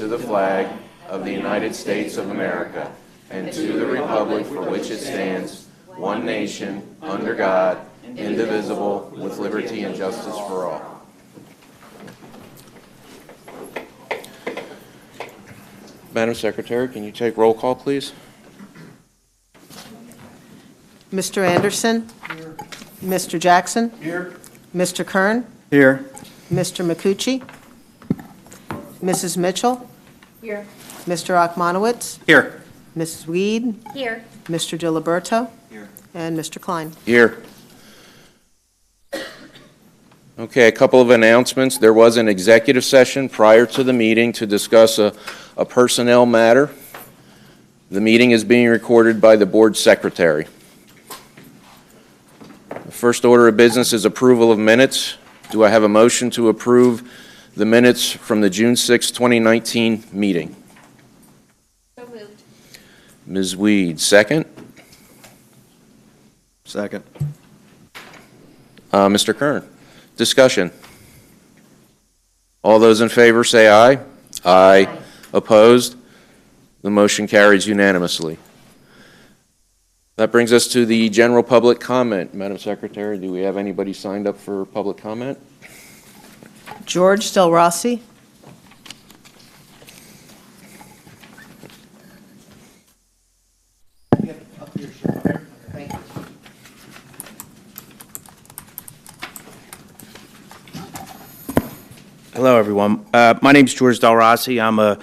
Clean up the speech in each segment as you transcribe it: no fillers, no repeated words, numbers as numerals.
to the flag of the United States of America and to the republic for which it stands, one nation, under God, indivisible, with liberty and justice for all. Madam Secretary, can you take roll call, please? Mr. Anderson? Here. Mr. Jackson? Here. Mr. Kern? Here. Mr. McCucci? Mrs. Mitchell? Here. Mr. Akmanowitz? Here. Mrs. Weed? Here. Mr. Diliberto? Here. And Mr. Klein. Here. Okay, a couple of announcements. There was an executive session prior to the meeting to discuss a personnel matter. The meeting is being recorded by the board secretary. The first order of business is approval of minutes. Do I have a motion to approve the minutes from the June 6, 2019 meeting? So moved. Ms. Weed, second. Second. Mr. Kern, discussion. All those in favor say aye. Aye. Opposed? The motion carries unanimously. That brings us to the general public comment. Madam Secretary, do we have anybody signed up for public comment? George Del Rossi? Hello, everyone. My name is George Del Rossi. I'm a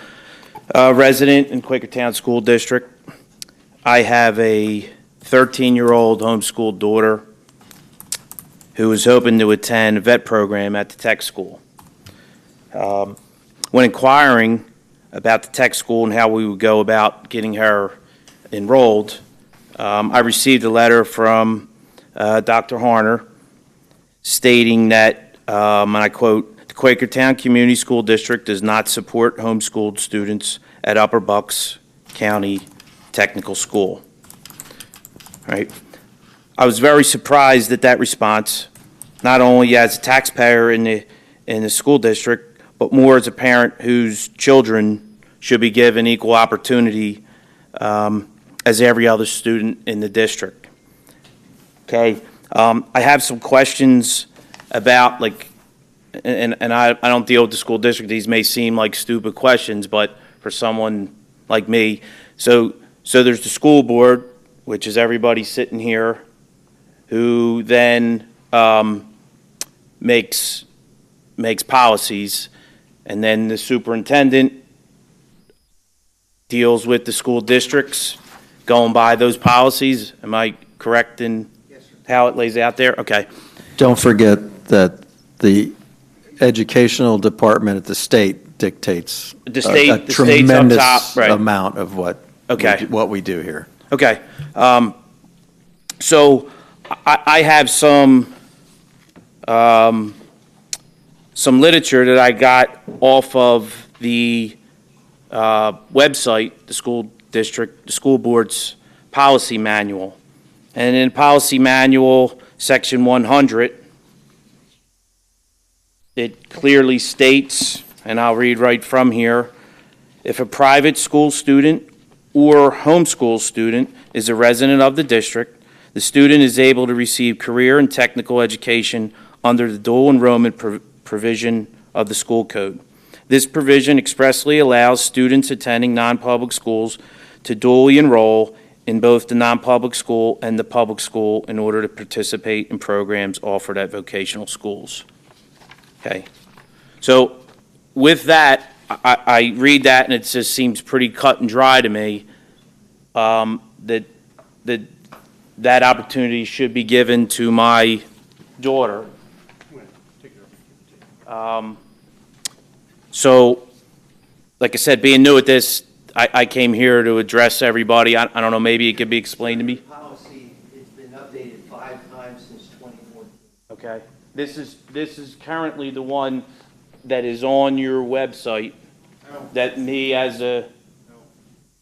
resident in Quakertown School District. I have a 13-year-old homeschooled daughter who is hoping to attend a vet program at the tech school. When inquiring about the tech school and how we would go about getting her enrolled, I received a letter from Dr. Harner stating that, and I quote, "The Quakertown Community School District does not support homeschooled students at Upper Bucks County Technical School." Right? I was very surprised at that response, not only as a taxpayer in the school district, but more as a parent whose children should be given equal opportunity as every other student in the district. Okay, I have some questions about, like, and I don't deal with the school district. These may seem like stupid questions, but for someone like me, so there's the school board, which is everybody sitting here, who then makes policies, and then the superintendent deals with the school districts going by those policies. Am I correct in how it lays out there? Okay. Don't forget that the educational department at the state dictates The state's up tremendous top, right. amount of what we do here. Okay. So I have some literature that I got off of the website, the school board's policy manual. And in policy manual, section 100, it clearly states, and I'll read right from here, if a private school student or homeschool student is a resident of the district, the student is able to receive career and technical education under the dual enrollment provision of the school code. This provision expressly allows students attending non-public schools to dually enroll in both the non-public school and the public school in order to participate in programs offered at vocational schools. Okay. So with that, I read that and it just seems pretty cut and dry to me that opportunity should be given to my daughter. So, like I said, being new at this, I came here to address everybody. I don't know, maybe it could be explained to me. Policy, it's been updated 5 times since 2014. Okay. This is currently the one that is on your website that me as a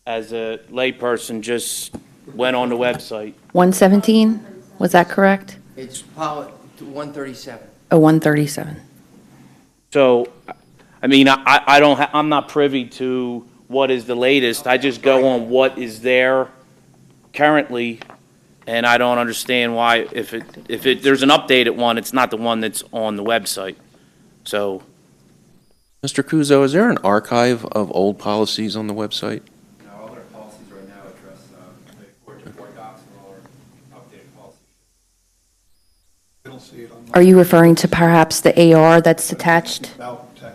layperson just went on the website. 117, was that correct? It's 137. Oh, 137. So, I mean, I'm not privy to what is the latest. I just go on what is there currently, and I don't understand why, if there's an updated one, it's not the one that's on the website. So, Mr. Kuzo, is there an archive of old policies on the website? No, all our policies right now address the board docs and all our updated policies. I don't see it on Are you referring to perhaps the AR that's attached? about tech.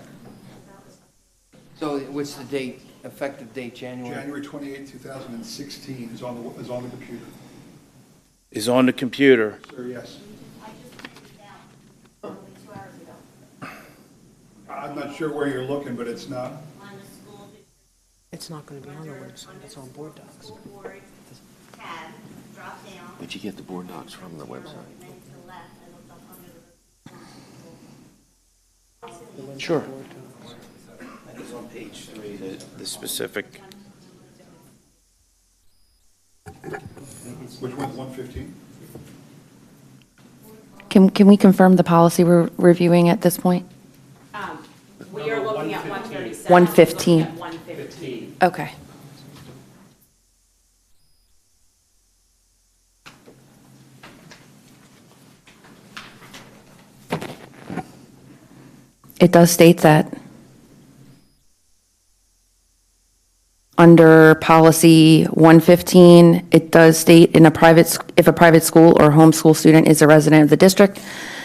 So what's the date, effective date, January? January 28, 2016 is on the computer. is on the computer. Sir, yes. I'm not sure where you're looking, but it's not. It's not going to be on the website, it's on board docs. Did you get the board docs from the website? Sure. It's on page 3, the specific. Which one's 115? Can we confirm the policy we're reviewing at this point? We are looking at 137. 115. We're looking at 115. Okay. It does state that under policy 115, it does state if a private school or homeschool student is a resident of the district,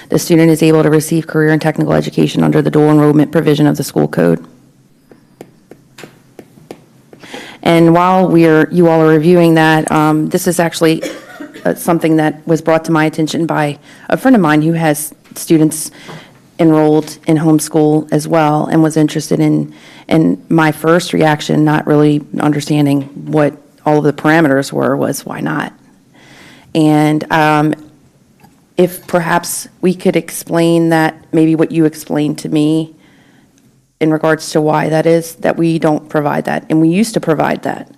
the student is able to receive career and technical education under the dual enrollment provision of the school code. And while you all are reviewing that, this is actually something that was brought to my attention by a friend of mine who has students enrolled in homeschool as well and was interested in, and my first reaction, not really understanding what all of the parameters were, was why not? And if perhaps we could explain that, maybe what you explained to me in regards to why that is, that we don't provide that, and we used to provide that.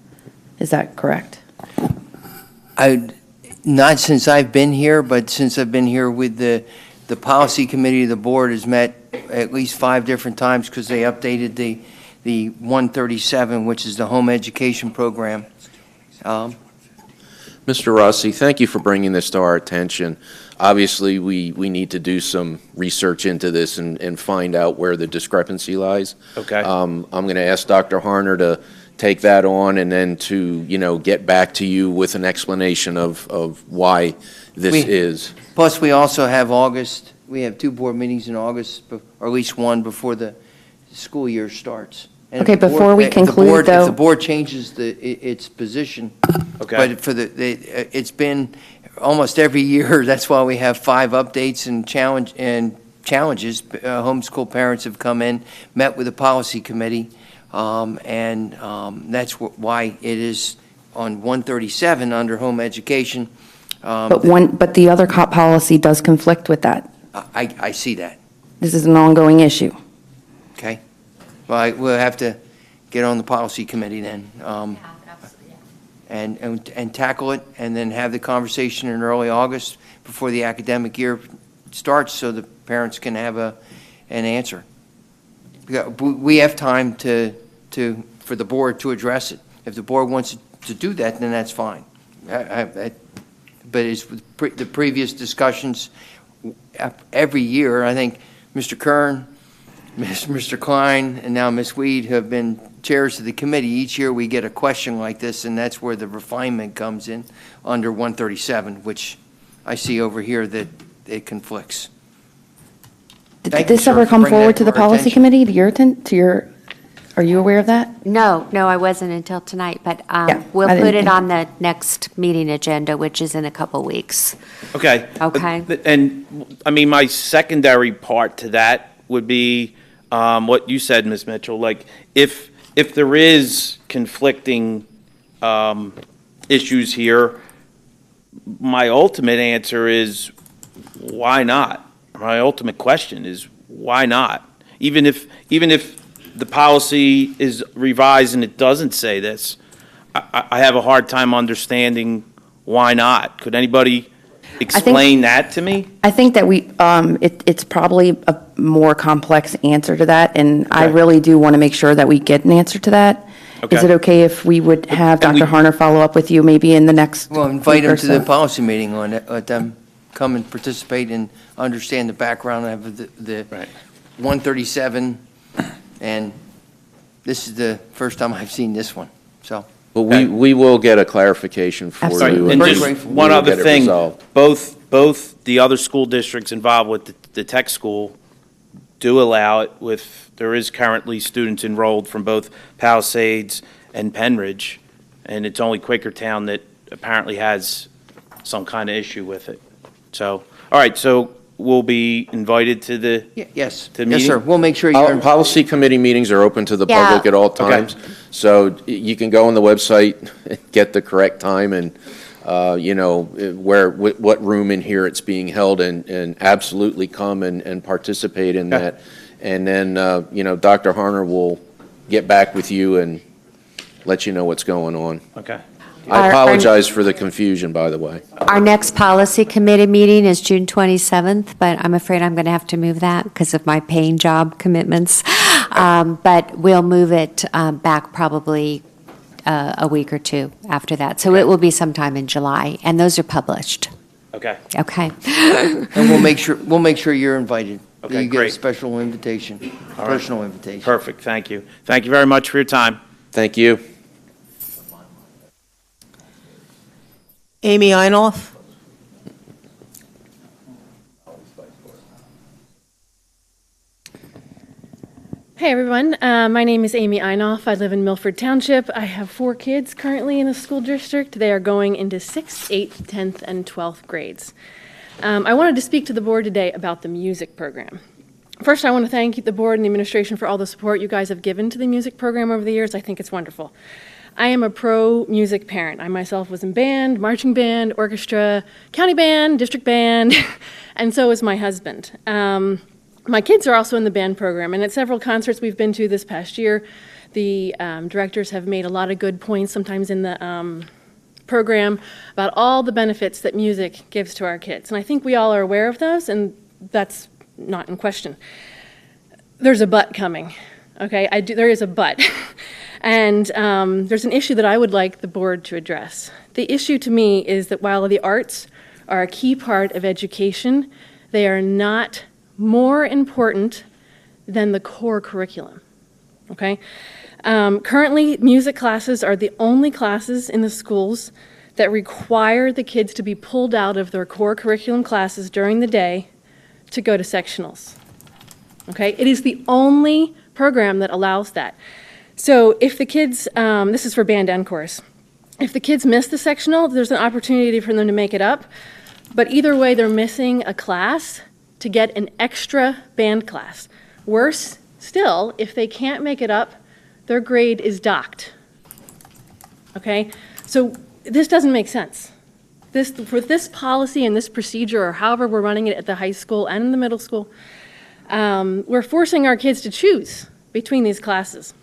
Is that correct? Not since I've been here, but since I've been here with the policy committee, the board has met at least 5 different times because they updated the 137, which is the home education program. Mr. Rossi, thank you for bringing this to our attention. Obviously, we need to do some research into this and find out where the discrepancy lies. Okay. I'm going to ask Dr. Harner to take that on and then to, get back to you with an explanation of why this is. Plus, we also have August, we have 2 board meetings in August, or at least one before the school year starts. And Okay, if the board- before we if the conclude, board- though- If the board changes its position. Okay. But it's been almost every year, that's why we have 5 updates and challenges. Homeschool parents have come in, met with the policy committee, and that's why it is on 137 under home education. But the other policy does conflict with that. I see that, This is an ongoing issue. okay? Well, we'll have to get on the policy committee then, and tackle it, and then have the conversation in early August before the academic year starts, so the parents can have an answer. We have time for the board to address it. If the board wants to do that, then that's fine. But it's the previous discussions every year. I think Mr. Kern, Mr. Klein, and now Ms. Weed have been chairs of the committee. Each year we get a question like this, and that's where the refinement comes in under 137, which I see over here that it conflicts. Did Thank you, this sir, ever for come bringing forward that to the to our policy attention. committee, are you aware of that? No, I wasn't until tonight, but Yeah, we'll I didn't put it think- on the next meeting agenda, which is in a couple weeks. Okay. Okay. And, I mean, my secondary part to that would be what you said, Ms. Mitchell, like, if there is conflicting issues here, my ultimate answer is, why not? My ultimate question is, why not? Even if the policy is revised and it doesn't say this, I have a hard time understanding why not. Could anybody explain that to me? I think that it's probably a more complex answer to that, and I Okay. really do want to make sure that we get an answer to that. Is Okay. it okay if we would have And we- Dr. Harner follow up with you maybe in the next Well, invite week or them to the so? policy meeting on it, let them come and participate and understand the background of the Right. 137, and this is the first time I've seen this one, so. But Okay. we will get a clarification for Absolutely. you. And Very just grateful. one We will other get it thing, resolved. both the other school districts involved with the tech school do allow it with, there is currently students enrolled from both Palisades and Penridge, and it's only Quakertown that apparently has some kind of issue with it. So, all right, so we'll be invited to the, Yes, To yes, sir, meeting? we'll make sure you're, Policy committee meetings are open to the Yeah. public at all times. So you can go on the website, get the correct time and, what room in here it's being held and absolutely come and participate in Okay. that. And then, Dr. Harner will get back with you and let you know what's going on. okay. I Our- apologize for the confusion, by the way. Our next policy committee meeting is June 27th, but I'm afraid I'm going to have to move that because of my paying job commitments. But we'll move it back probably a week or two after that. So it will be sometime in July, and those are published. Okay, Okay. and we'll make sure you're invited. Okay, You get a great. special invitation, All right. personal invitation. perfect, thank you. Thank you very much for your time. Thank you. Amy Einoff? Hey everyone, my name is Amy Einoff. I live in Milford Township. I have 4 kids currently in the school district. They are going into 6th, 8th, 10th, and 12th grades. I wanted to speak to the board today about the music program. First, I want to thank the board and the administration for all the support you guys have given to the music program over the years. I think it's wonderful. I am a pro-music parent. I myself was in band, marching band, orchestra, county band, district band, and so is my husband. My kids are also in the band program, and at several concerts we've been to this past year, the directors have made a lot of good points, sometimes in the program, about all the benefits that music gives to our kids. And I think we all are aware of those, and that's not in question. There's a but coming, okay? There is a but. And there's an issue that I would like the board to address. The issue to me is that while the arts are a key part of education, they are not more important than the core curriculum, okay? Currently, music classes are the only classes in the schools that require the kids to be pulled out of their core curriculum classes during the day to go to sectionals, okay? It is the only program that allows that. So if the kids, this is for band and chorus, if the kids miss the sectional, there's an opportunity for them to make it up, but either way, they're missing a class to get an extra band class. Worse still, if they can't make it up, their grade is docked. Okay? So this doesn't make sense. For this policy and this procedure, or however we're running it at the high school and in the middle school, we're forcing our kids to choose between these classes.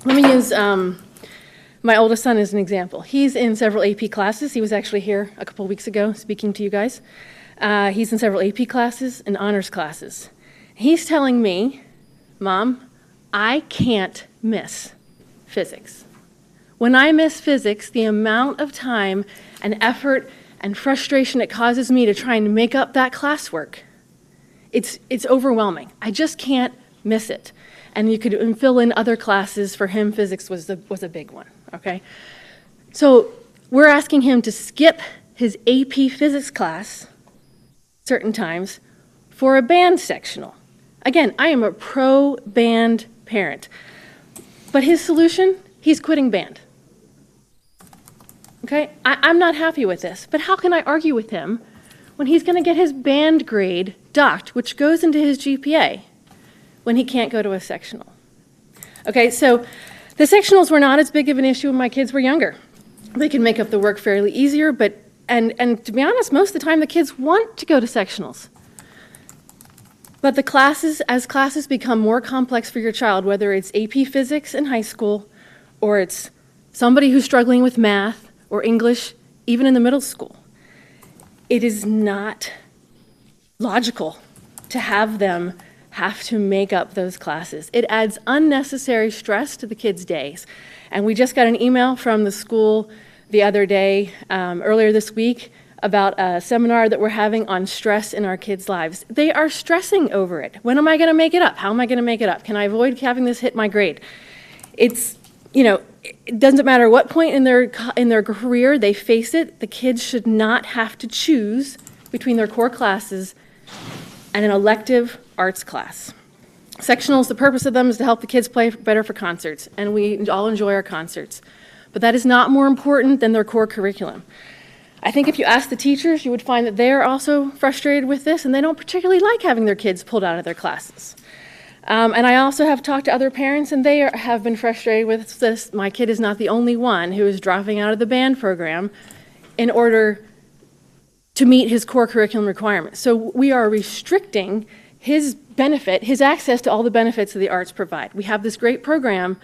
Let me use my oldest son as an example. He's in several AP classes. He was actually here a couple weeks ago speaking to you guys. He's in several AP classes and honors classes. He's telling me, Mom, I can't miss physics. When I miss physics, the amount of time and effort and frustration it causes me to try and make up that classwork, it's overwhelming. I just can't miss it. And you could fill in other classes. For him, physics was a big one, okay? So we're asking him to skip his AP physics class certain times for a band sectional. Again, I am a pro-band parent. But his solution, he's quitting band. Okay? I'm not happy with this, but how can I argue with him when he's going to get his band grade docked, which goes into his GPA, when he can't go to a sectional? Okay, so the sectionals were not as big of an issue when my kids were younger. They could make up the work fairly easier, but and to be honest, most of the time the kids want to go to sectionals. But the classes, as classes become more complex for your child, whether it's AP physics in high school, or it's somebody who's struggling with math or English, even in the middle school, it is not logical to have them have to make up those classes. It adds unnecessary stress to the kids' days. And we just got an email from the school the other day, earlier this week, about a seminar that we're having on stress in our kids' lives. They are stressing over it. When am I going to make it up? How am I going to make it up? Can I avoid having this hit my grade? It's, it doesn't matter what point in their career they face it, the kids should not have to choose between their core classes and an elective arts class. Sectionals, the purpose of them is to help the kids play better for concerts, and we all enjoy our concerts. But that is not more important than their core curriculum. I think if you ask the teachers, you would find that they are also frustrated with this, and they don't particularly like having their kids pulled out of their classes. And I also have talked to other parents, and they have been frustrated with this. My kid is not the only one who is dropping out of the band program in order to meet his core curriculum requirements. So we are restricting his benefit, his access to all the benefits that the arts provide. We have this great program.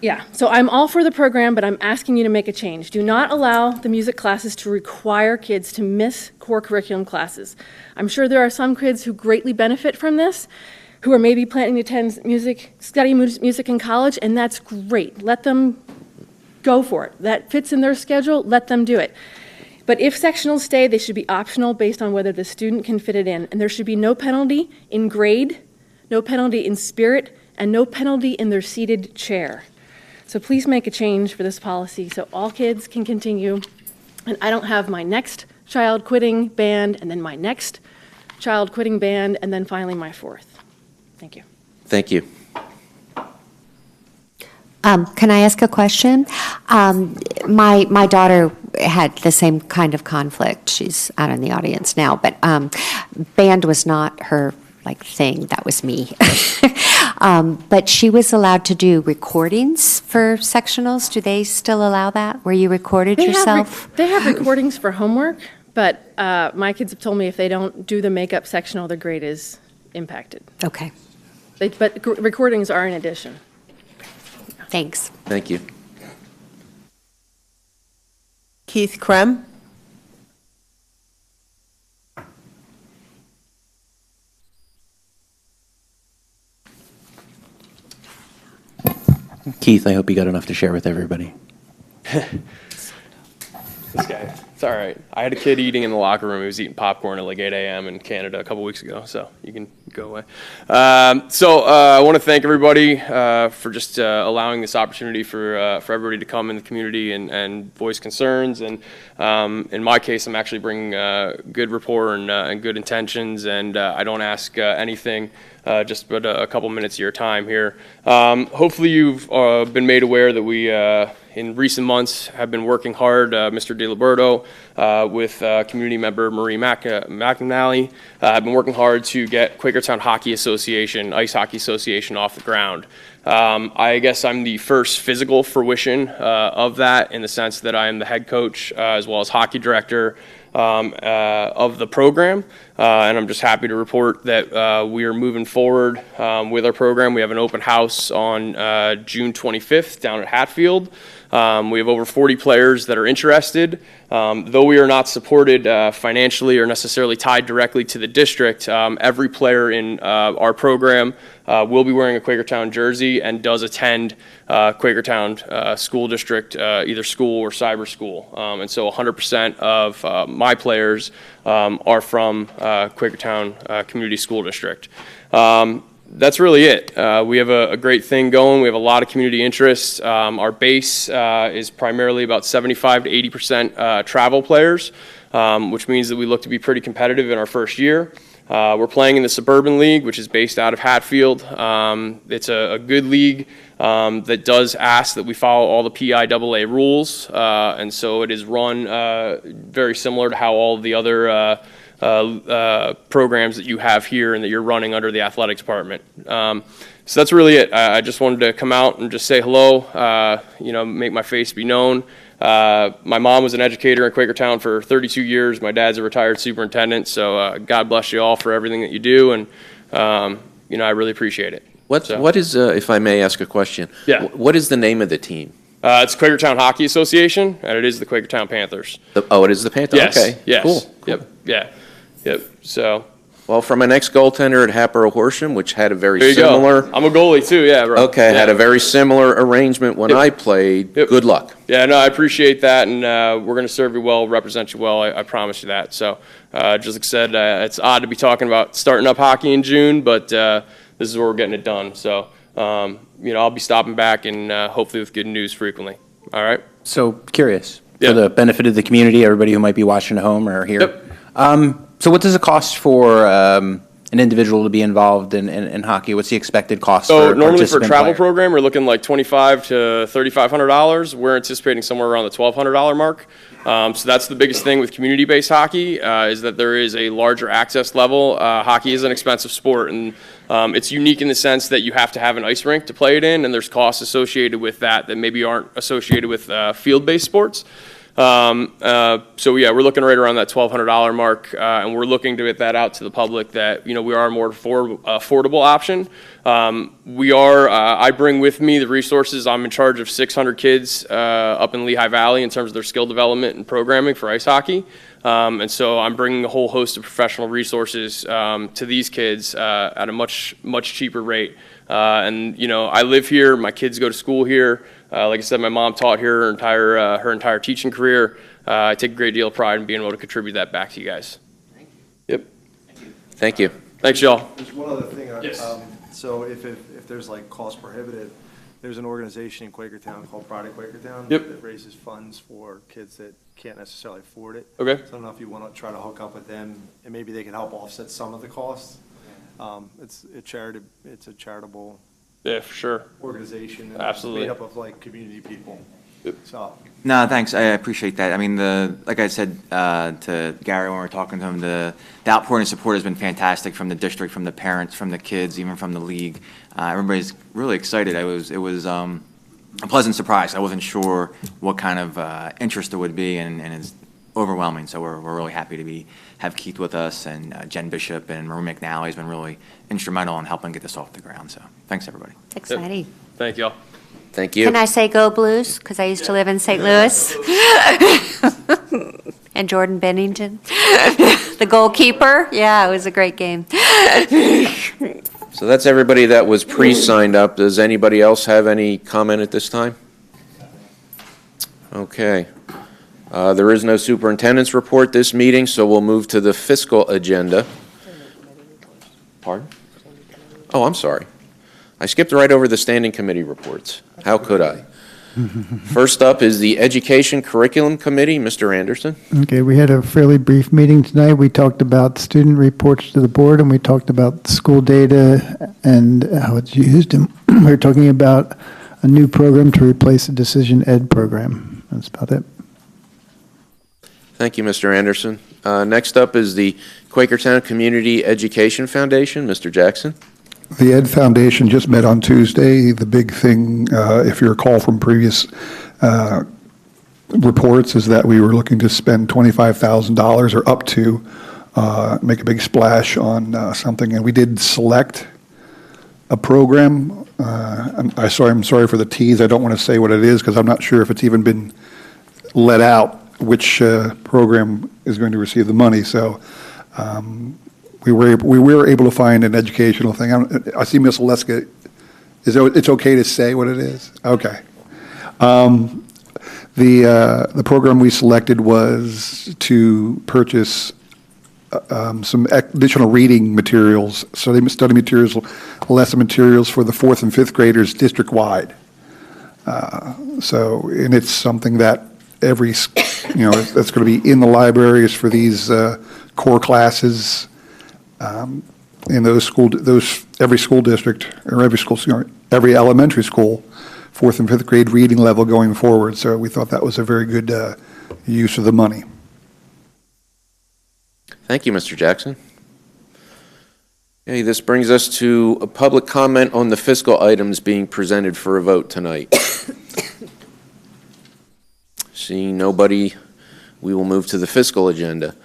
Yeah, so I'm all for the program, but I'm asking you to make a change. Do not allow the music classes to require kids to miss core curriculum classes. I'm sure there are some kids who greatly benefit from this, who are maybe planning to study music in college, and that's great. Let them go for it. That fits in their schedule, let them do it. But if sectionals stay, they should be optional based on whether the student can fit it in. And there should be no penalty in grade, no penalty in spirit, and no penalty in their seated chair. So please make a change for this policy so all kids can continue. And I don't have my next child quitting band, and then my next child quitting band, and then finally my fourth. Thank you. Thank you. Can I ask a question? My daughter had the same kind of conflict. She's out in the audience now, but band was not her thing. That was me. But she was allowed to do recordings for sectionals. Do they still allow that, where you recorded yourself? They have recordings for homework, but my kids have told me if they don't do the makeup sectional, their grade is impacted. Okay. But recordings are in addition. Thanks. Thank you. Keith Krem? Keith, I hope you got enough to share with everybody. This guy. It's all right. I had a kid eating in the locker room. He was eating popcorn at like 8 a.m. in Canada a couple weeks ago, so you can go away. I want to thank everybody for just allowing this opportunity for everybody to come in the community and voice concerns. And in my case, I'm actually bringing good rapport and good intentions, and I don't ask anything. Just but a couple minutes of your time here. Hopefully you've been made aware that we, in recent months, have been working hard, Mr. DeLiberto, with community member Marie McNally, have been working hard to get Quakertown Hockey Association, Ice Hockey Association off the ground. I guess I'm the first physical fruition of that, in the sense that I am the head coach as well as hockey director of the program, and I'm just happy to report that we are moving forward with our program. We have an open house on June 25th down at Hatfield. We have over 40 players that are interested. Though we are not supported financially or necessarily tied directly to the district, every player in our program will be wearing a Quakertown jersey and does attend Quakertown School District, either school or cyber school. And so 100% of my players are from Quakertown Community School District. That's really it. We have a great thing going. We have a lot of community interest. Our base is primarily about 75 to 80% travel players, which means that we look to be pretty competitive in our first year. We're playing in the Suburban League, which is based out of Hatfield. It's a good league that does ask that we follow all the PIAA rules, and so it is run very similar to how all the other programs that you have here and that you're running under the athletics department. So that's really it. I just wanted to come out and just say hello, make my face be known. My mom was an educator in Quakertown for 32 years. My dad's a retired superintendent, so God bless you all for everything that you do, and I really appreciate it. What is, if I may ask a question? Yeah. What is the name of the team? It's Quakertown Hockey Association, and it is the Quakertown Panthers. Oh, it is the Panthers? Yes. Okay. Yes. Cool. Yep. Yeah. Yep. So. Well, from an ex-goaltender at Hatboro Horsham, which had a very There you similar. go. I'm a goalie too. Yeah. Bro. Okay, Yeah. had a very similar arrangement when Yep. I played. Yep. Good luck. Yeah, no, I appreciate that, and we're going to serve you well, represent you well. I promise you that. So, just like I said, it's odd to be talking about starting up hockey in June, but this is where we're getting it done. So, I'll be stopping back and hopefully with good news frequently. All right. So curious, Yeah. for the benefit of the community, everybody who might be watching at home or here. Yep. So what does it cost for an individual to be involved in hockey? What's the expected cost So for a normally for a participant travel player? program, we're looking like $2,500 to $3,500. We're anticipating somewhere around the $1,200 mark. So that's the biggest thing with community-based hockey is that there is a larger access level. Hockey is an expensive sport, and it's unique in the sense that you have to have an ice rink to play it in, and there's costs associated with that maybe aren't associated with field-based sports. So yeah, we're looking right around that $1,200 mark, and we're looking to get that out to the public that, we are a more affordable option. I bring with me the resources. I'm in charge of 600 kids, up in Lehigh Valley in terms of their skill development and programming for ice hockey. And so I'm bringing a whole host of professional resources, to these kids, at a much, much cheaper rate. I live here, my kids go to school here. Like I said, my mom taught here her entire teaching career. I take a great deal of pride in being able to contribute that back to you guys. Yep. Thank you. Thanks, y'all. There's one other thing. Yes. So if there's like cost prohibitive, there's an organization in Quakertown called Project Quakertown. Yep. That raises funds for kids that can't necessarily afford it. Okay. So I don't know if you want to try to hook up with them and maybe they can help offset some of the costs. It's a charitable Yeah, for sure. organization. And Absolutely. It's made up of like community people. So. No, thanks. I appreciate that. I mean, like I said to Gary when we were talking to him, the outpouring of support has been fantastic from the district, from the parents, from the kids, even from the league. Everybody's really excited. It was a pleasant surprise. I wasn't sure what kind of interest there would be, and it's overwhelming. So we're really happy to have Keith with us, and Jen Bishop and Marie McNally has been really instrumental in helping get this off the ground. So thanks, everybody. Exciting. Thank y'all. Thank you. Can I say go Blues? Because I used to live in St. Louis. And Jordan Bennington, the goalkeeper. Yeah, it was a great game. So that's everybody that was pre-signed up. Does anybody else have any comment at this time? Okay. There is no superintendent's report this meeting, so we'll move to the fiscal agenda. Pardon? Oh, I'm sorry. I skipped right over the standing committee reports. How could I? First up is the Education Curriculum Committee. Mr. Anderson. Okay, we had a fairly brief meeting tonight. We talked about student reports to the board, and we talked about school data and how it's used. And we were talking about a new program to replace the Decision Ed program. That's about it. Thank you, Mr. Anderson. Next up is the Quakertown Community Education Foundation. Mr. Jackson. The Ed Foundation just met on Tuesday. The big thing, if you recall from previous reports, is that we were looking to spend $25,000 or up to make a big splash on something, and we did select a program. I'm sorry for the tease. I don't want to say what it is because I'm not sure if it's even been let out which program is going to receive the money. So. We were able to find an educational thing. I see Ms. Leska. It's okay to say what it is? Okay. The program we selected was to purchase some additional reading materials, study materials, lesson materials for the 4th and 5th graders district-wide. And it's something that that's going to be in the libraries for these core classes. In every school district or every elementary school, 4th and 5th grade reading level going forward. So we thought that was a very good use of the money. Thank you, Mr. Jackson. Okay, this brings us to a public comment on the fiscal items being presented for a vote tonight. Seeing nobody, we will move to the fiscal agenda.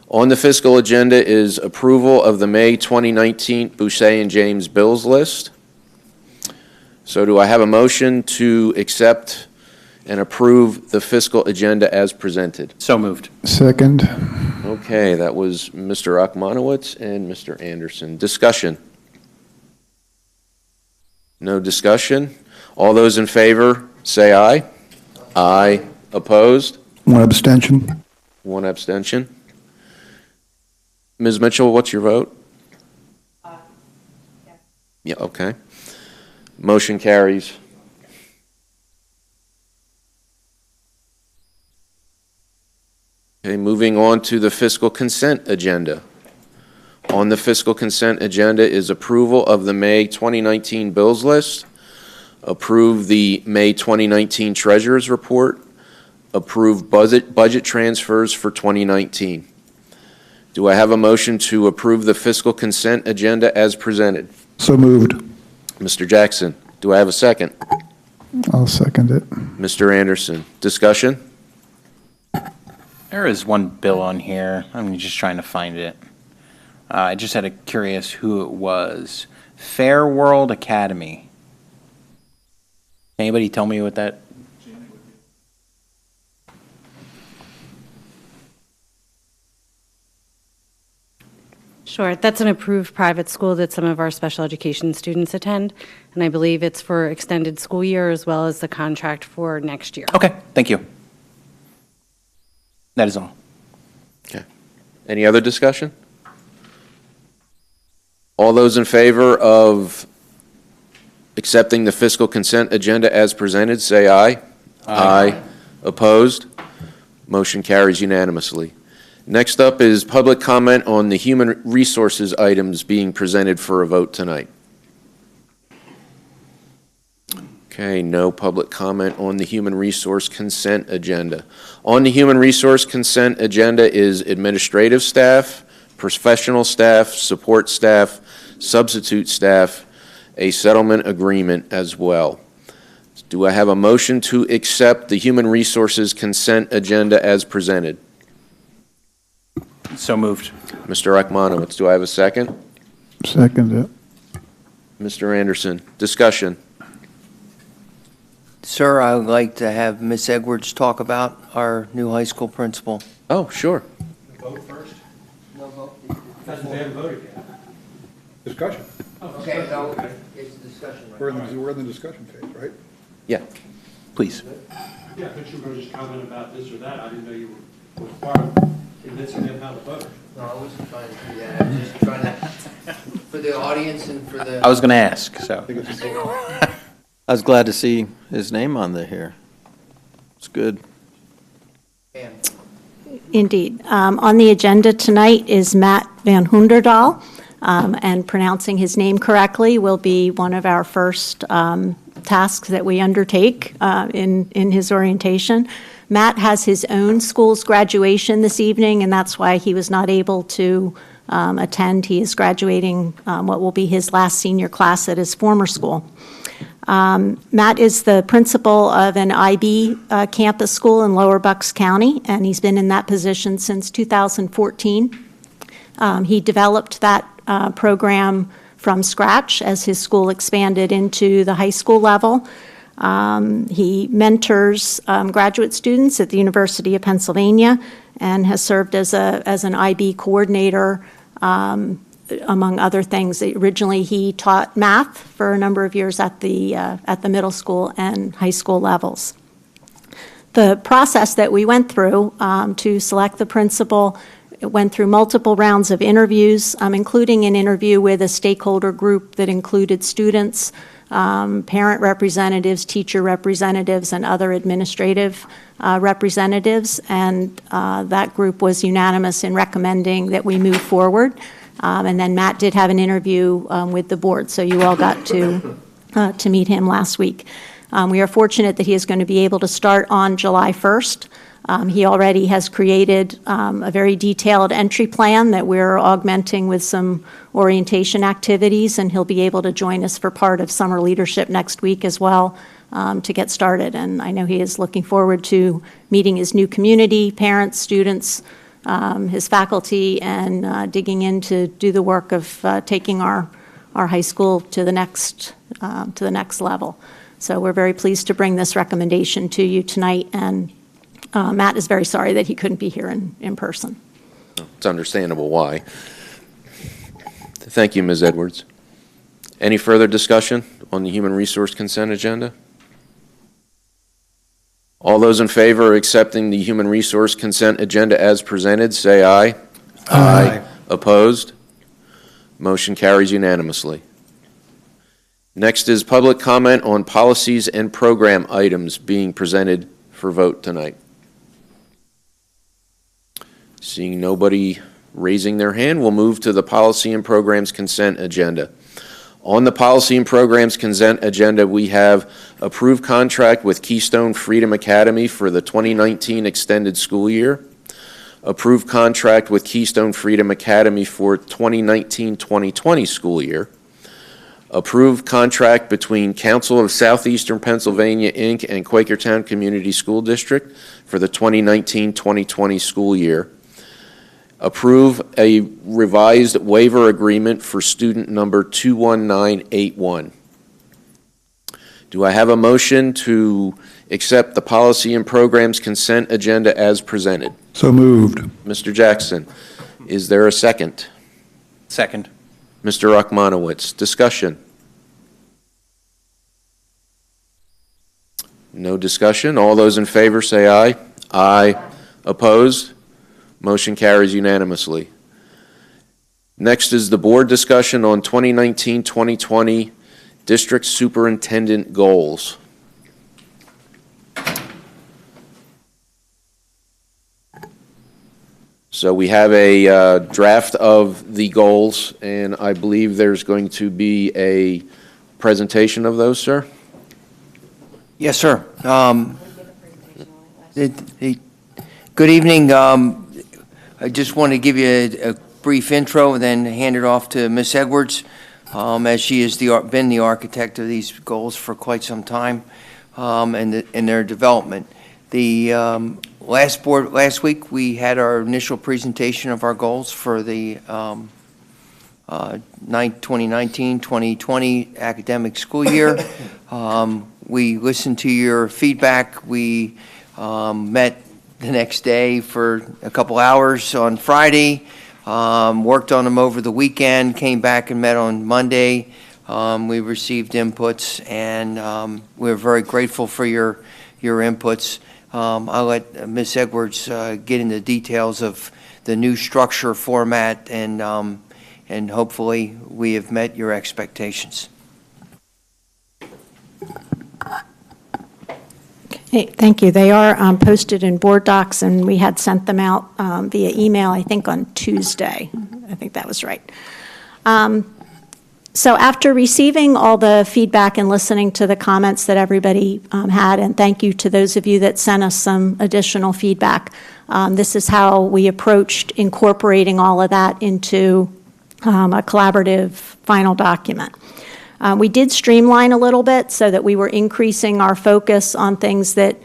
On the fiscal agenda is approval of the May 2019 Boucher and James bills list. So do I have a motion to accept and approve the fiscal agenda as presented? So moved. Second. Okay, that was Mr. Akmanowitz and Mr. Anderson. Discussion? No discussion? All those in favor, say aye. Aye. Opposed? One abstention. One abstention. Ms. Mitchell, what's your vote? Yeah, okay. Motion carries. Okay, moving on to the fiscal consent agenda. On the fiscal consent agenda is approval of the May 2019 bills list, approve the May 2019 treasurer's report, approve budget transfers for 2019. Do I have a motion to approve the fiscal consent agenda as presented? So moved. Mr. Jackson, do I have a second? I'll second it. Mr. Anderson, discussion? There is one bill on here. I'm just trying to find it. I just had a curious who it was. Fair World Academy. Anybody tell me what that? Sure. That's an approved private school that some of our special education students attend, and I believe it's for extended school year as well as the contract for next year. Okay, thank you. That is all. Okay. Any other discussion? All those in favor of accepting the fiscal consent agenda as presented, say aye. Aye. Opposed? Motion carries unanimously. Next up is public comment on the human resources items being presented for a vote tonight. Okay, no public comment on the human resource consent agenda. On the human resource consent agenda is administrative staff, professional staff, support staff, substitute staff, a settlement agreement as well. Do I have a motion to accept the human resources consent agenda as presented? So moved. Mr. Ekmanowitz, do I have a second? Second it. Mr. Anderson, discussion. Sir, I would like to have Ms. Edwards talk about our new high school principal. Oh, sure. Vote first? No vote. Hasn't been voted yet. Discussion. Okay, no, it's discussion right now. We're in the discussion phase, right? Yeah. Please. Yeah, but you were going to just comment about this or that. I didn't know you were part of convincing them how to vote. No, I wasn't trying to do that. I was just trying to, for the audience and for the. I was going to ask, so. I was glad to see his name on there here. It's good. Indeed. On the agenda tonight is Matt Van Hoenderdaal, and pronouncing his name correctly will be one of our first tasks that we undertake in his orientation. Matt has his own school's graduation this evening, and that's why he was not able to attend. He is graduating what will be his last senior class at his former school. Matt is the principal of an IB campus school in Lower Bucks County, and he's been in that position since 2014. He developed that program from scratch as his school expanded into the high school level. He mentors graduate students at the University of Pennsylvania and has served as an IB coordinator, among other things. Originally, he taught math for a number of years at the middle school and high school levels. The process that we went through to select the principal went through multiple rounds of interviews, including an interview with a stakeholder group that included students, parent representatives, teacher representatives, and other administrative representatives, and that group was unanimous in recommending that we move forward. And then Matt did have an interview with the board, so you all got to meet him last week. We are fortunate that he is going to be able to start on July 1st. He already has created a very detailed entry plan that we're augmenting with some orientation activities, and he'll be able to join us for part of summer leadership next week as well to get started. And I know he is looking forward to meeting his new community, parents, students, his faculty, and digging in to do the work of taking our high school to the next level. So we're very pleased to bring this recommendation to you tonight, and Matt is very sorry that he couldn't be here in person. It's understandable why. Thank you, Ms. Edwards. Any further discussion on the human resource consent agenda? All those in favor of accepting the human resource consent agenda as presented, say aye. Aye. Opposed? Motion carries unanimously. Next is public comment on policies and program items being presented for vote tonight. Seeing nobody raising their hand, we'll move to the policy and programs consent agenda. On the policy and programs consent agenda, we have approved contract with Keystone Freedom Academy for the 2019 extended school year, approved contract with Keystone Freedom Academy for 2019-2020 school year, approved contract between Council of Southeastern Pennsylvania, Inc. and Quakertown Community School District for the 2019-2020 school year, approve a revised waiver agreement for student number 21981. Do I have a motion to accept the policy and programs consent agenda as presented? So moved. Mr. Jackson, is there a second? Second. Mr. Rachmanowitz, discussion? No discussion. All those in favor say aye. Aye. Opposed? Motion carries unanimously. Next is the board discussion on 2019-2020 district superintendent goals. So we have a draft of the goals, and I believe there's going to be a presentation of those, sir? Yes, sir. Good evening. I just want to give you a brief intro and then hand it off to Ms. Edwards, as she has been the architect of these goals for quite some time, and their development. The last week we had our initial presentation of our goals for the 2019-2020 academic school year. We listened to your feedback. We met the next day for a couple hours on Friday, worked on them over the weekend, came back and met on Monday. We received inputs, and we're very grateful for your inputs. I'll let Ms. Edwards get into details of the new structure format, and hopefully we have met your expectations. Hey, thank you. They are posted in board docs, and we had sent them out via email, I think, on Tuesday. I think that was right. So after receiving all the feedback and listening to the comments that everybody had, and thank you to those of you that sent us some additional feedback, this is how we approached incorporating all of that into a collaborative final document. We did streamline a little bit so that we were increasing our focus on things that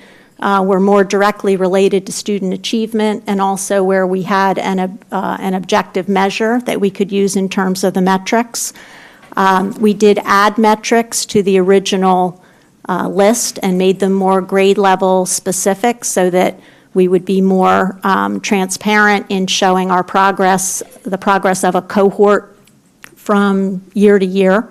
were more directly related to student achievement, and also where we had an objective measure that we could use in terms of the metrics. We did add metrics to the original list and made them more grade level specific so that we would be more transparent in showing our progress, the progress of a cohort from year to year.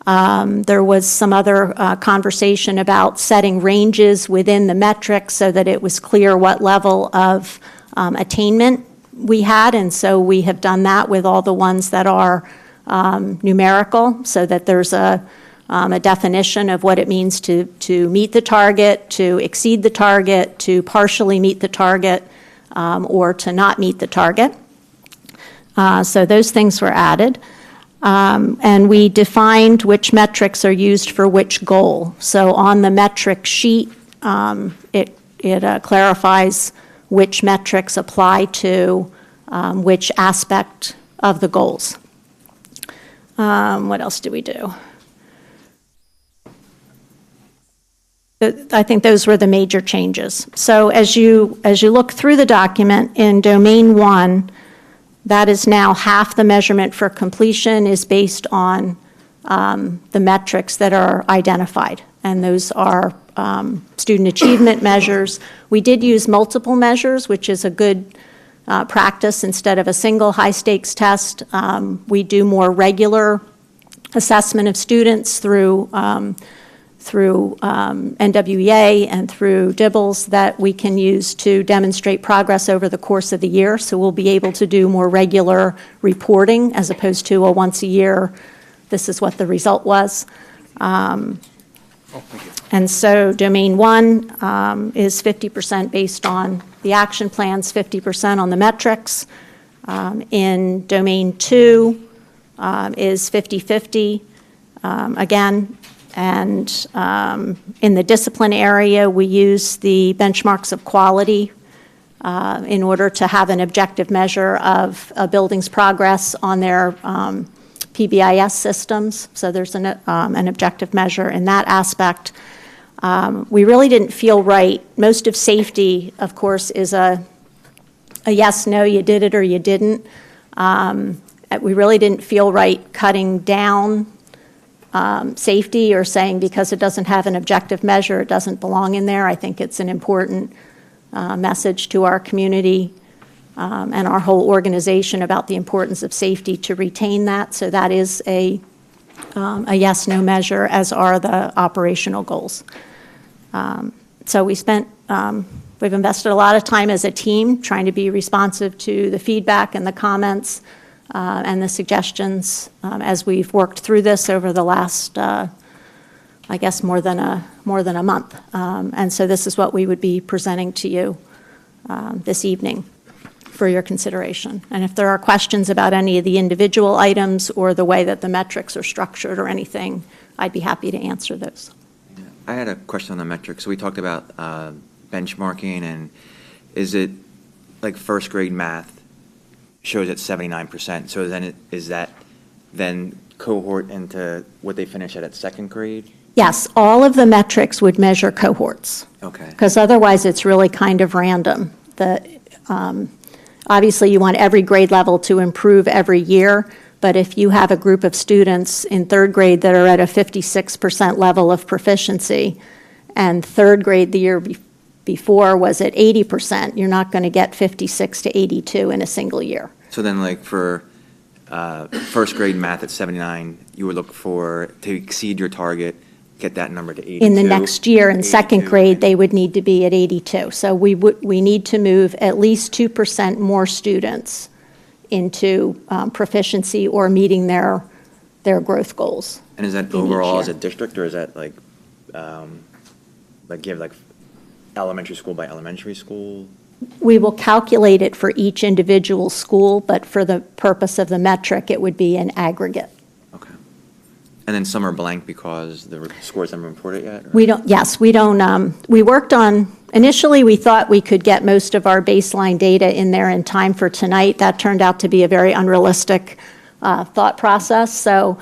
There was some other conversation about setting ranges within the metrics so that it was clear what level of attainment we had, and so we have done that with all the ones that are numerical, so that there's a definition of what it means to meet the target, to exceed the target, to partially meet the target, or to not meet the target. So those things were added. And we defined which metrics are used for which goal. So on the metric sheet, it clarifies which metrics apply to which aspect of the goals. What else do we do? I think those were the major changes. So as you look through the document, in Domain 1, that is now half the measurement for completion is based on the metrics that are identified. and those are student achievement measures. We did use multiple measures, which is a good practice instead of a single high-stakes test. We do more regular assessment of students through NWEA and through DIBELS that we can use to demonstrate progress over the course of the year. So we'll be able to do more regular reporting as opposed to a once a year, this is what the result was. And so domain 1 is 50% based on the action plans, 50% on the metrics. In domain 2 is 50-50 again. And in the discipline area, we use the benchmarks of quality in order to have an objective measure of a building's progress on their PBIS systems. So there's an objective measure in that aspect. We really didn't feel right. Most of safety, of course, is a yes, no, you did it or you didn't. We really didn't feel right cutting down safety or saying because it doesn't have an objective measure, it doesn't belong in there. I think it's an important message to our community and our whole organization about the importance of safety to retain that. So that is a yes-no measure, as are the operational goals. So we've invested a lot of time as a team trying to be responsive to the feedback and the comments and the suggestions as we've worked through this over the last, I guess, more than a month. And so this is what we would be presenting to you this evening for your consideration. And if there are questions about any of the individual items or the way that the metrics are structured or anything, I'd be happy to answer those. I had a question on the metrics. So we talked about benchmarking, and is it like first grade math shows at 79%? So then is that then cohort into what they finish at second grade? Yes, all of the metrics would measure cohorts. Okay. Because otherwise it's really kind of random. Obviously you want every grade level to improve every year, but if you have a group of students in third grade that are at a 56% level of proficiency, and third grade the year before was at 80%, you're not going to get 56 to 82 in a single year. So then like for first grade math at 79, you would look for to exceed your target, get that number to 82. In the next year, in second grade, they would need to be at 82. So we need to move at least 2% more students into proficiency or meeting their growth goals. And is that overall as a district, or is that like give like elementary school by elementary school? We will calculate it for each individual school, but for the purpose of the metric, it would be an aggregate. And then some are blank because the scores haven't been reported yet? Or? We don't, we worked on, initially we thought we could get most of our baseline data in there in time for tonight. That turned out to be a very unrealistic thought process. So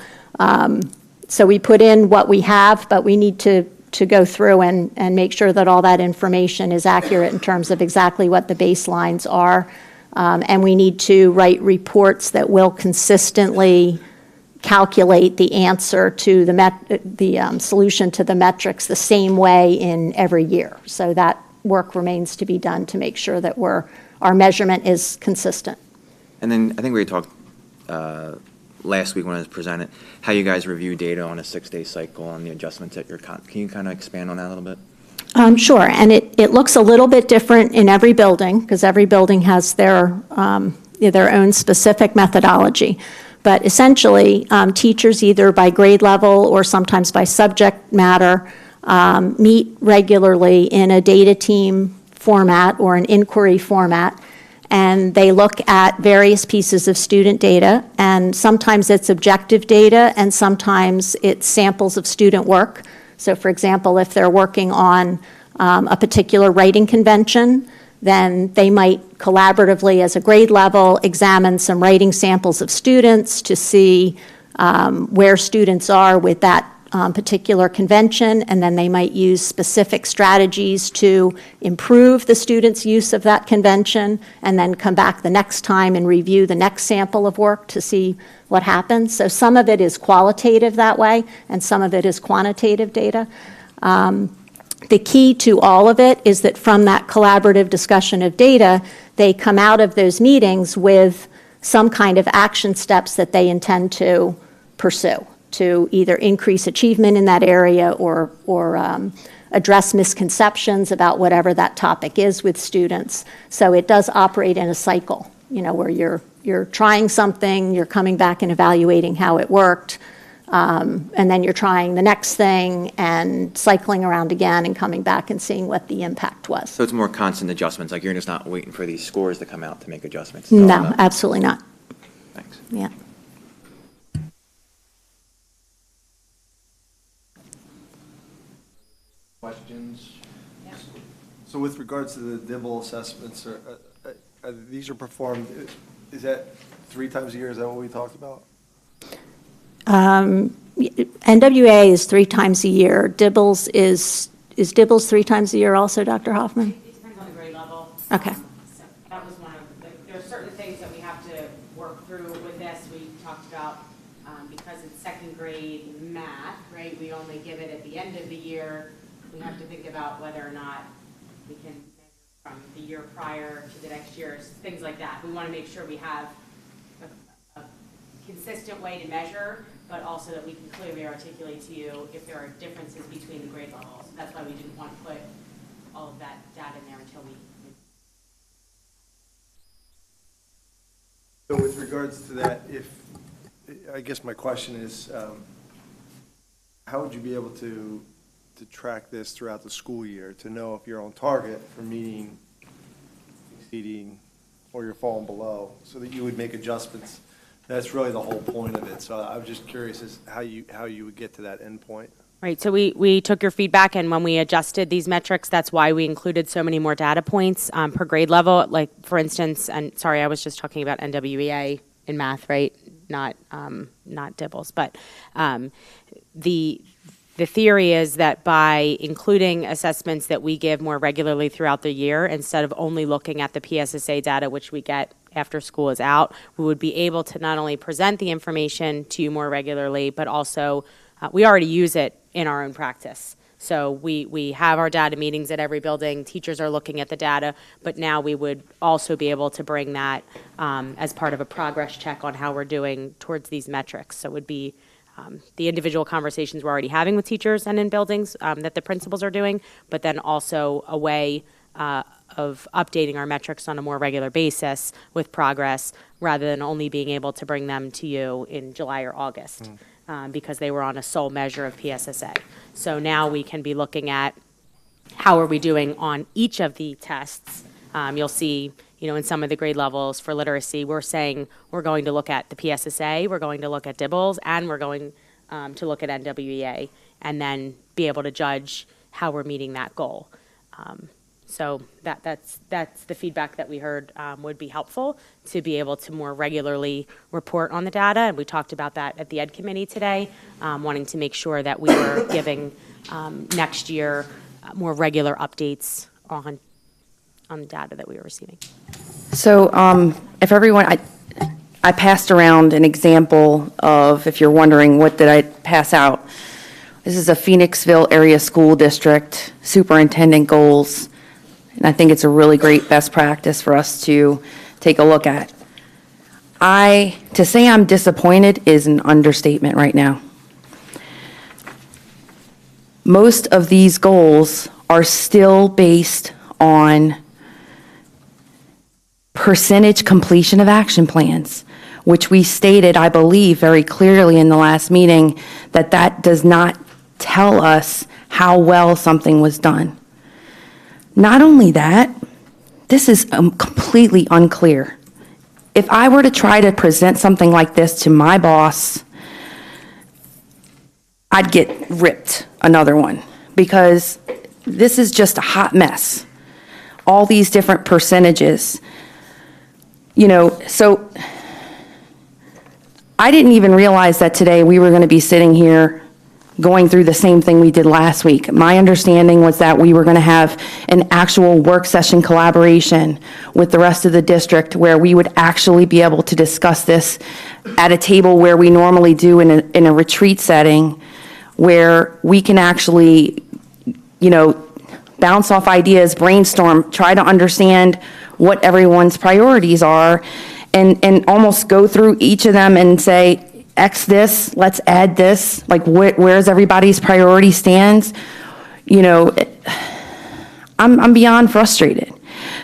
we put in what we have, but we need to go through and make sure that all that information is accurate in terms of exactly what the baselines are. And we need to write reports that will consistently calculate the answer to the solution to the metrics the same way in every year. So that work remains to be done to make sure that our measurement is consistent. And then I think we talked last week when it was presented, how you guys review data on a 6-day cycle and the adjustments that can you kind of expand on that a little bit? Sure, and it looks a little bit different in every building because every building has their own specific methodology. But essentially, teachers, either by grade level or sometimes by subject matter, meet regularly in a data team format or an inquiry format, and they look at various pieces of student data, and sometimes it's objective data, and sometimes it's samples of student work. So for example, if they're working on a particular writing convention, then they might collaboratively as a grade level examine some writing samples of students to see where students are with that particular convention, and then they might use specific strategies to improve the students' use of that convention, and then come back the next time and review the next sample of work to see what happens. So some of it is qualitative that way, and some of it is quantitative data. The key to all of it is that from that collaborative discussion of data, they come out of those meetings with some kind of action steps that they intend to pursue to either increase achievement in that area or address misconceptions about whatever that topic is with students. So it does operate in a cycle, where you're trying something, you're coming back and evaluating how it worked, and then you're trying the next thing and cycling around again and coming back and seeing what the impact was. So it's more constant adjustments, like you're just not waiting for these scores to come out to make adjustments? No, absolutely not. Thanks. Yeah. Questions? So with regards to the DIBEL assessments, these are performed, is that 3 times a year? Is that what we talked about? NWA is 3 times a year. DIBELS is DIBELS 3 times a year also, Dr. Hoffman? It depends on the grade level. Okay. So that was one of there are certain things that we have to work through with this. We talked about, because it's second grade math, right? We only give it at the end of the year. We have to think about whether or not we can measure from the year prior to the next year, things like that. We want to make sure we have a consistent way to measure, but also that we can clearly articulate to you if there are differences between the grade levels. That's why we didn't want to put all of that data in there until we. So with regards to that, I guess my question is, how would you be able to track this throughout the school year to know if you're on target for meeting, exceeding, or you're falling below, so that you would make adjustments? That's really the whole point of it. So I'm just curious as how you would get to that end point. Right, so we took your feedback, and when we adjusted these metrics, that's why we included so many more data points per grade level. Like, for instance, and sorry, I was just talking about NWEA in math, right? Not DIBELS, but the theory is that by including assessments that we give more regularly throughout the year, instead of only looking at the PSSA data, which we get after school is out, we would be able to not only present the information to you more regularly, but also we already use it in our own practice. So we have our data meetings at every building. Teachers are looking at the data, but now we would also be able to bring that as part of a progress check on how we're doing towards these metrics. So it would be the individual conversations we're already having with teachers and in buildings that the principals are doing, but then also a way of updating our metrics on a more regular basis with progress, rather than only being able to bring them to you in July or August because they were on a sole measure of PSSA. So now we can be looking at how are we doing on each of the tests. You'll see, in some of the grade levels for literacy, we're saying we're going to look at the PSSA, we're going to look at DIBELS, and we're going to look at NWEA, and then be able to judge how we're meeting that goal. So that's the feedback that we heard would be helpful to be able to more regularly report on the data. And we talked about that at the Ed Committee today, wanting to make sure that we were giving next year more regular updates on the data that we were receiving. So if everyone, I passed around an example of, if you're wondering what did I pass out, this is a Phoenixville area school district superintendent goals. And I think it's a really great best practice for us to take a look at. To say I'm disappointed is an understatement right now. Most of these goals are still based on percentage completion of action plans, which we stated, I believe, very clearly in the last meeting, that does not tell us how well something was done. Not only that, this is completely unclear. If I were to try to present something like this to my boss, I'd get ripped another one, because this is just a hot mess. All these different percentages. So I didn't even realize that today we were going to be sitting here going through the same thing we did last week. My understanding was that we were going to have an actual work session collaboration with the rest of the district, where we would actually be able to discuss this at a table where we normally do in a retreat setting, where we can actually, bounce off ideas, brainstorm, try to understand what everyone's priorities are, and almost go through each of them and say, X this, let's add this, like where's everybody's priority stands. I'm beyond frustrated.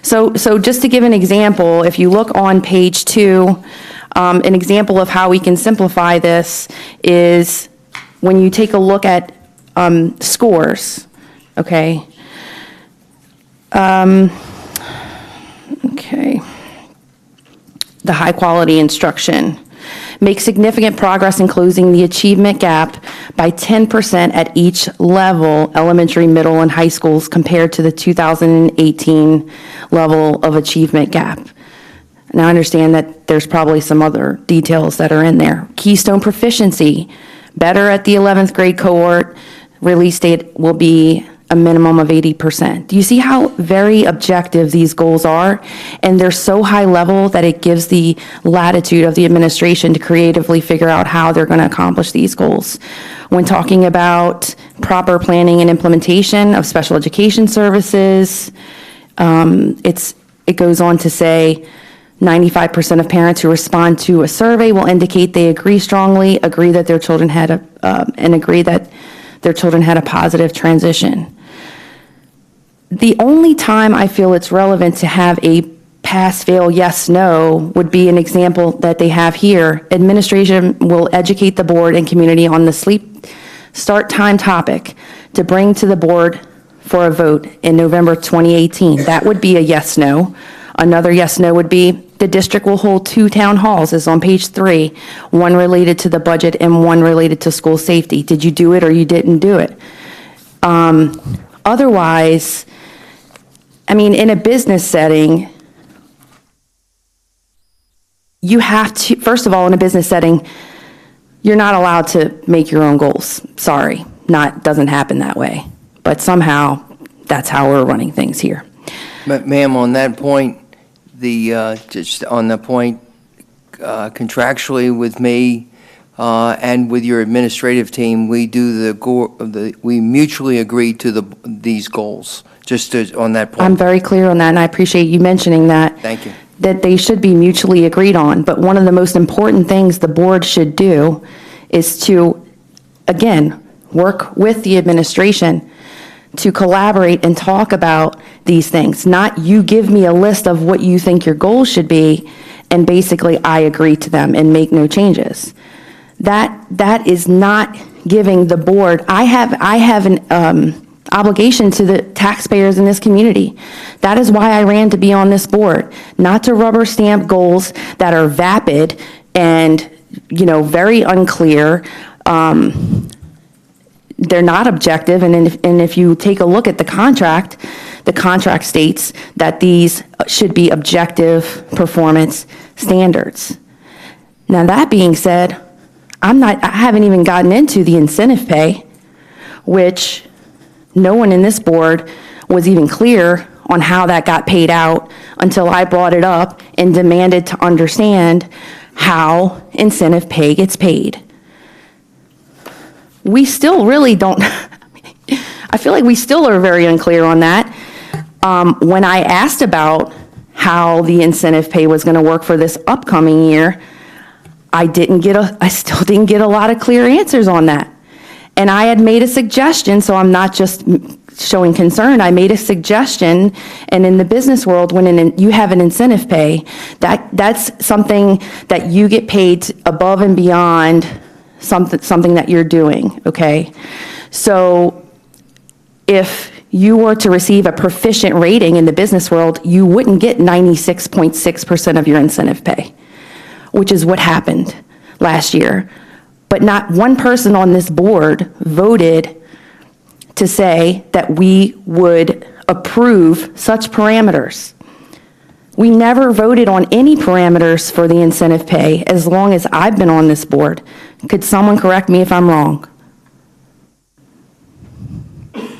So just to give an example, if you look on page 2, an example of how we can simplify this is when you take a look at scores, okay? Okay. The high quality instruction. Make significant progress in closing the achievement gap by 10% at each level, elementary, middle, and high schools, compared to the 2018 level of achievement gap. Now, I understand that there's probably some other details that are in there. Keystone proficiency, better at the 11th grade cohort, release date will be a minimum of 80%. Do you see how very objective these goals are? And they're so high level that it gives the latitude of the administration to creatively figure out how they're going to accomplish these goals. When talking about proper planning and implementation of special education services, it goes on to say 95% of parents who respond to a survey will indicate they agree strongly, agree that their children had a positive transition. The only time I feel it's relevant to have a pass, fail, yes, no would be an example that they have here. Administration will educate the board and community on the sleep start time topic to bring to the board for a vote in November 2018. That would be a yes, no. Another yes, no would be the district will hold 2 town halls, is on page 3, one related to the budget and one related to school safety. Did you do it or you didn't do it? Otherwise, I mean, in a business setting, you have to, first of all, in a business setting, you're not allowed to make your own goals. Sorry, doesn't happen that way. But somehow, that's how we're running things here. Ma'am, on that point, just on the point, contractually with me and with your administrative team, we we mutually agree to these goals. Just on that point. I'm very clear on that, and I appreciate you mentioning that. Thank you. That they should be mutually agreed on. But one of the most important things the board should do is to, again, work with the administration to collaborate and talk about these things. Not you give me a list of what you think your goals should be, and basically I agree to them and make no changes. That is not giving the board. I have an obligation to the taxpayers in this community. That is why I ran to be on this board, not to rubber stamp goals that are vapid and, very unclear. They're not objective, and if you take a look at the contract states that these should be objective performance standards. Now, that being said, I haven't even gotten into the incentive pay, which no one in this board was even clear on how that got paid out until I brought it up and demanded to understand how incentive pay gets paid. We still really don't, I feel like we still are very unclear on that. When I asked about how the incentive pay was going to work for this upcoming year, I still didn't get a lot of clear answers on that. And I had made a suggestion, so I'm not just showing concern. I made a suggestion, and in the business world, when you have an incentive pay, that's something that you get paid above and beyond something that you're doing, okay? So if you were to receive a proficient rating in the business world, you wouldn't get 96.6% of your incentive pay, which is what happened last year. But not one person on this board voted to say that we would approve such parameters. We never voted on any parameters for the incentive pay as long as I've been on this board. Could someone correct me if I'm wrong?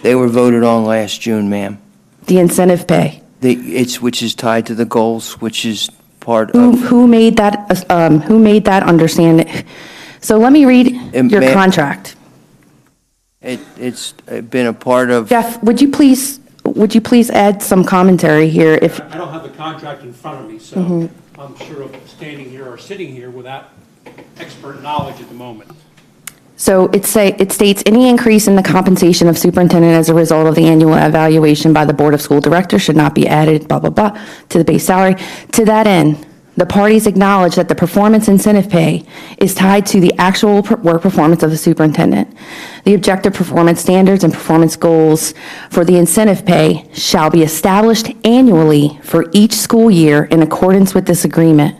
They were voted on last June, ma'am. The incentive pay. Which is tied to the goals, which is part of. Who made that? Who made that understanding? So let me read your contract. It's been a part of. Jeff, would you please add some commentary here? If I don't have the contract in front of me, so Mhm. I'm sort of standing here or sitting here without expert knowledge at the moment. So it states, any increase in the compensation of superintendent as a result of the annual evaluation by the Board of School Directors should not be added, blah, blah, blah, to the base salary. To that end, the parties acknowledge that the performance incentive pay is tied to the actual work performance of the superintendent. The objective performance standards and performance goals for the incentive pay shall be established annually for each school year in accordance with this agreement.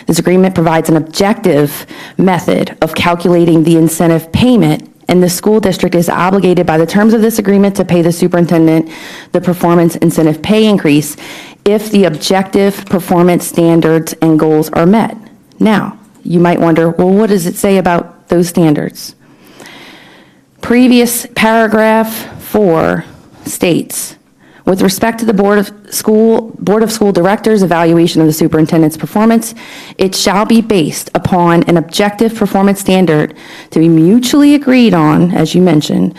This agreement provides an objective method of calculating the incentive payment, and the school district is obligated by the terms of this agreement to pay the superintendent the performance incentive pay increase if the objective performance standards and goals are met. Now, you might wonder, well, what does it say about those standards? Previous paragraph 4 states, with respect to the Board of School Directors' evaluation of the superintendent's performance, it shall be based upon an objective performance standard to be mutually agreed on, as you mentioned,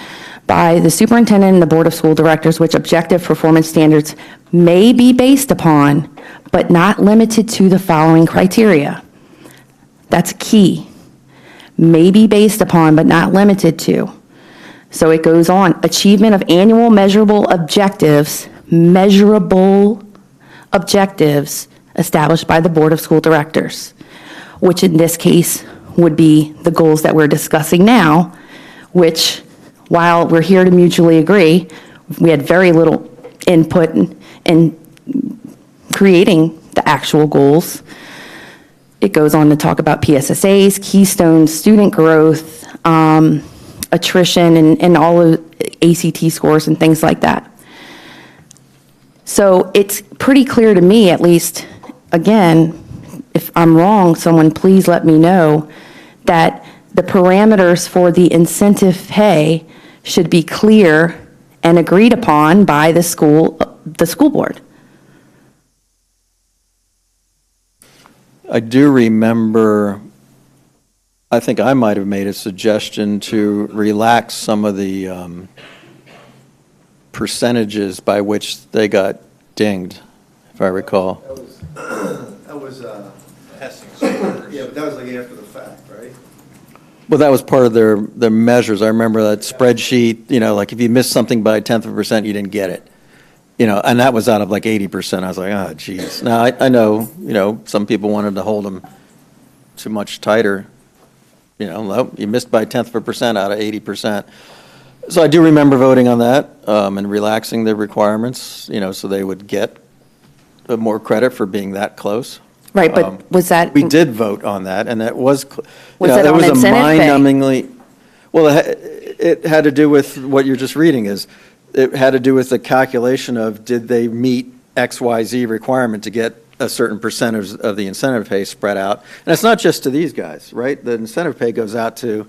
by the superintendent and the Board of School Directors, which objective performance standards may be based upon, but not limited to the following criteria. That's key. May be based upon, but not limited to. So it goes on, achievement of annual measurable objectives established by the Board of School Directors, which in this case would be the goals that we're discussing now, which, while we're here to mutually agree, we had very little input in creating the actual goals. It goes on to talk about PSSAs, keystones, student growth, attrition, and all of ACT scores and things like that. So it's pretty clear to me, at least, again, if I'm wrong, someone please let me know, that the parameters for the incentive pay should be clear and agreed upon by the school board. I do remember, I think I might have made a suggestion to relax some of the percentages by which they got dinged, if I recall. That was testing scores. Yeah, but that was like after the fact, right? Well, that was part of their measures. I remember that spreadsheet, like if you missed something by 1/10%, you didn't get it. And that was out of like 80%. I was like, oh, geez. Now, I know, some people wanted to hold them too much tighter. You missed by 1/10% out of 80%. So I do remember voting on that and relaxing the requirements, so they would get more credit for being that close. Right, but was that? We did vote on that, and that was, that on incentive pay? mind-numbingly, well, it had to do with what you're just reading is, it had to do with the calculation of did they meet XYZ requirement to get a certain percentage of the incentive pay spread out. And it's not just to these guys, right? The incentive pay goes out to,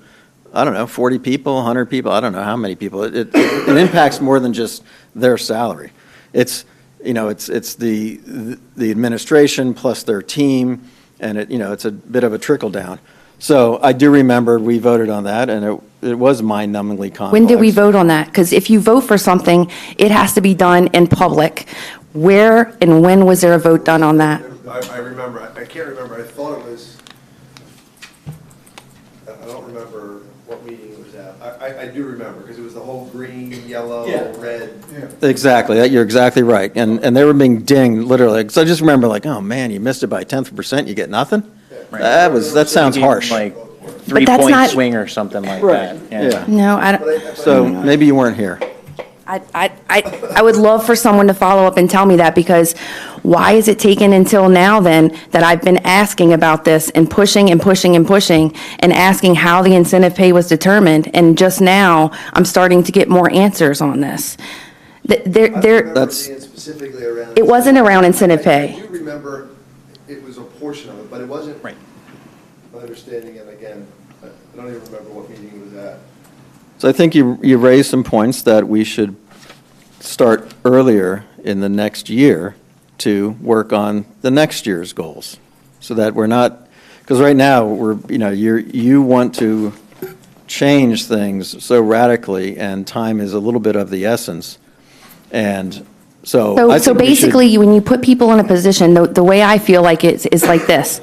40 people, 100 people, I don't know how many people. It impacts more than just their salary. It's, it's the administration plus their team, and it's a bit of a trickle down. So I do remember we voted on that, and it was mind-numbingly complex. When did we vote on that? Because if you vote for something, it has to be done in public. Where and when was there a vote done on that? I remember. I can't remember. I thought it was, I don't remember what meeting it was at. I do remember, because it was the whole green, yellow, red. Yeah. Exactly. You're exactly right. And they were being dinged, literally. So I just remember like, oh, man, you missed it by 1/10%, you get nothing? Right. That sounds harsh. Like 3-point swing or something like that. Yeah. No, I don't. So maybe you weren't here. I would love for someone to follow up and tell me that, because why is it taken until now then that I've been asking about this and pushing and pushing and pushing and asking how the incentive pay was determined, and just now I'm starting to get more answers on this. Specifically around. It wasn't around incentive pay. I do remember it was a portion of it, but it wasn't. Right. My understanding, and again, I don't even remember what meeting it was at. So I think you raised some points that we should start earlier in the next year to work on the next year's goals, so that we're not, because right now you want to change things so radically, and time is a little bit of the essence. And so I So think we should- basically, when you put people in a position, the way I feel like it is like this.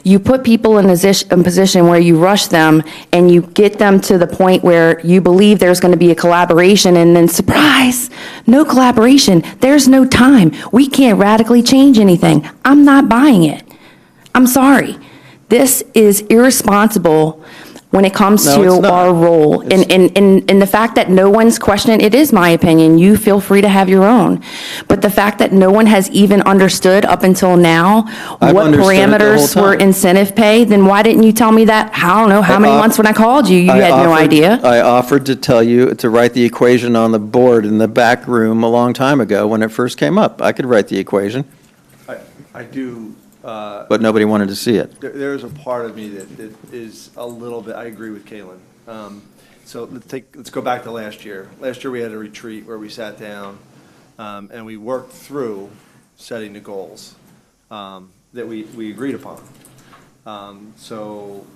You put people in a position where you rush them and you get them to the point where you believe there's going to be a collaboration, and then surprise, no collaboration. There's no time. We can't radically change anything. I'm not buying it. I'm sorry. This is irresponsible when it comes No, it's to not. our role. And the fact that no one's questioning, it is my opinion, you feel free to have your own. But the fact that no one has even understood up until now I've what understood it the whole parameters were time. incentive pay, then why didn't you tell me that? I don't know, how many months when I called you, you had no idea? I offered to tell you to write the equation on the board in the back room a long time ago when it first came up. I could write the equation, I do. but nobody wanted to see it. There's a part of me that is a little bit, I agree with Kalen. So let's go back to last year. Last year, we had a retreat where we sat down and we worked through setting the goals that we agreed upon. So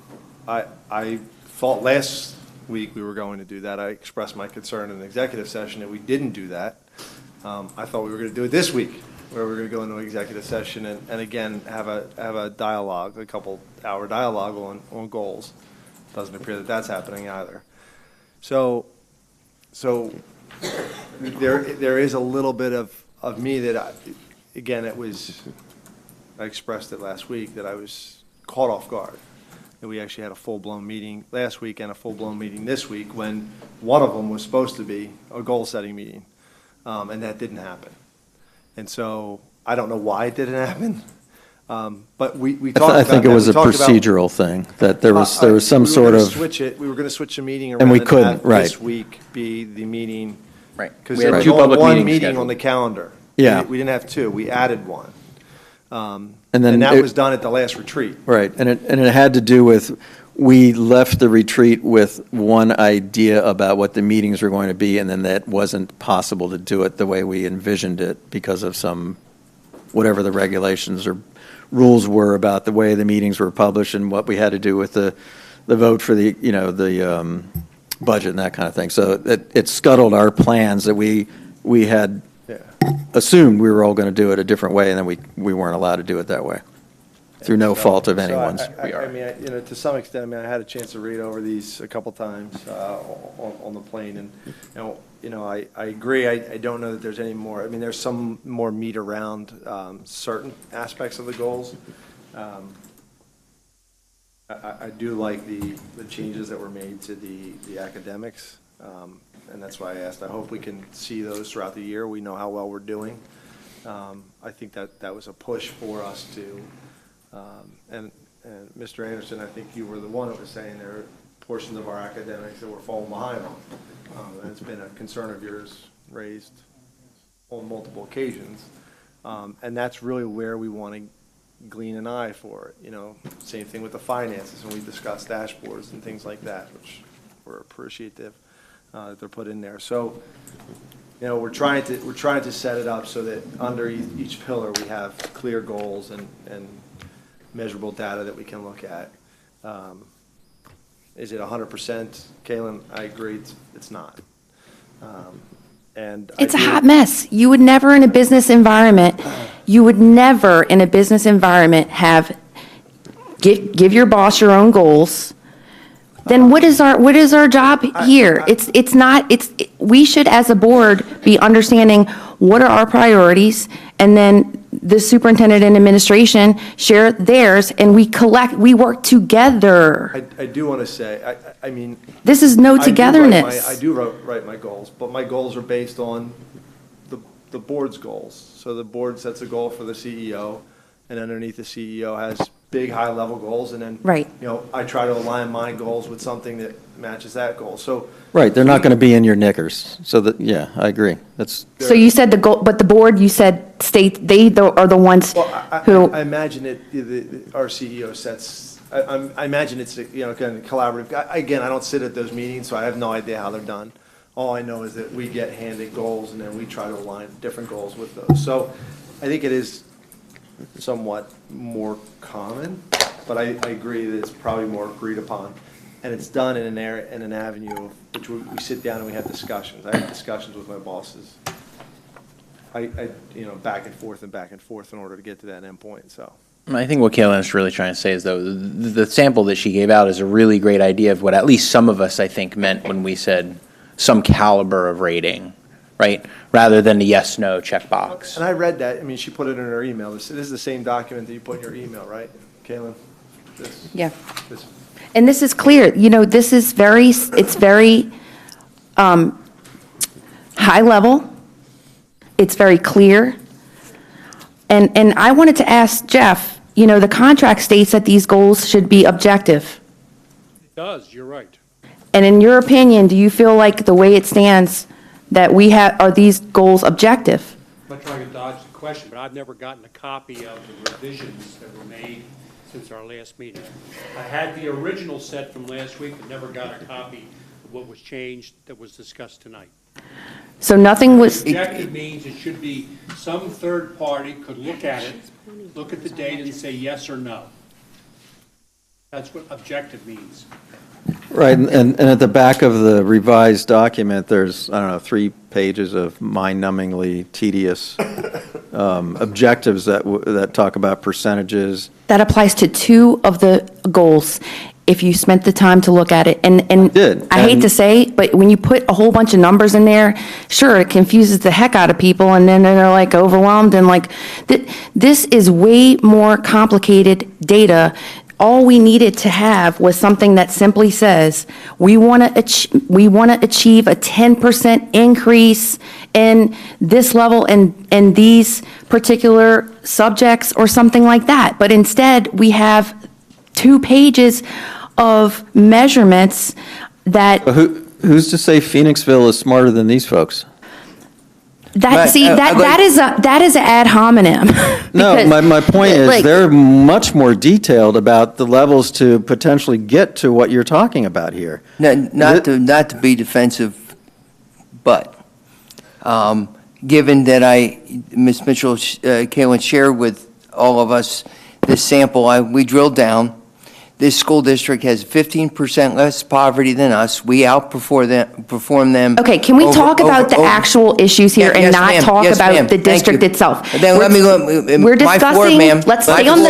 I thought last week we were going to do that. I expressed my concern in the executive session that we didn't do that. I thought we were going to do it this week, where we're going to go into executive session and again have a dialogue, a couple-hour dialogue on goals. Doesn't appear that that's happening either. So there is a little bit of me that I expressed it last week, that I was caught off guard. That we actually had a full-blown meeting last week and a full-blown meeting this week, when one of them was supposed to be a goal-setting meeting, and that didn't happen. And so I don't know why it didn't happen, but we talked about that. I think it was a procedural thing, that there was some sort of. We were going to switch the meeting around. And we couldn't, have right. This week be the meeting. Right. Because We there had was two only public one meetings meeting scheduled. on the calendar. Yeah. We didn't have two, we added one. And then And that it- was done at the last retreat. Right, and it had to do with, we left the retreat with one idea about what the meetings were going to be, and then that wasn't possible to do it the way we envisioned it because of whatever the regulations or rules were about the way the meetings were published and what we had to do with the vote for the budget and that kind of thing. So it scuttled our plans that we had assumed we were all going to do it a different way, and then we weren't allowed to do it that way, through no fault of anyone's. I mean, to some extent, I had a chance to read over these a couple times on the plane, and I agree. I don't know that there's any more. I mean, there's some more meat around certain aspects of the goals. I do like the changes that were made to the academics, and that's why I asked. I hope we can see those throughout the year. We know how well we're doing. I think that was a push for us to, and Mr. Anderson, I think you were the one that was saying there are portions of our academics that we're falling behind on. And it's been a concern of yours raised on multiple occasions. And that's really where we want to glean an eye for it. Same thing with the finances, when we discuss dashboards and things like that, which we're appreciative that they're put in there. So, we're trying to set it up so that under each pillar we have clear goals and measurable data that we can look at. Is it 100%, Kalen? I agree, it's not. And It's a hot mess. You would never in a business environment have, give your boss your own goals. Then what is our job here? We should, as a board, be understanding what are our priorities, and then the superintendent and administration share theirs, and we work together. I do want to say, I mean. This is no togetherness. I do write my goals, but my goals are based on the board's goals. So the board sets a goal for the CEO, and underneath the CEO has big, high-level goals, and then, right. I try to align my goals with something that matches that goal. So. Right, they're not going to be in your knickers. So that, yeah, I agree. So you said the goal, but the board, you said they are the ones who. I imagine our CEO sets. I imagine it's kind of collaborative. Again, I don't sit at those meetings, so I have no idea how they're done. All I know is that we get handed goals, and then we try to align different goals with those. So I think it is somewhat more common, but I agree that it's probably more agreed upon. and it's done in an area, in an avenue of which we sit down and we have discussions. I have discussions with my bosses. Back and forth in order to get to that end point, so. I think what Kaylin's really trying to say is, though, the sample that she gave out is a really great idea of what at least some of us, I think, meant when we said some caliber of rating, right? Rather than a yes, no checkbox. And I read that, I mean, she put it in her email. This is the same document that you put in your email, right, Kaylin? Yeah. This. And this is clear, this is it's very high level. It's very clear. And I wanted to ask Jeff, the contract states that these goals should be objective. It does, you're right. And in your opinion, do you feel like the way it stands that are these goals objective? I'm not trying to dodge the question, but I've never gotten a copy of the revisions that were made since our last meeting. I had the original set from last week, but never got a copy of what was changed that was discussed tonight. So nothing was. Objective means it should be some third party could look at it, look at the data and say yes or no. That's what objective means. Right, and at the back of the revised document, there's, 3 pages of mind-numbingly tedious objectives that talk about percentages. That applies to 2 of the goals, if you spent the time to look at it. And I hate to say, but when you put a whole bunch of numbers in there, sure, it confuses the heck out of people, and then they're like overwhelmed, and like, this is way more complicated data. All we needed to have was something that simply says, we want to achieve a 10% increase in this level and these particular subjects or something like that. But instead, we have 2 pages of measurements that. Who's to say Phoenixville is smarter than these folks? That is an ad hominem. No, my point is they're much more detailed about the levels to potentially get to what you're talking about here. Not to be defensive, but given that Ms. Mitchell, Kaylin shared with all of us this sample, we drilled down. This school district has 15% less poverty than us. We outperform them. Okay, can we talk about the actual issues here and not talk about the district itself? Then let me go. We're discussing, let's stay on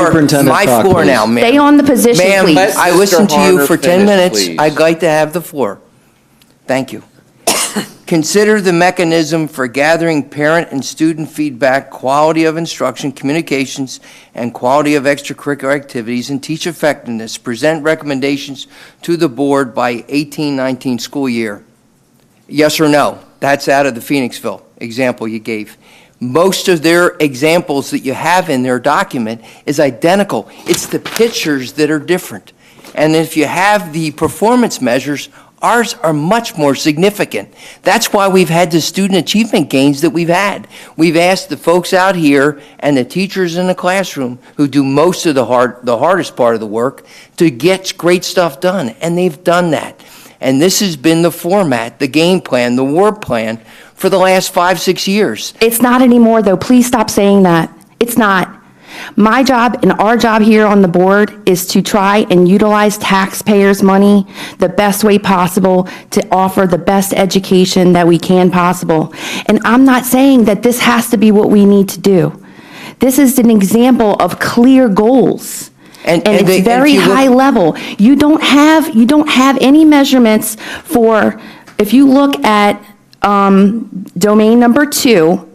my floor now, ma'am. Stay on the position, please. Ma'am, I listened to you for 10 minutes. Please. I'd like to have the floor. Thank you. Consider the mechanism for gathering parent and student feedback, quality of instruction, communications, and quality of extracurricular activities, and teach effectiveness. Present recommendations to the board by 18-19 school year. Yes or no? That's out of the Phoenixville example you gave. Most of their examples that you have in their document is identical. It's the pictures that are different. And if you have the performance measures, ours are much more significant. That's why we've had the student achievement gains that we've had. We've asked the folks out here and the teachers in the classroom who do most of the hardest part of the work to get great stuff done, and they've done that. And this has been the format, the game plan, the war plan for the last 5-6 years. It's not anymore, though. Please stop saying that. It's not. My job and our job here on the board is to try and utilize taxpayers' money the best way possible to offer the best education that we can possible. And I'm not saying that this has to be what we need to do. This is an example of clear goals. And it's very high level. You don't have any measurements for, if you look at domain number 2,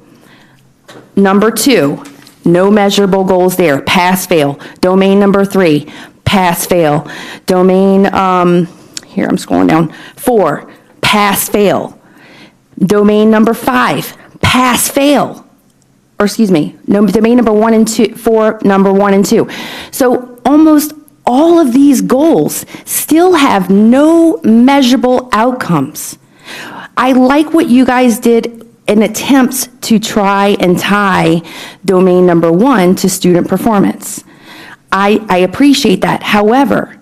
no measurable goals there, pass, fail. Domain number 3, pass, fail. Domain, here I'm scrolling down, 4, pass, fail. Domain number 5, pass, fail. Or excuse me, domain number 1 and 2, 4, number 1 and 2. So almost all of these goals still have no measurable outcomes. I like what you guys did in attempts to try and tie domain number 1 to student performance. I appreciate that. However,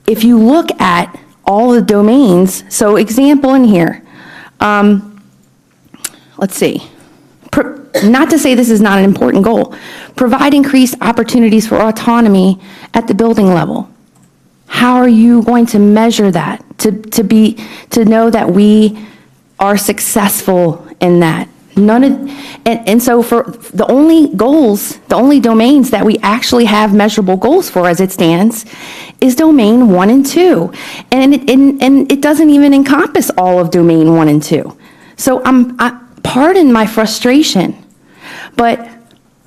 if you look at all the domains, so example in here, let's see, not to say this is not an important goal, provide increased opportunities for autonomy at the building level. how are you going to measure that? To know that we are successful in that? And so for the only goals, the only domains that we actually have measurable goals for as it stands is domain 1 and 2. And it doesn't even encompass all of domain 1 and 2. So pardon my frustration, but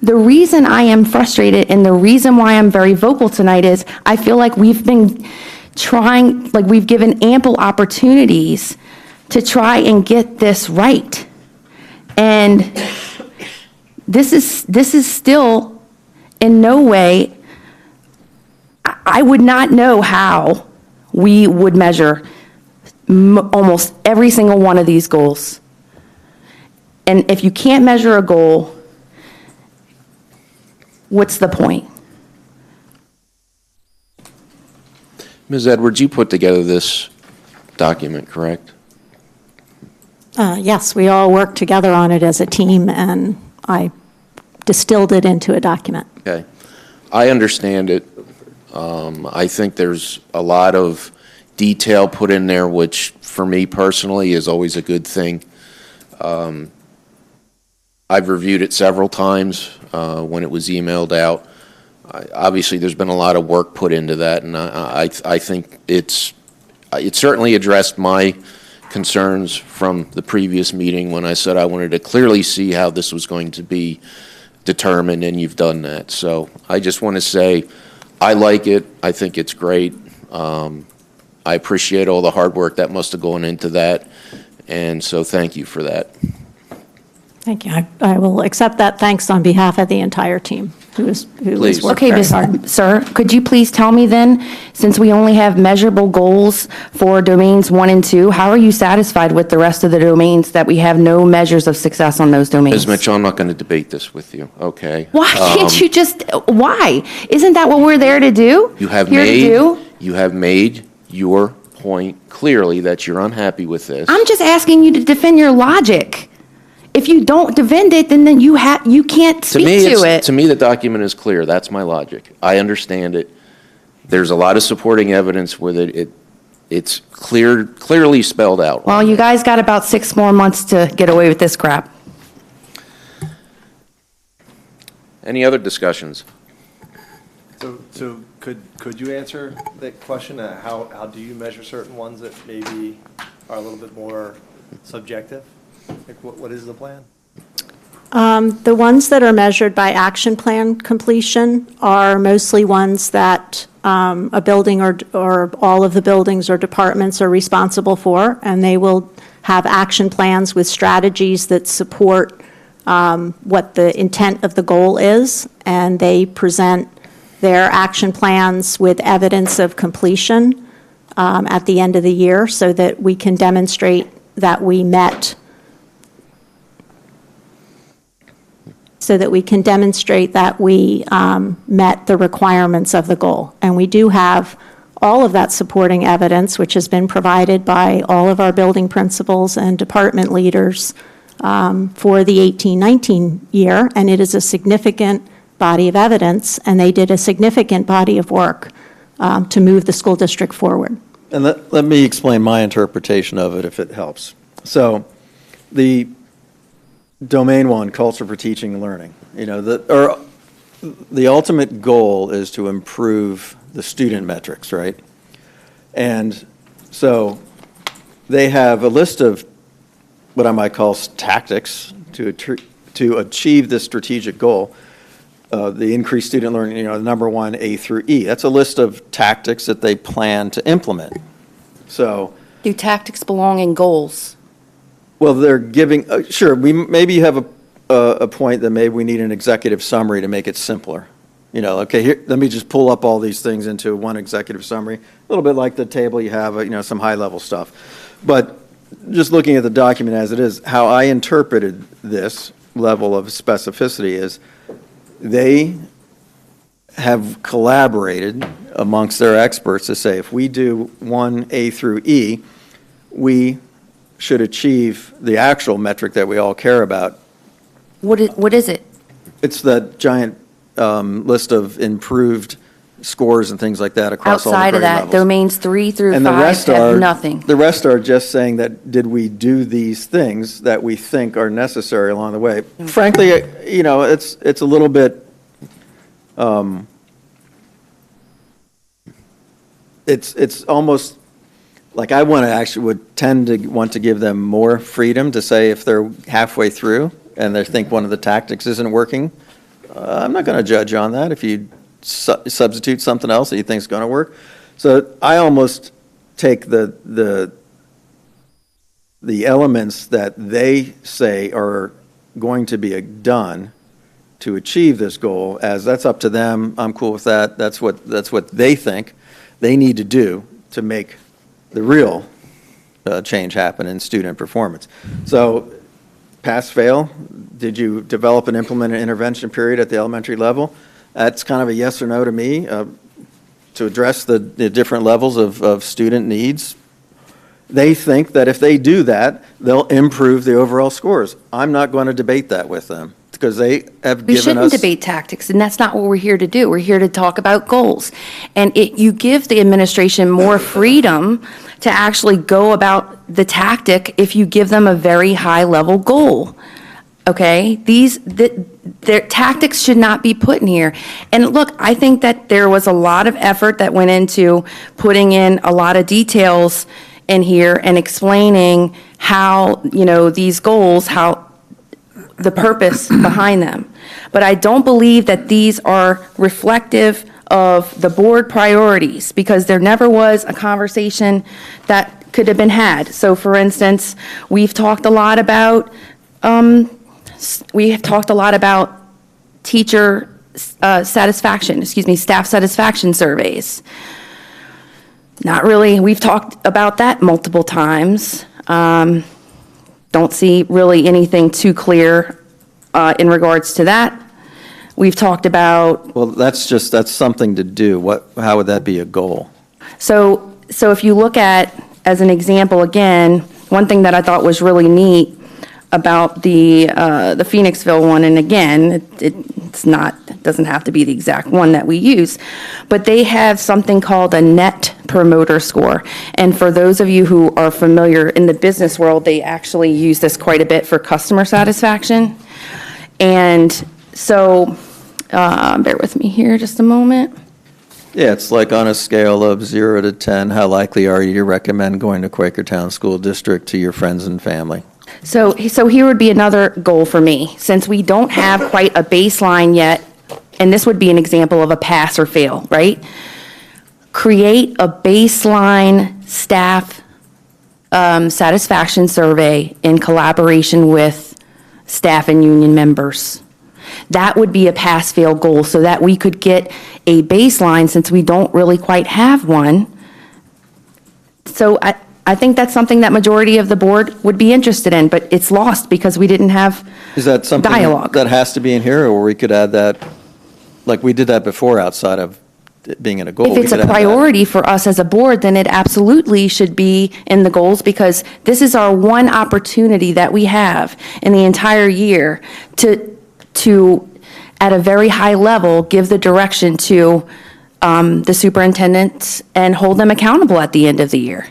the reason I am frustrated and the reason why I'm very vocal tonight is I feel like we've been trying, like we've given ample opportunities to try and get this right. And this is still in no way, I would not know how we would measure almost every single one of these goals. And if you can't measure a goal, what's the point? Ms. Edwards, you put together this document, correct? Yes, we all worked together on it as a team, and I distilled it into a document. Okay. I understand it. I think there's a lot of detail put in there, which for me personally is always a good thing. I've reviewed it several times when it was emailed out. Obviously, there's been a lot of work put into that, and I think it certainly addressed my concerns from the previous meeting when I said I wanted to clearly see how this was going to be determined, and you've done that. So I just want to say I like it. I think it's great. I appreciate all the hard work that must have gone into that, and so thank you for that. Thank you. I will accept that thanks on behalf of the entire team who was working Okay, very hard. sir, could you please tell me then, since we only have measurable goals for domains 1 and 2, how are you satisfied with the rest of the domains that we have no measures of success on those domains? Ms. Mitchell, I'm not going to debate this with you, okay? Why can't you just, why? Isn't that what we're there to do? You have Here to do? made your point clearly that you're unhappy with this. I'm just asking you to defend your logic. If you don't defend it, then you can't speak to it. To me, the document is clear. That's my logic. I understand it. There's a lot of supporting evidence with it. It's clearly spelled out. Well, you guys got about 6 more months to get away with this crap. Any other discussions? So could you answer that question? How do you measure certain ones that maybe are a little bit more subjective? Like what is the plan? The ones that are measured by action plan completion are mostly ones that a building or all of the buildings or departments are responsible for, and they will have action plans with strategies that support what the intent of the goal is, and they present their action plans with evidence of completion at the end of the year so that we can demonstrate that we met met the requirements of the goal. And we do have all of that supporting evidence, which has been provided by all of our building principals and department leaders for the 18-19 year, and it is a significant body of evidence, and they did a significant body of work to move the school district forward. And let me explain my interpretation of it, if it helps. So the Domain 1, culture for teaching and learning, the ultimate goal is to improve the student metrics, right? And so they have a list of what I might call tactics to achieve this strategic goal. The increased student learning, number 1, A through E. That's a list of tactics that they plan to implement. So, do tactics belong in goals? Well, they're giving, sure, we maybe have a point that maybe we need an executive summary to make it simpler. Okay, here, let me just pull up all these things into one executive summary, a little bit like the table you have, some high-level stuff. But just looking at the document as it is, how I interpreted this level of specificity is they have collaborated amongst their experts to say if we do 1 A through E, we should achieve the actual metric that we all care about. What is it? It's that giant list of improved scores and things like that across all the Outside grade of that, levels. domains 3 through And the 5 rest have are nothing. The rest are just saying that, did we do these things that we think are necessary along the way? Frankly, it's a little bit, it's almost like I would tend to want to give them more freedom to say if they're halfway through and they think one of the tactics isn't working, I'm not going to judge you on that if you substitute something else that you think is going to work. So I almost take the elements that they say are going to be done to achieve this goal as that's up to them. I'm cool with that. That's what they think they need to do to make the real change happen in student performance. So pass, fail, did you develop and implement an intervention period at the elementary level? That's kind of a yes or no to me to address the different levels of student needs. They think that if they do that, they'll improve the overall scores. I'm not going to debate that with them because they have We given us. shouldn't debate tactics, and that's not what we're here to do. We're here to talk about goals. And you give the administration more freedom to actually go about the tactic if you give them a very high-level goal. Okay? Their tactics should not be put in here. And look, I think that there was a lot of effort that went into putting in a lot of details in here and explaining how, these goals, how the purpose behind them. But I don't believe that these are reflective of the board priorities because there never was a conversation that could have been had. So for instance, we've talked a lot about teacher staff satisfaction surveys. Not really. We've talked about that multiple times. Don't see really anything too clear in regards to that. We've talked about. Well, that's something to do. How would that be a goal? So if you look at, as an example, again, one thing that I thought was really neat about the Phoenixville one, and again, it doesn't have to be the exact one that we use, but they have something called a Net Promoter Score. And for those of you who are familiar in the business world, they actually use this quite a bit for customer satisfaction. And so, bear with me here just a moment. Yeah, it's like on a scale of 0 to 10, how likely are you to recommend going to Quakertown School District to your friends and family? So here would be another goal for me. Since we don't have quite a baseline yet, and this would be an example of a pass or fail, right? Create a baseline staff satisfaction survey in collaboration with staff and union members. That would be a pass-fail goal so that we could get a baseline since we don't really quite have one. So I think that's something that majority of the board would be interested in, but it's lost because we didn't have Is that something dialogue. that has to be in here, or we could add that, like we did that before outside of it being in a goal? If We it's could a add that. priority for us as a board, then it absolutely should be in the goals because this is our one opportunity that we have in the entire year to at a very high level, give the direction to the superintendents and hold them accountable at the end of the year.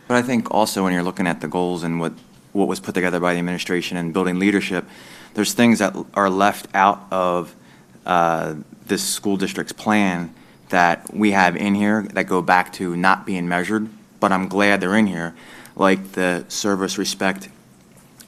But I think also when you're looking at the goals and what was put together by the administration and building leadership, there's things that are left out of this school district's plan that we have in here that go back to not being measured, but I'm glad they're in here, like the service, respect,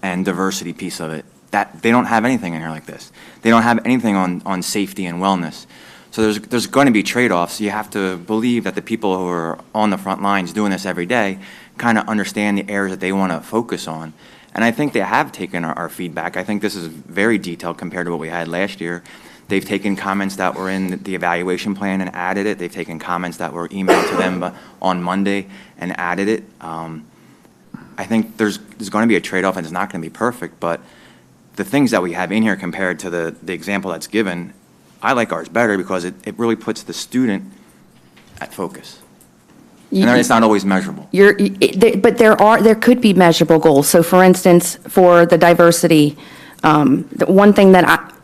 and diversity piece of it. That they don't have anything in here like this. They don't have anything on safety and wellness. So there's going to be trade-offs. You have to believe that the people who are on the front lines doing this every day kind of understand the areas that they want to focus on. And I think they have taken our feedback. I think this is very detailed compared to what we had last year. They've taken comments that were in the evaluation plan and added it. They've taken comments that were emailed to them on Monday and added it. I think there's going to be a trade-off, and it's not going to be perfect, but the things that we have in here compared to the example that's given, I like ours better because it really puts the student at focus. And it's not always measurable. But there could be measurable goals. So for instance, for the diversity, the one thing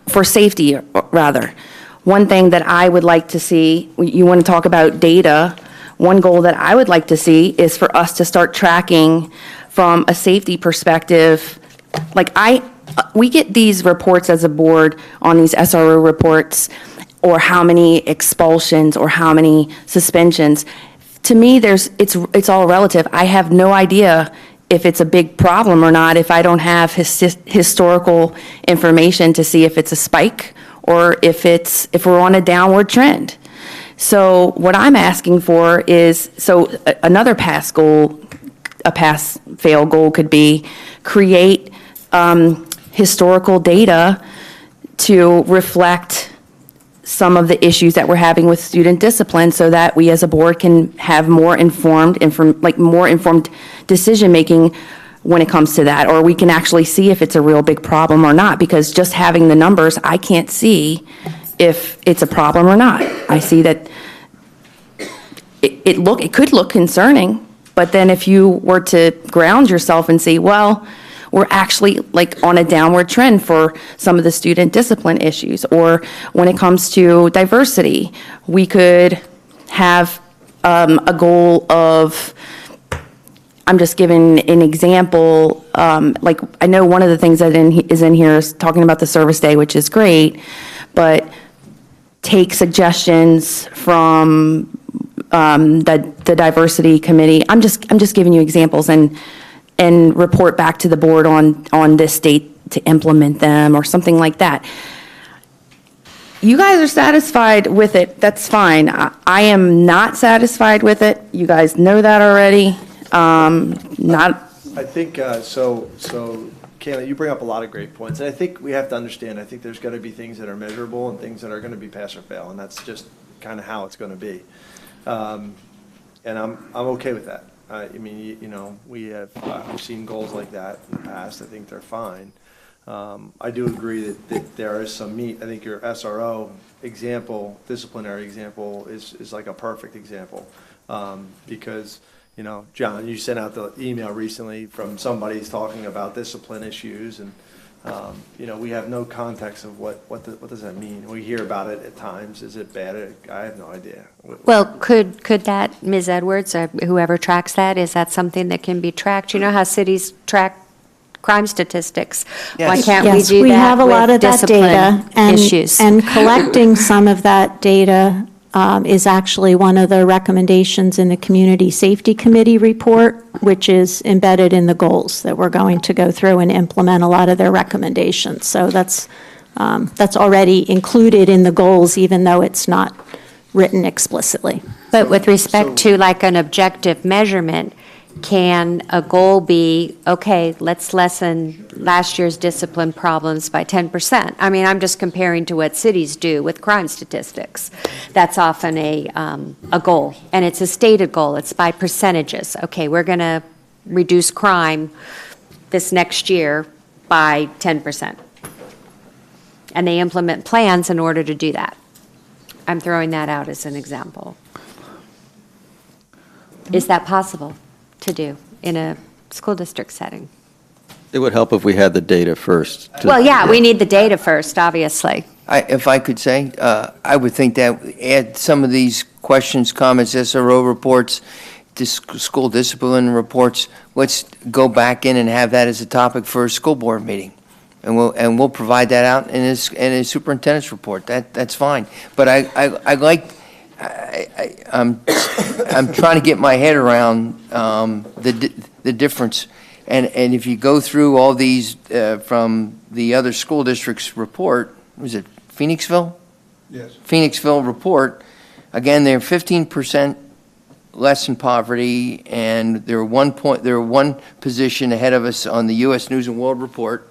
for safety rather, one thing that I would like to see, you want to talk about data, one goal that I would like to see is for us to start tracking from a safety perspective. Like we get these reports as a board on these SRO reports, or how many expulsions or how many suspensions. To me, it's all relative. I have no idea if it's a big problem or not if I don't have historical information to see if it's a spike or if we're on a downward trend. So what I'm asking for is, another pass-fail goal could be create historical data to reflect some of the issues that we're having with student discipline, so that we as a board can have more informed decision-making when it comes to that, or we can actually see if it's a real big problem or not, because just having the numbers, I can't see if it's a problem or not. I see that it could look concerning, but then if you were to ground yourself and say, well, we're actually on a downward trend for some of the student discipline issues, or when it comes to diversity, we could have a goal of, I'm just giving an example, I know one of the things that is in here is talking about the service day, which is great, but take suggestions from the diversity committee. I'm just giving you examples and report back to the board on this date to implement them or something like that. You guys are satisfied with it, that's fine. I am not satisfied with it. You guys know that already. I think, so Kayla, you bring up a lot of great points, and I think we have to understand, I think there's going to be things that are measurable and things that are going to be pass or fail, and that's just kind of how it's going to be. And I'm okay with that. I mean, we've seen goals like that in the past. I think they're fine. I do agree that there is some meat. I think your SRO example, disciplinary example, is like a perfect example, because John, you sent out the email recently from somebody who's talking about discipline issues, and we have no context of what does that mean. We hear about it at times. Is it bad? I have no idea. Well, could that, Ms. Edwards, or whoever tracks that, is that something that can be tracked? You know how cities track crime statistics? Yes. Why can't we Yes, do that we have a lot with of that discipline data, issues? and collecting some of that data is actually one of the recommendations in the Community Safety Committee report, which is embedded in the goals that we're going to go through and implement a lot of their recommendations. So that's already included in the goals, even though it's not written explicitly. But with respect to like an objective measurement, can a goal be, okay, let's lessen last year's discipline problems by 10%? I mean, I'm just comparing to what cities do with crime statistics. That's often a goal, and it's a stated goal. It's by percentages. Okay, we're going to reduce crime this next year by 10%. And they implement plans in order to do that. I'm throwing that out as an example. Is that possible to do in a school district setting? It would help if we had the data first. Well, yeah, we need the data first, obviously. If I could say, I would think that add some of these questions, comments, SRO reports, school discipline reports, let's go back in and have that as a topic for a school board meeting. And we'll provide that out in his superintendent's report. That's fine. But I'm trying to get my head around the difference. And if you go through all these from the other school districts' report, was it Phoenixville? Yes. Phoenixville report, again, they're 15% less in poverty, and they're one position ahead of us on the U.S. News and World Report.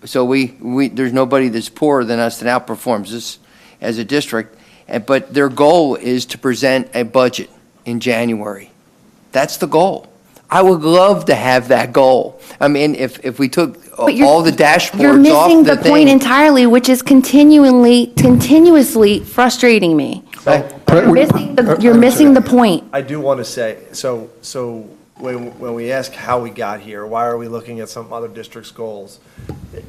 So there's nobody that's poorer than us that outperforms us as a district. But their goal is to present a budget in January. That's the goal. I would love to have that goal. I mean, if we took all the dashboards You're missing off the point entirely, which is continuously frustrating me. You're missing the point. I do want to say, so when we ask how we got here, why are we looking at some other district's goals,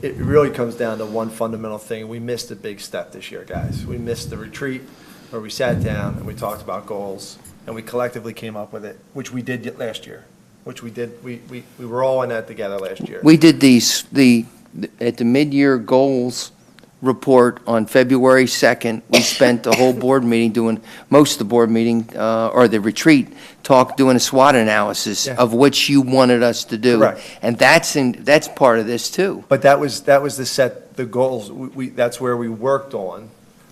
it really comes down to one fundamental thing. We missed a big step this year, guys. We missed the retreat where we sat down and we talked about goals, and we collectively came up with it, which we did last year, which we did, we were all in that together last year. We did at the mid-year goals report on February 2nd, we spent the whole board meeting most of the board meeting, or the retreat, doing a SWOT analysis of what you wanted us to do. Correct. And that's part of this too. But that was the goals, that's where we worked on,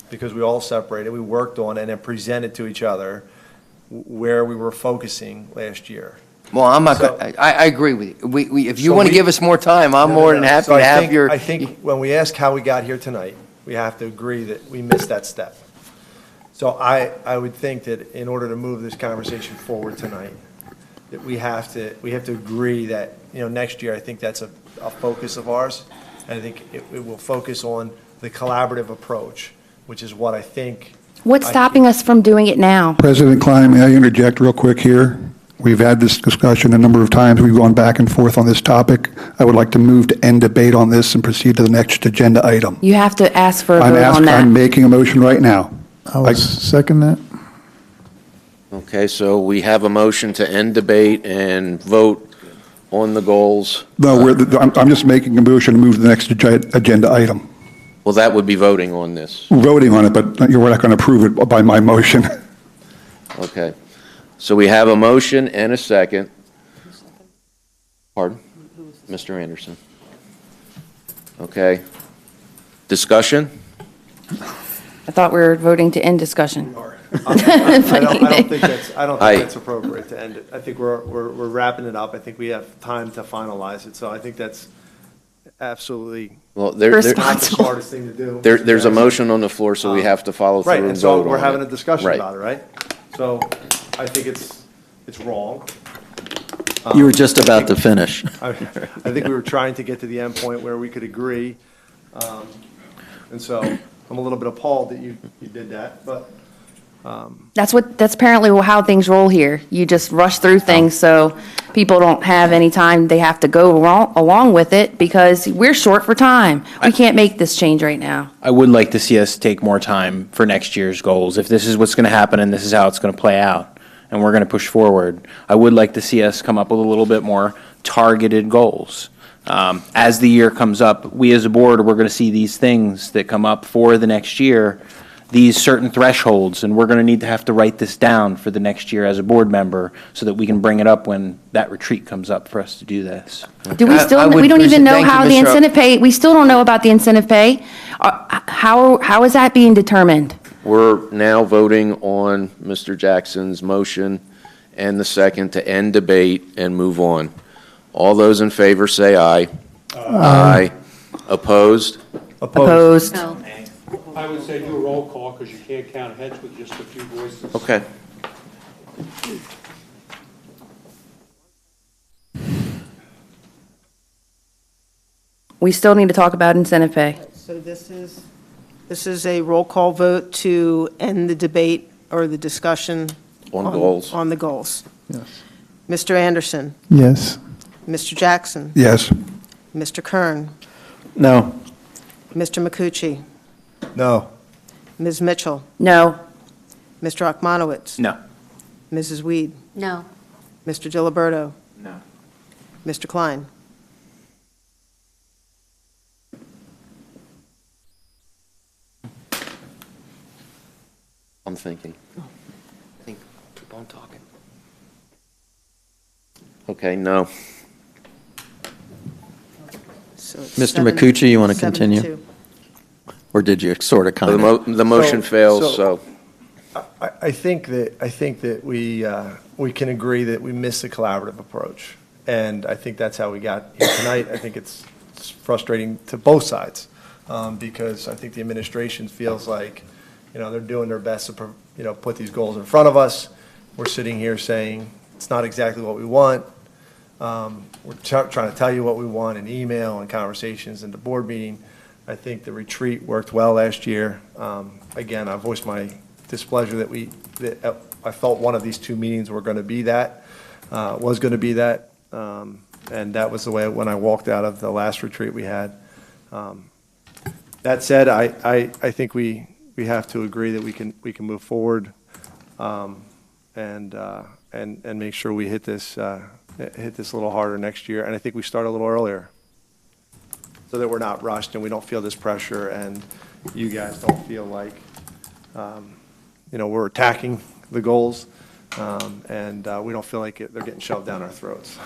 because we all separated, we worked on and then presented to each other where we were focusing last year. Well, I agree with you. If you want to give us more time, I'm more than happy to have your. I think when we ask how we got here tonight, we have to agree that we missed that step. So I would think that in order to move this conversation forward tonight, that we have to agree that, next year, I think that's a focus of ours. And I think it will focus on the collaborative approach, which is what I think. What's stopping us from doing it now? President Klein, may I interject real quick here? We've had this discussion a number of times. We've gone back and forth on this topic. I would like to move to end debate on this and proceed to the next agenda item. You have to ask for a vote on that. I'm making a motion right now. I will second that. Okay, so we have a motion to end debate and vote on the goals. No, I'm just making a motion to move to the next agenda item. Well, that would be voting on this. We're voting on it, but we're not going to approve it by my motion. Okay. So we have a motion and a second. Pardon? Mr. Anderson. Okay. Discussion? I thought we were voting to end discussion. I don't think that's appropriate to end it. I think we're wrapping it up. I think we have time to finalize it. So I think that's absolutely not the smartest thing to do. There's a motion on the floor, so we have to follow through right, and and so vote we're on having it. a discussion Right. about it, right? So I think it's wrong. You were just about to finish. I think we were trying to get to the end point where we could agree. And so I'm a little bit appalled that you did that, but. That's apparently how things roll here. You just rush through things so people don't have any time. They have to go along with it because we're short for time. We can't make this change right now. I would like to see us take more time for next year's goals. If this is what's going to happen and this is how it's going to play out, and we're going to push forward, I would like to see us come up with a little bit more targeted goals. As the year comes up, we as a board, we're going to see these things that come up for the next year, these certain thresholds, and we're going to need to have to write this down for the next year as a board member so that we can bring it up when that retreat comes up for us to do this. Do we still, we don't even know how the incentive pay, we still don't know about the incentive pay. How is that being determined? We're now voting on Mr. Jackson's motion and the second to end debate and move on. All those in favor say aye. Aye. Opposed? Opposed. I would say do a roll call because you can't count heads with just a few voices. Okay. We still need to talk about incentive pay. So this is a roll call vote to end the debate or the discussion On goals. on the goals. Yes. Mr. Anderson, Yes. Mr. Jackson, Yes. Mr. Kern, No. Mr. McCucci, No. Ms. Mitchell, No. Mr. Akmanowitz, No. Mrs. Weed, No. Mr. Giliberto, No. Mr. Klein. I'm thinking. Keep on talking. Okay, no. So it's Mr. seven- McCucci, you want to 7-2. continue? Or did you sort of kind of? The motion fails, so. I think that we can agree that we missed the collaborative approach. And I think that's how we got here tonight. I think it's frustrating to both sides because I think the administration feels like, they're doing their best to, put these goals in front of us. We're sitting here saying it's not exactly what we want. We're trying to tell you what we want in email and conversations and the board meeting. I think the retreat worked well last year. Again, I voiced my displeasure that I felt one of these two meetings were going to be that. was going to be that. And that was the way when I walked out of the last retreat we had. That said, I think we have to agree that we can move forward and make sure we hit this a little harder next year. And I think we start a little earlier so that we're not rushed and we don't feel this pressure and you guys don't feel like, we're attacking the goals and we don't feel like they're getting shoved down our throats.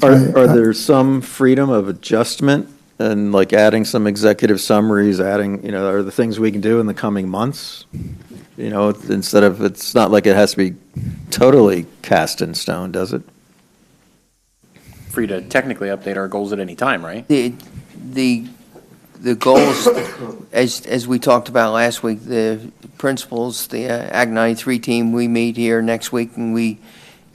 Are there some freedom of adjustment and like adding some executive summaries, are the things we can do in the coming months? Instead of, it's not like it has to be totally cast in stone, does it? Free to technically update our goals at any time, right? The goals, as we talked about last week, the principals, the Act 93 team, we meet here next week and we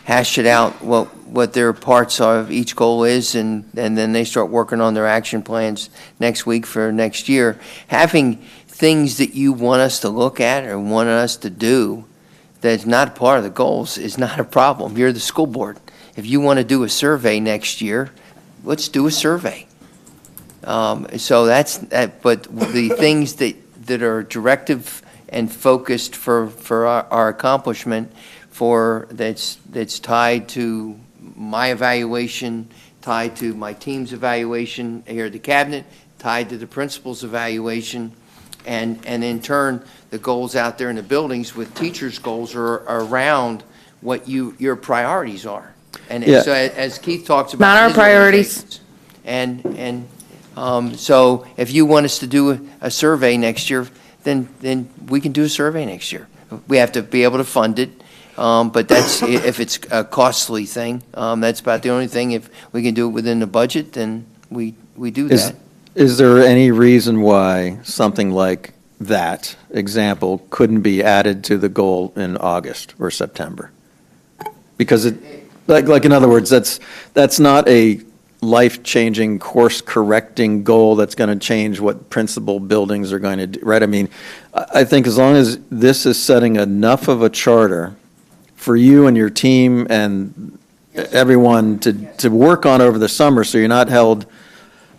hash it out, what their parts of each goal is, and then they start working on their action plans next week for next year. Having things that you want us to look at or want us to do that's not part of the goals is not a problem. You're the school board. If you want to do a survey next year, let's do a survey. So that's that, but the things that are directive and focused for our accomplishment, that's tied to my evaluation, tied to my team's evaluation here at the cabinet, tied to the principal's evaluation, and in turn, the goals out there in the buildings with teachers' goals are around what your priorities are. And so as Keith talks about, Not our priorities. And so if you want us to do a survey next year, then we can do a survey next year. We have to be able to fund it. But that's, if it's a costly thing, that's about the only thing. If we can do it within the budget, then we do that. Is there any reason why something like that example couldn't be added to the goal in August or September? Because like in other words, that's not a life-changing, course-correcting goal that's going to change what principal buildings are going to do, right? I mean, I think as long as this is setting enough of a charter for you and your team and everyone to work on over the summer, so you're not held,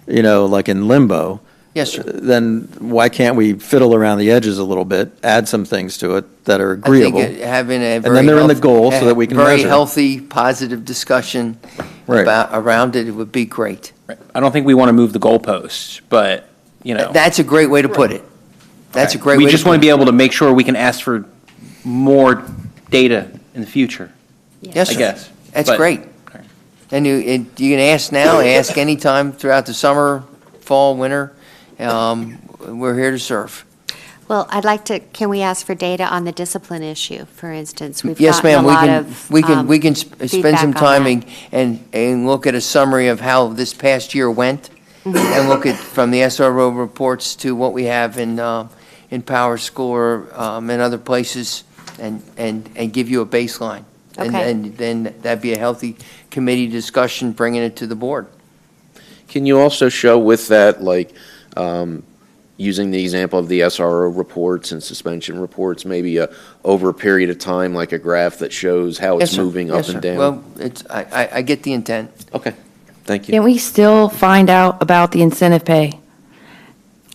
like in limbo. Yes, sir. Then why can't we fiddle around the edges a little bit, add some things to it that are agreeable? I think having a and then they're in the goal so that we can very measure. healthy, positive discussion around it. It would be great. Right. I don't think we want to move the goalposts, but that's a great way to put it. That's a great. We way just want to be able to make sure we can ask for more data in the future. Yes, sir. I guess That's great. And you can ask now, ask anytime throughout the summer, fall, winter. We're here to serve. Well, can we ask for data on the discipline issue, for instance? We've Yes, gotten ma'am. a lot of We can spend some feedback time on and look at a summary of how this past year went, and look at from the SRO reports to what we have in Power School or in other places, and give you a baseline. Okay. And then that'd be a healthy committee discussion, bringing it to the board. Can you also show with that, like, using the example of the SRO reports and suspension reports, maybe over a period of time, like a graph that shows how it's Yes, sir. moving Yes, up and sir. down? Well, I get the intent. Okay, thank you. Can we still find out about the incentive pay?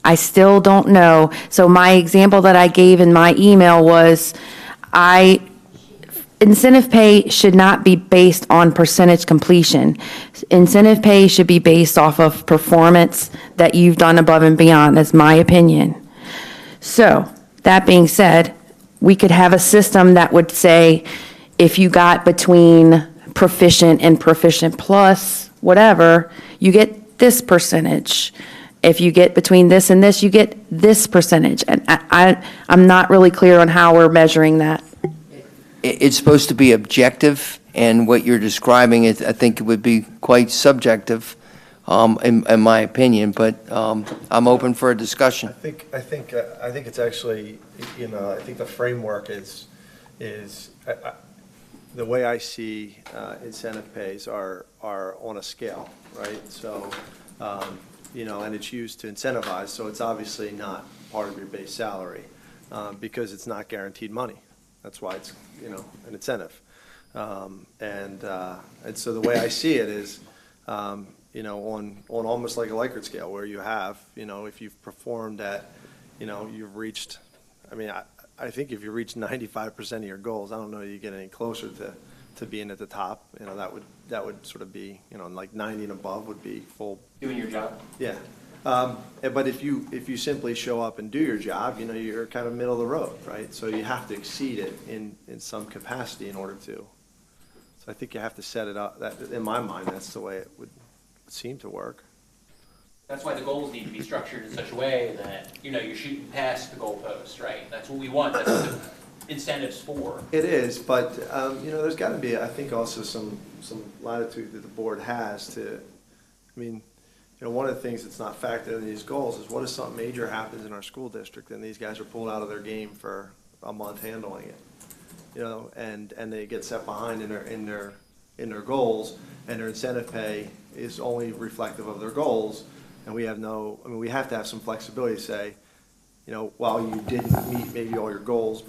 I still don't know. So my example that I gave in my email was, incentive pay should not be based on percentage completion. Incentive pay should be based off of performance that you've done above and beyond, that's my opinion. So, that being said, we could have a system that would say, if you got between proficient and proficient plus, whatever, you get this percentage. If you get between this and this, you get this percentage. And I'm not really clear on how we're measuring that. It's supposed to be objective, and what you're describing, I think it would be quite subjective, in my opinion, but I'm open for a discussion. I think it's actually, I think the framework is the way I see incentive pays are on a scale, right? So, and it's used to incentivize, so it's obviously not part of your base salary because it's not guaranteed money. That's why it's, an incentive. And so the way I see it is, you know, on almost like a Likert scale, where you have, you know, if you've performed at, you know, you've reached, I mean, I think if you reach 95% of your goals, I don't know you get any closer to being at the top. You know, that would sort of be, you know, like 90 and above would be full. Doing your job. Yeah. But if you simply show up and do your job, you know, you're kind of middle of the road, right? So you have to exceed it in some capacity in order to. So I think you have to set it up, that, in my mind, that's the way it would seem to work. That's why the goals need to be structured in such a way that, you know, you're shooting past the goalpost, right? That's what we want, that's what the incentive's for. It is, but, you know, there's got to be, I think, also some latitude that the board has to, I mean, you know, one of the things that's not factored in these goals is what if something major happens in our school district and these guys are pulled out of their game for a month handling it, you know, and they get set behind in their goals, and their incentive pay is only reflective of their goals, and we have no, I mean, we have to have some flexibility to say, you know, while you didn't meet maybe all your goals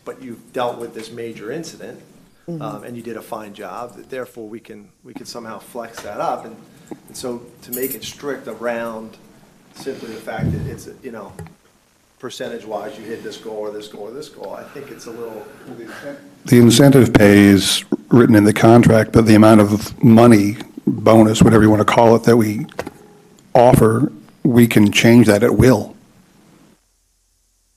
but you've dealt with this major incident, and you did a fine job, that therefore we can somehow flex that up, and so to make it strict around simply the fact that it's, you know, percentage-wise, you hit this goal or this goal or this goal, I think it's a little. The incentive pay is written in the contract, but the amount of money, bonus, whatever you want to call it, that we offer, we can change that at will.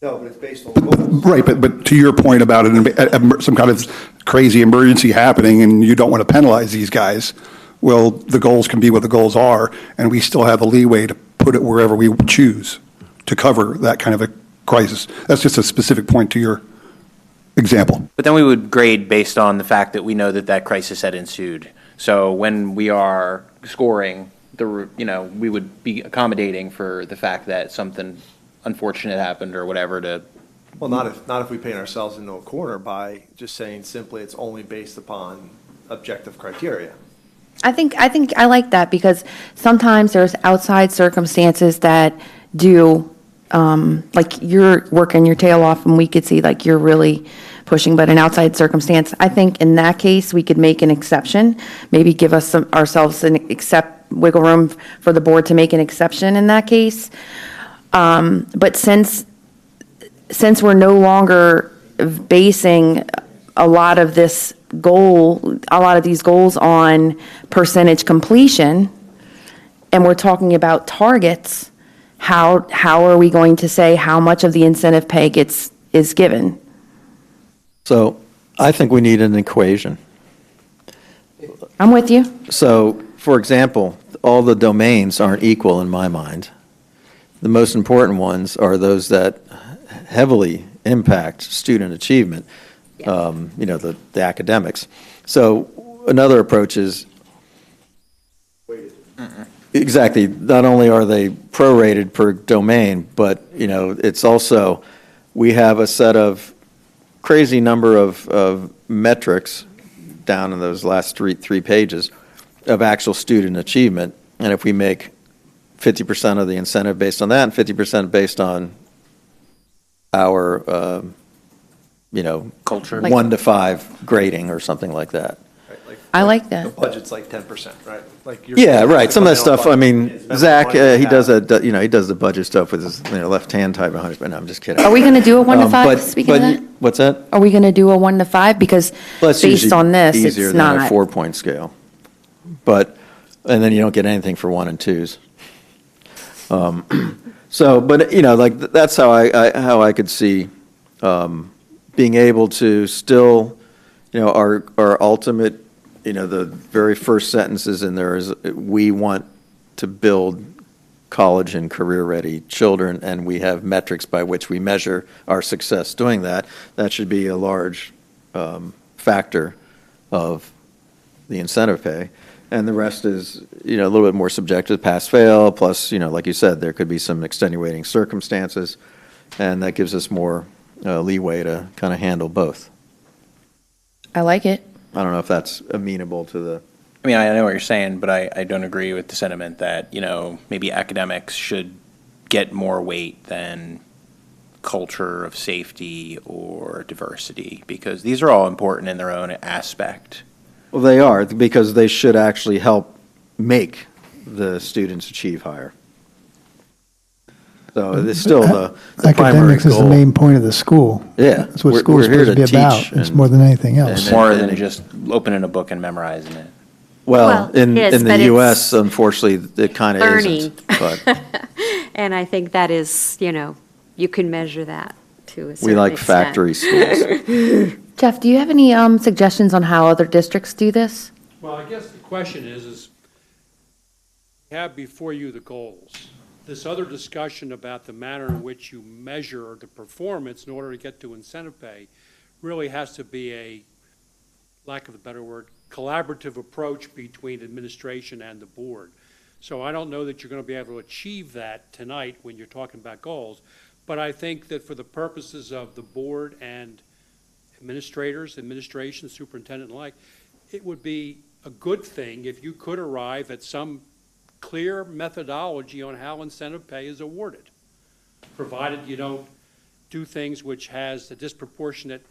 No, but it's based on goals. Right, but to your point about it, some kind of crazy emergency happening and you don't want to penalize these guys, well, the goals can be what the goals are, and we still have the leeway to put it wherever we choose to cover that kind of a crisis. That's just a specific point to your example. But then we would grade based on the fact that we know that that crisis had ensued. So when we are scoring, you know, we would be accommodating for the fact that something unfortunate happened or whatever to. Well, not if we paint ourselves into a corner by just saying simply it's only based upon objective criteria. I think I like that because sometimes there's outside circumstances that do, like you're working your tail off and we could see like you're really pushing, but an outside circumstance, I think in that case, we could make an exception, maybe give us ourselves an wiggle room for the board to make an exception in that case. But since we're no longer basing a lot of these goals on percentage completion, and we're talking about targets, how are we going to say how much of the incentive pay is given? So I think we need an equation. I'm with you. So, for example, all the domains aren't equal in my mind. The most important ones are those that heavily impact student achievement, you know, the academics. So another approach is, exactly, not only are they prorated per domain, but, you know, it's also, we have a set of crazy number of metrics down in those last three pages of actual student achievement. And if we make 50% of the incentive based on that and 50% based on our, you know, culture, 1 to 5 grading or something like that. Right, I like that. The budget's like 10%, right? Like Yeah, right. Some of that stuff, I mean, Zach, he does he does the budget stuff with his, you know, left hand type 100, but no, I'm just kidding. Are we going to do a 1 to 5, speaking of that? What's that? Are we going to do a 1 to 5? Because based on this, easier it's than a not. 4-point scale. But, and then you don't get anything for 1 and 2s. So, but, you know, like, that's how I could see being able to still, you know, our ultimate, you know, the very first sentences in there is, we want to build college and career-ready children, and we have metrics by which we measure our success doing that. That should be a large factor of the incentive pay. And the rest is, you know, a little bit more subjective, pass-fail, plus, you know, like you said, there could be some extenuating circumstances, and that gives us more leeway to kind of handle both. I like it. I don't know if that's amenable to the. I mean, I know what you're saying, but I don't agree with the sentiment that, you know, maybe academics should get more weight than culture of safety or diversity? Because these are all important in their own aspect. Well, they are, because they should actually help make the students achieve higher. So it's still the primary Academics is the goal. main point of the school. Yeah. That's what We're- school's we're here supposed to be to about. teach It's and- more than anything else. More than just opening a book and memorizing it. Well, in yes, the but U.S., unfortunately, it kind of learning. isn't. But And I think that is, you can measure that to a certain we like extent. factory schools. Jeff, do you have any suggestions on how other districts do this? Well, I guess the question is you have before you the goals. This other discussion about the manner in which you measure the performance in order to get to incentive pay really has to be a, lack of a better word, collaborative approach between administration and the board. So I don't know that you're going to be able to achieve that tonight when you're talking about goals, but I think that for the purposes of the board and administrators, administration, superintendent and like, it would be a good thing if you could arrive at some clear methodology on how incentive pay is awarded, provided you don't do things which has a disproportionate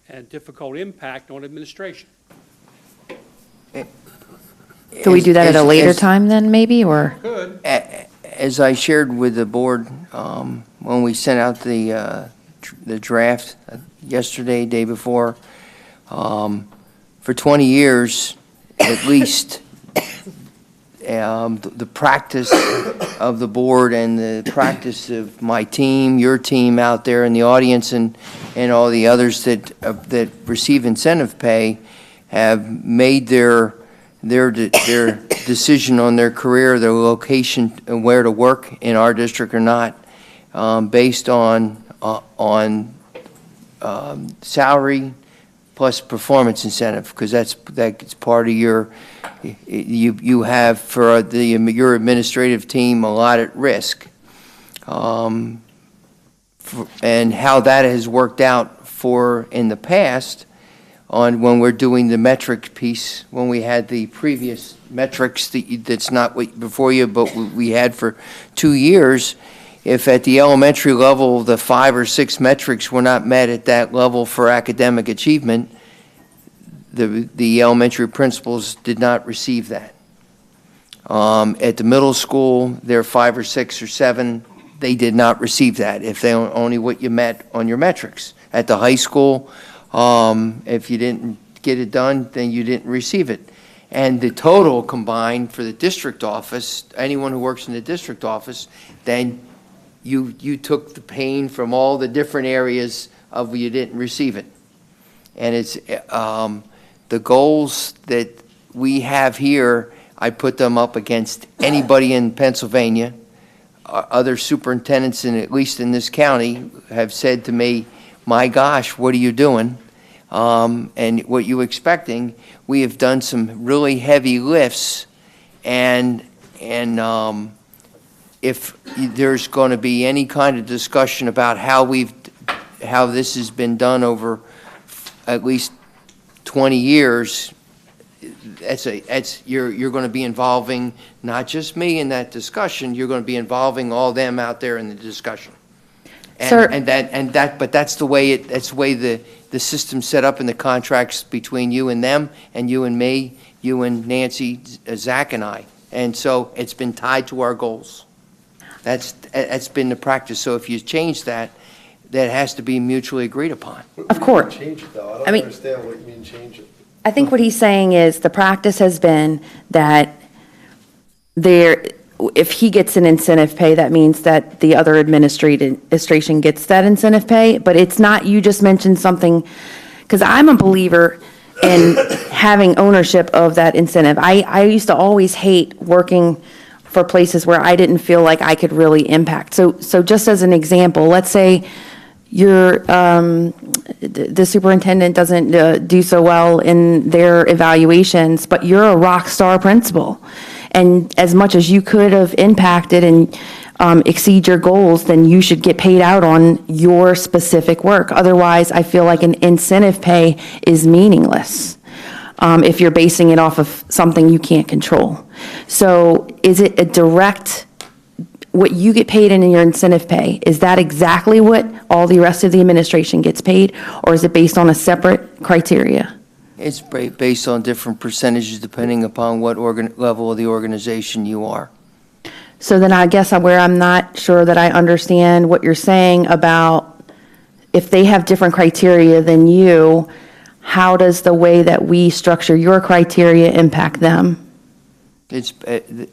and difficult impact on administration. Do we do that at a later As- time then, maybe, or? As I shared with the board, when we sent out the draft yesterday, day before, for 20 years, at least, the practice of the board and the practice of my team, your team out there in the audience, and all the others that receive incentive pay have made their decision on their career, their location, and where to work in our district or not, based on salary plus performance incentive, because that's part of you have for your administrative team a lot at risk, and how that has worked out for in the past. On when we're doing the metric piece, when we had the previous metrics that's not before you, but we had for 2 years, if at the elementary level, the 5 or 6 metrics were not met at that level for academic achievement, the elementary principals did not receive that. At the middle school, there are 5 or 6 or 7, they did not receive that, if they only what you met on your metrics. At the high school, if you didn't get it done, then you didn't receive it. And the total combined for the district office, anyone who works in the district office, then you took the pain from all the different areas of you didn't receive it. And it's the goals that we have here, I put them up against anybody in Pennsylvania. Other superintendents, at least in this county, have said to me, my gosh, what are you doing? And what you expecting? We have done some really heavy lifts, and if there's going to be any kind of discussion about how this has been done over at least 20 years, you're going to be involving not just me in that discussion. You're going to be involving all them out there in the discussion. Sir- But that's the way the system's set up in the contracts between you and them, and you and me, you and Nancy, Zach and I. And so it's been tied to our goals. That's been the practice. So if you change that, that has to be mutually agreed upon. Of course. Change it, though. I I don't mean- understand what you mean change it. I think what he's saying is the practice has been that if he gets an incentive pay, that means that the other administration gets that incentive pay, but it's not, you just mentioned something, because I'm a believer in having ownership of that incentive. I used to always hate working for places where I didn't feel like I could really impact. So just as an example, let's say the superintendent doesn't do so well in their evaluations, but you're a rock star principal. And as much as you could have impacted and exceed your goals, then you should get paid out on your specific work. Otherwise, I feel like an incentive pay is meaningless if you're basing it off of something you can't control. So is it a direct what you get paid in your incentive pay, is that exactly what all the rest of the administration gets paid? Or is it based on a separate criteria? It's based on different percentages depending upon what level of the organization you are. So then I guess where I'm not sure that I understand what you're saying about if they have different criteria than you, how does the way that we structure your criteria impact them? It's,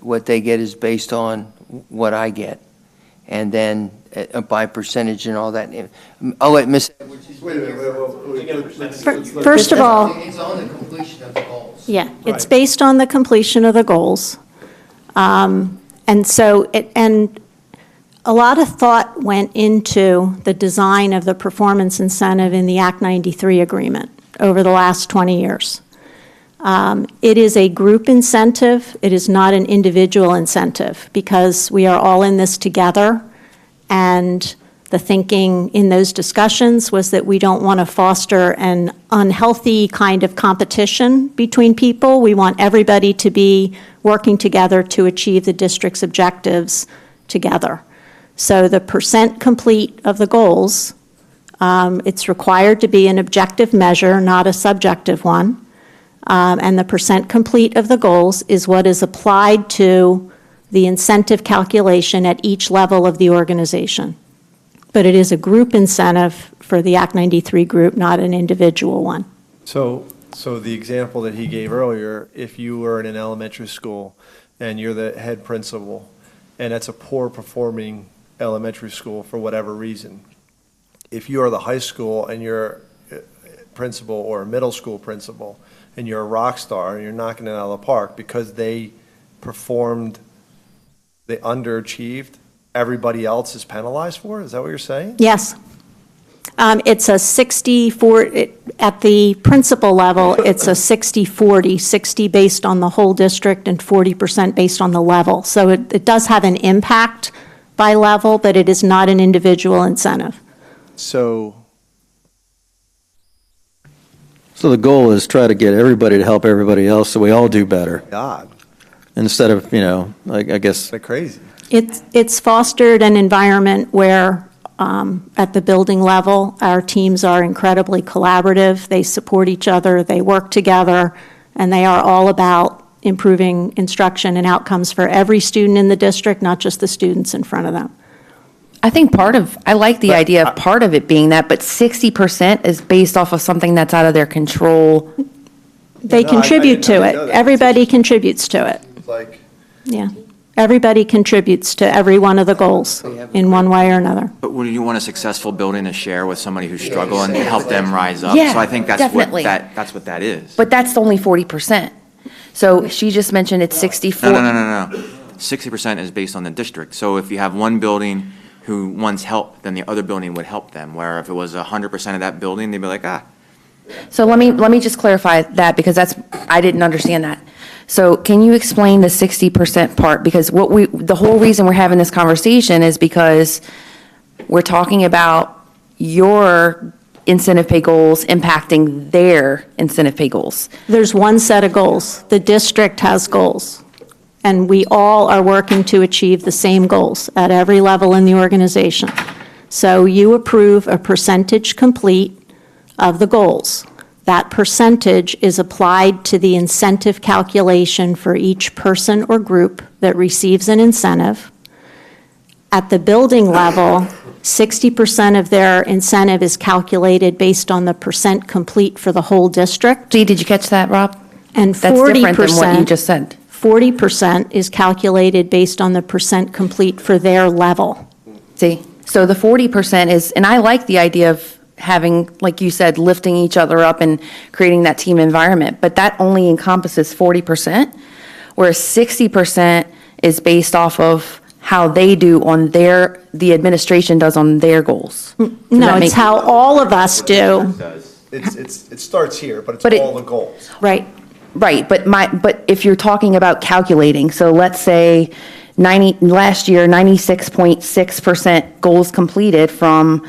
what they get is based on what I get, and then by percentage and all that. I'll let Ms. Edwards. Wait a minute. First of all, It's on the completion of the goals. yeah, it's based on the completion of the goals. And so, and a lot of thought went into the design of the performance incentive in the Act 93 agreement over the last 20 years. It is a group incentive. It is not an individual incentive because we are all in this together. And the thinking in those discussions was that we don't want to foster an unhealthy kind of competition between people. We want everybody to be working together to achieve the district's objectives together. So the percent complete of the goals, it's required to be an objective measure, not a subjective one. And the percent complete of the goals is what is applied to the incentive calculation at each level of the organization. But it is a group incentive for the Act 93 group, not an individual one. So the example that he gave earlier, if you were in an elementary school and you're the head principal, and it's a poor performing elementary school for whatever reason, if you are the high school and you're a principal or a middle school principal, and you're a rock star and you're knocking it out of the park because they performed, they underachieved, everybody else is penalized for it? Is that what you're saying? Yes. It's a 60-40, at the principal level, it's a 60-40, 60 based on the whole district and 40% based on the level. So it does have an impact by level, but it is not an individual incentive. So the goal is try to get everybody to help everybody else so we all do better. God. Instead of, I guess. They're crazy. It's fostered an environment where at the building level, our teams are incredibly collaborative. They support each other, they work together, and they are all about improving instruction and outcomes for every student in the district, not just the students in front of them. I think I like the idea of part of it being that, but 60% is based off of something that's out of their control. They contribute to it. Everybody contributes to it. Like, yeah. Everybody contributes to every one of the goals in one way or another. But would you want a successful building to share with somebody who's struggling and help them rise up? Yeah, So I think that's definitely. that's what that is. But that's only 40%. So she just mentioned it's 64. No. 60% is based on the district. So if you have one building who wants help, then the other building would help them. Where if it was 100% of that building, they'd be like, So let me just clarify that because I didn't understand that. So can you explain the 60% part? Because the whole reason we're having this conversation is because we're talking about your incentive pay goals impacting their incentive pay goals. There's one set of goals. The district has goals. And we all are working to achieve the same goals at every level in the organization. So you approve a percentage complete of the goals. That percentage is applied to the incentive calculation for each person or group that receives an incentive. At the building level, 60% of their incentive is calculated based on the percent complete for the whole district. Did you catch that, Rob? And 40%. That's different than what you just said. 40% is calculated based on the percent complete for their level. See, so the 40% is, and I like the idea of having, like you said, lifting each other up and creating that team environment, but that only encompasses 40%, whereas 60% is based off of how they do on the administration does on their goals. No, it's how all of us do. it starts here, but it's all the goals. Right. Right, but if you're talking about calculating, so let's say last year, 96.6% goals completed from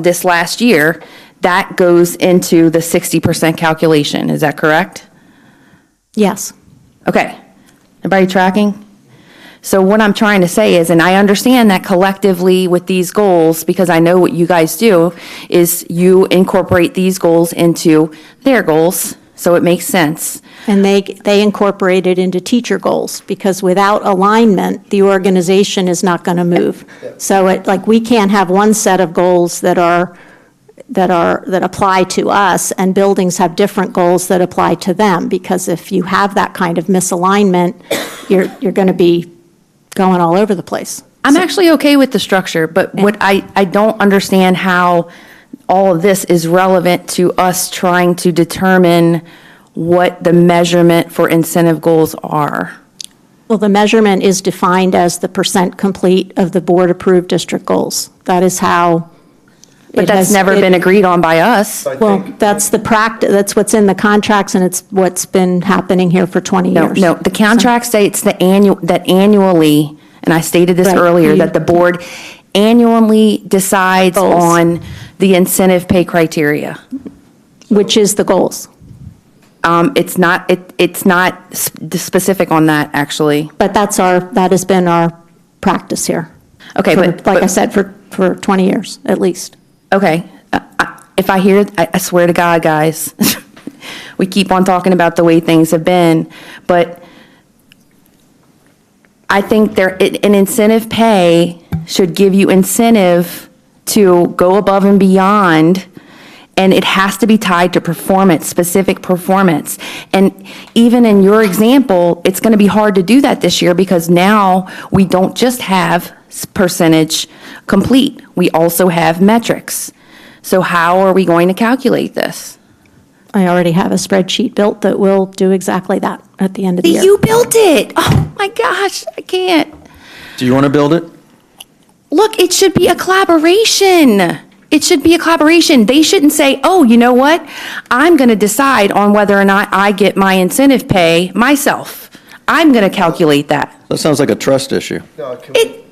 this last year, that goes into the 60% calculation. Is that correct? Yes. Okay. Everybody tracking? So what I'm trying to say is, and I understand that collectively with these goals, because I know what you guys do, is you incorporate these goals into their goals, so it makes sense. And they incorporate it into teacher goals, because without alignment, the organization is not going to move. So we can't have one set of goals that apply to us, and buildings have different goals that apply to them, because if you have that kind of misalignment, you're going to be going all over the place. I'm actually okay with the structure, but what I don't understand how all of this is relevant to us trying to determine what the measurement for incentive goals are. Well, the measurement is defined as the % complete of the board-approved district goals. That is how. But that's never been agreed on by us. Well, that's the practice, that's what's in the contracts, and it's what's been happening here for 20 years. No, the contract states that annually, and I stated this Right. earlier, that the board annually decides Goals. on the incentive pay criteria. Which is the goals. It's not specific on that, actually. But that has been our practice here. Okay, Like I said, for 20 years, at least. Okay, if I hear, I swear to God, guys, we keep on talking about the way things have been, but I think an incentive pay should give you incentive to go above and beyond, and it has to be tied to performance, specific performance. And even in your example, it's going to be hard to do that this year, because now we don't just have percentage complete. We also have metrics. So how are we going to calculate this? I already have a spreadsheet built that will do exactly that at the end of the year. You built it! Oh my gosh, I can't. Do you want to build it? Look, it should be a collaboration. It should be a collaboration. They shouldn't say, oh, you know what? I'm going to decide on whether or not I get my incentive pay myself. I'm going to calculate that. That sounds like a trust issue.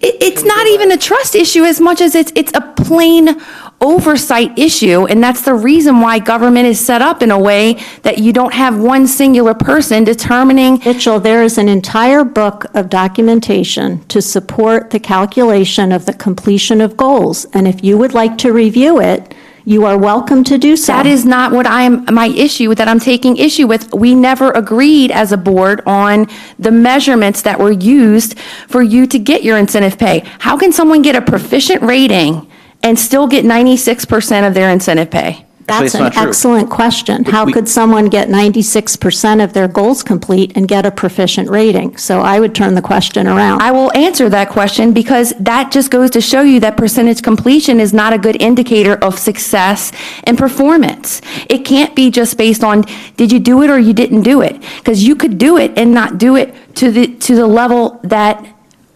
It's not even a trust issue as much as it's a plain oversight issue, and that's the reason why government is set up in a way that you don't have one singular person determining. Mitchell, there is an entire book of documentation to support the calculation of the completion of goals, and if you would like to review it, you are welcome to do so. That is not what my issue that I'm taking issue with. We never agreed as a board on the measurements that were used for you to get your incentive pay. How can someone get a proficient rating and still get 96% of their incentive pay? That's an excellent question. How could someone get 96% of their goals complete and get a proficient rating? So I would turn the question around. I will answer that question, because that just goes to show you that percentage completion is not a good indicator of success and performance. It can't be just based on, did you do it or you didn't do it? Because you could do it and not do it to the level that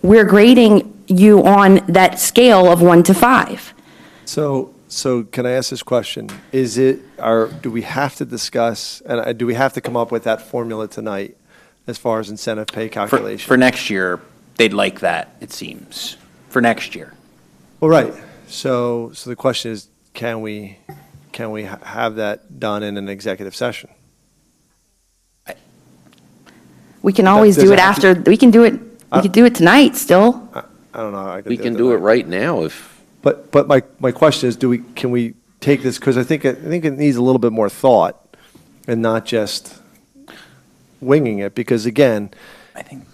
we're grading you on that scale of 1 to 5. So can I ask this question? Do we have to discuss, and do we have to come up with that formula tonight as far as incentive pay calculation? For next year, they'd like that, it seems, for next year. Well, right. So the question is, can we have that done in an executive session? We can always do it after, we can do it tonight still. I don't know. We can do it right now if. But my question is, can we take this, because I think it needs a little bit more thought and not just winging it, because again, I think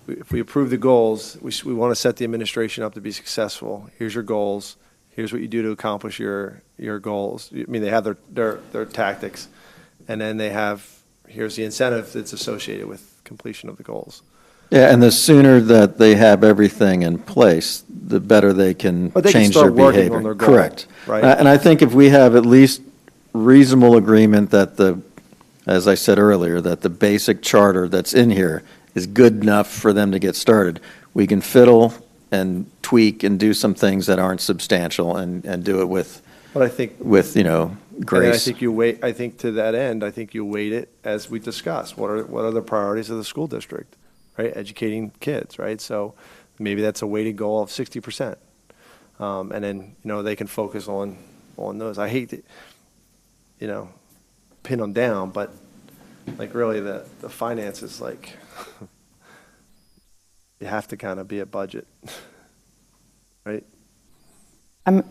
if we approve the goals, we want to set the administration up to be successful. Here's your goals. Here's what you do to accomplish your goals. I mean, they have their tactics, and then here's the incentive that's associated with completion of the goals. Yeah, and the sooner that they have everything in place, the better they can change their behavior. On their goal, correct. Right. And I think if we have at least reasonable agreement that as I said earlier, that the basic charter that's in here is good enough for them to get started, we can fiddle and tweak and do some things that aren't substantial and do it with, But I think grace. I think to that end, I think you weight it as we discussed. What are the priorities of the school district? Right, educating kids, right? So maybe that's a weighted goal of 60%, and then they can focus on those. I hate to pin them down, but like really the finances, like you have to kind of be at budget, right? I'm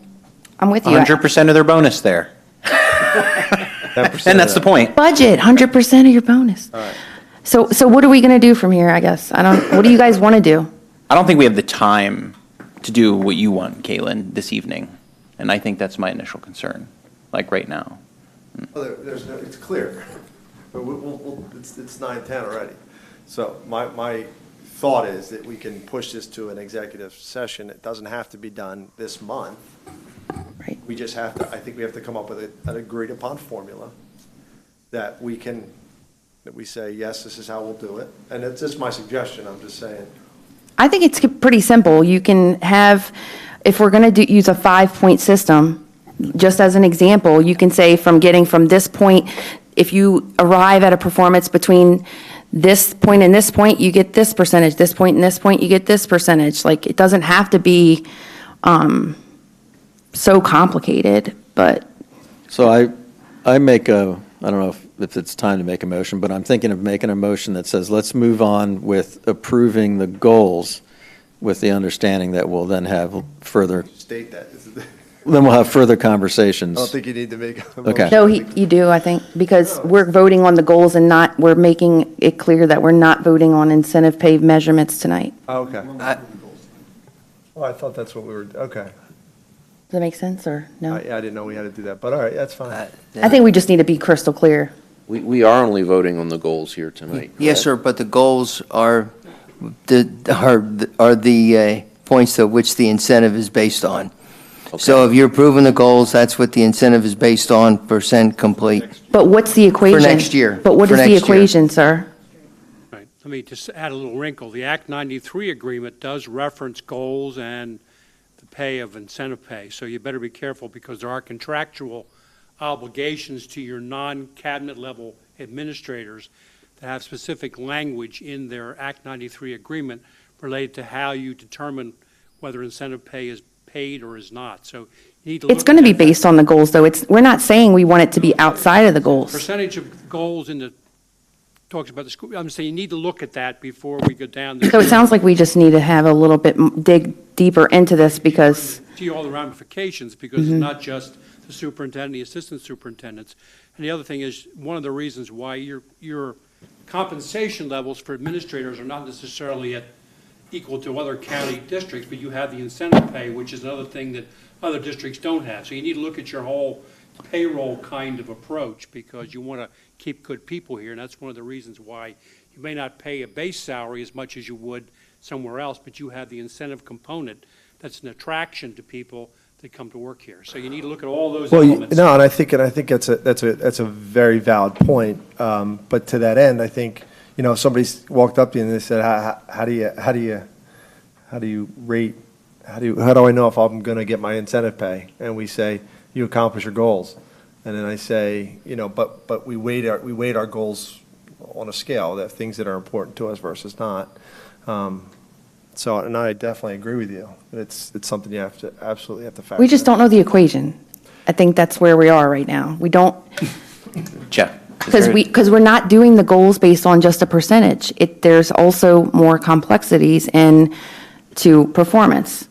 with you. 100% of their bonus there. 10% And that's the point. Budget, 100% of your bonus. All right. So what are we going to do from here, I guess? What do you guys want to do? I don't think we have the time to do what you want, Caitlin, this evening. And I think that's my initial concern, like right now. Well, there's no, it's clear. But it's 9:10 already. So my thought is that we can push this to an executive session. It doesn't have to be done this month. Right. We just have to, I think we have to come up with an agreed upon formula that we say, yes, this is how we'll do it. And it's just my suggestion, I'm just saying. I think it's pretty simple. You can have, if we're going to use a 5-point system, just as an example, you can say from getting from this point, if you arrive at a performance between this point and this point, you get this percentage, this point and this point, you get this percentage. Like, it doesn't have to be so complicated, but. So I make I don't know if it's time to make a motion, but I'm thinking of making a motion that says, let's move on with approving the goals with the understanding that we'll then have further, State that. then we'll have further I conversations. don't think you need to make a Okay. motion. No, you do, I think, because we're voting on the goals and we're making it clear that we're not voting on incentive pay measurements tonight. Oh, okay. Oh, I thought that's what we were, okay. Does that make sense, or no? I didn't know we had to do that, but all right, that's fine. I think we just need to be crystal clear. We are only voting on the goals here tonight. Yes, sir, but the goals are the points to which the incentive is based on. So if you're approving the goals, that's what the incentive is based on, percent complete. But what's the equation? next year. But what For is the next year. equation, sir? Right. Let me just add a little wrinkle. The Act 93 agreement does reference goals and the pay of incentive pay. So you better be careful because there are contractual obligations to your non-cabinet level administrators that have specific language in their Act 93 agreement related to how you determine whether incentive pay is paid or is not. So you need to It's going to be based on the goals, though. We're not saying we want it to be outside of the goals. percentage of goals in the, talks about the school. I'm saying you need to look at that before we go down there. So it sounds like we just need to have a little bit, dig deeper into this because, See all the ramifications, because it's not just the superintendent, the assistant superintendents. And the other thing is, one of the reasons why your compensation levels for administrators are not necessarily equal to other county districts, but you have the incentive pay, which is another thing that other districts don't have. So you need to look at your whole payroll kind of approach, because you want to keep good people here, and that's one of the reasons why you may not pay a base salary as much as you would somewhere else, but you have the incentive component that's an attraction to people that come to work here. So you need to look at all those Well, elements. no, and I think that's a very valid point. But to that end, I think, if somebody's walked up to you and they said, how do you rate, how do I know if I'm going to get my incentive pay? And we say, you accomplish your goals. And then I say, but we weight our goals on a scale, that things that are important to us versus not. So, and I definitely agree with you. It's something you absolutely have to factor. we just don't know the equation. I think that's where we are right now. We don't, Jeff? because we're not doing the goals based on just a percentage. There's also more complexities to performance.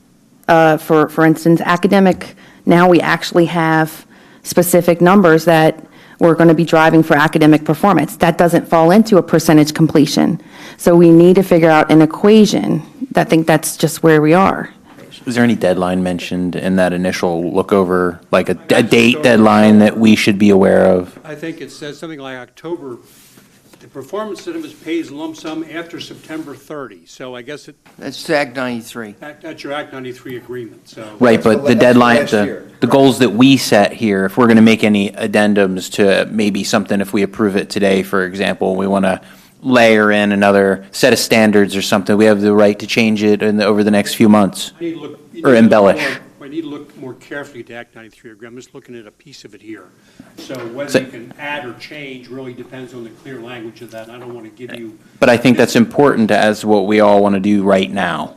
For instance, academic, now we actually have specific numbers that we're going to be driving for academic performance. That doesn't fall into a percentage completion. So we need to figure out an equation. I think that's just where we are. Was there any deadline mentioned in that initial look over, like a date deadline that we should be aware of? I think it says something like October, the performance incentive is paid as lump sum after September 30. So I guess That's Act 93. that's your Act 93 agreement, so. Right, but the That's deadline, last year. the goals that we set here, if we're going to make any addendums to maybe something, if we approve it today, for example, we want to layer in another set of standards or something, we have the right to change it over the next few months, I need to look- or embellish. I need to look more carefully at the Act 93 agreement. I'm just looking at a piece of it here. So So- whether you can add or change really depends on the clear language of that, and I don't want to give you. But I think that's important as what we all want to do right now,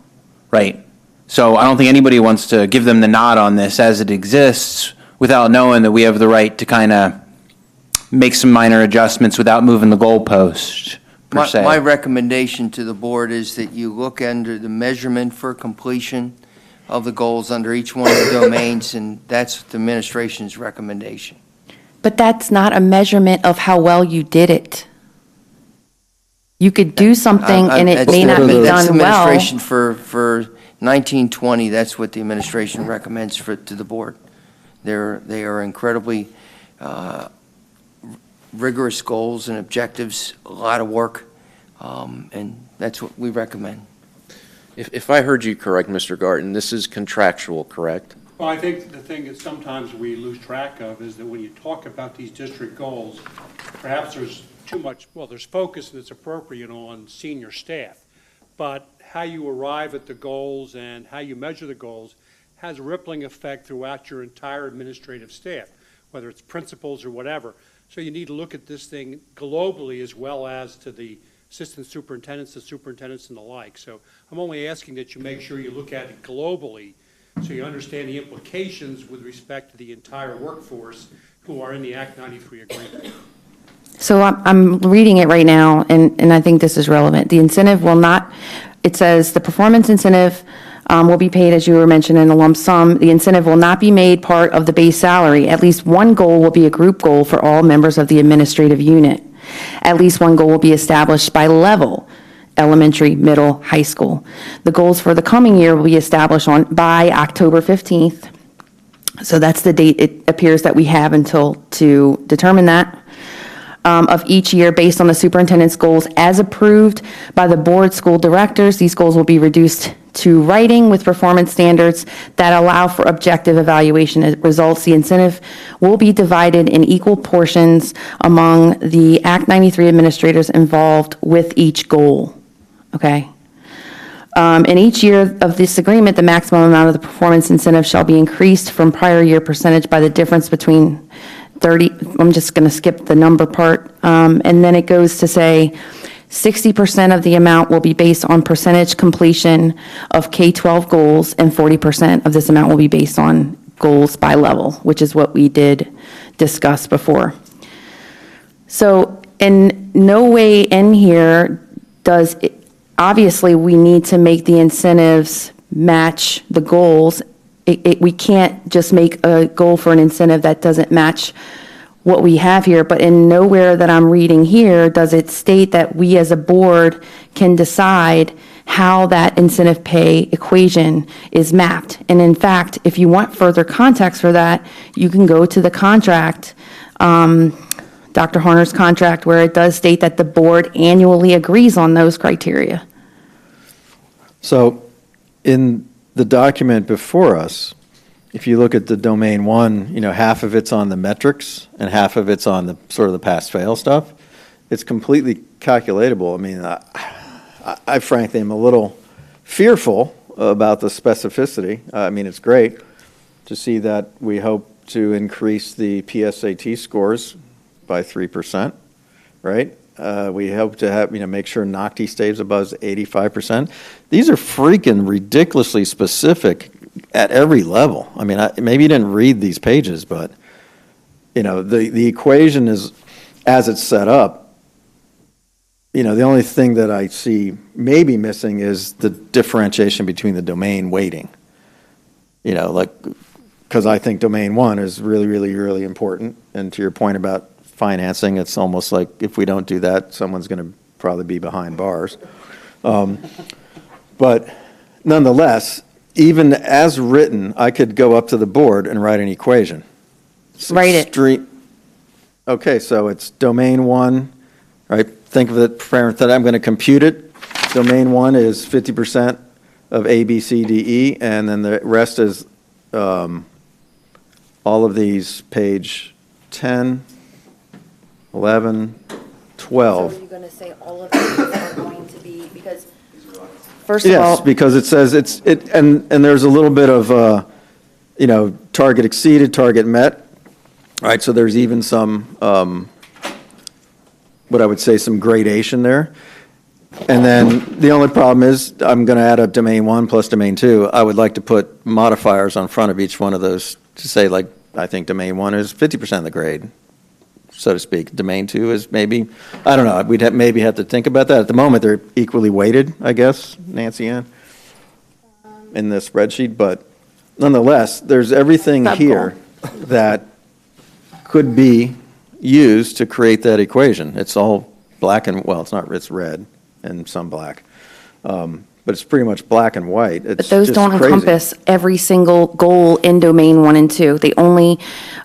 right? So I don't think anybody wants to give them the nod on this as it exists without knowing that we have the right to kind of make some minor adjustments without moving the goalpost. per se. My recommendation to the board is that you look under the measurement for completion of the goals under each one of the domains, and that's the administration's recommendation. But that's not a measurement of how well you did it. You could do something and it may not be That's done well. administration for 1920, that's what the administration recommends to the board. They are incredibly rigorous goals and objectives, a lot of work, and that's what we recommend. If I heard you correct, Mr. Garten, this is contractual, correct? Well, I think the thing that sometimes we lose track of is that when you talk about these district goals, perhaps there's too much, well, there's focus that's appropriate on senior staff, but how you arrive at the goals and how you measure the goals has a rippling effect throughout your entire administrative staff, whether it's principals or whatever. So you need to look at this thing globally as well as to the assistant superintendents, the superintendents, and the like. So I'm only asking that you make sure you look at it globally so you understand the implications with respect to the entire workforce who are in the Act 93 agreement. So I'm reading it right now, and I think this is relevant. The incentive will not, it says the performance incentive will be paid, as you were mentioning, in a lump sum. The incentive will not be made part of the base salary. At least one goal will be a group goal for all members of the administrative unit. At least one goal will be established by level, elementary, middle, high school. The goals for the coming year will be established by October 15th. So that's the date it appears that we have until to determine that. Of each year based on the superintendent's goals as approved by the board school directors. These goals will be reduced to writing with performance standards that allow for objective evaluation results. The incentive will be divided in equal portions among the Act 93 administrators involved with each goal. Okay? In each year of this agreement, the maximum amount of the performance incentive shall be increased from prior year percentage by the difference between 30, I'm just going to skip the number part, and then it goes to say 60% of the amount will be based on percentage completion of K-12 goals, and 40% of this amount will be based on goals by level, which is what we did discuss before. So in no way in here does it, obviously we need to make the incentives match the goals. We can't just make a goal for an incentive that doesn't match what we have here, but in nowhere that I'm reading here does it state that we as a board can decide how that incentive pay equation is mapped. And in fact, if you want further context for that, you can go to the contract, Dr. Horner's contract, where it does state that the board annually agrees on those criteria. So in the document before us, if you look at the domain one, half of it's on the metrics and half of it's on the sort of the pass-fail stuff. It's completely calculatable. I mean, I frankly am a little fearful about the specificity. I mean, it's great to see that we hope to increase the PSAT scores by 3%, right? We hope to have, make sure NOCTI stays above 85%. These are freaking ridiculously specific at every level. I mean, maybe you didn't read these pages, but, the equation is, as it's set up, the only thing that I see maybe missing is the differentiation between the domain weighting. Because I think domain one is really, really, really important. And to your point about financing, it's almost like if we don't do that, someone's going to probably be behind bars. But nonetheless, even as written, I could go up to the board and write an equation. Write it. Okay, so it's domain one, right? Think of it, that I'm going to compute it. Domain one is 50% of A, B, C, D, E, and then the rest is all of these, page 10, 11, 12. So are you going to say all of these are going to be, because first of Yes, all, because it says and there's a little bit of, target exceeded, target met, right? So there's even some, what I would say, some gradation there. And then the only problem is I'm going to add up domain one plus domain two. I would like to put modifiers on front of each one of those to say, I think domain one is 50% of the grade, so to speak. Domain 2 is maybe, I don't know, we'd maybe have to think about that. At the moment, they're equally weighted, I guess, Nancy Ann, in the spreadsheet, but nonetheless, there's everything here that could be used to create that equation. It's all black and, well, it's not, it's red and some black. But it's pretty much black and white. But It's those just don't crazy. encompass every single goal in domain 1 and 2. They only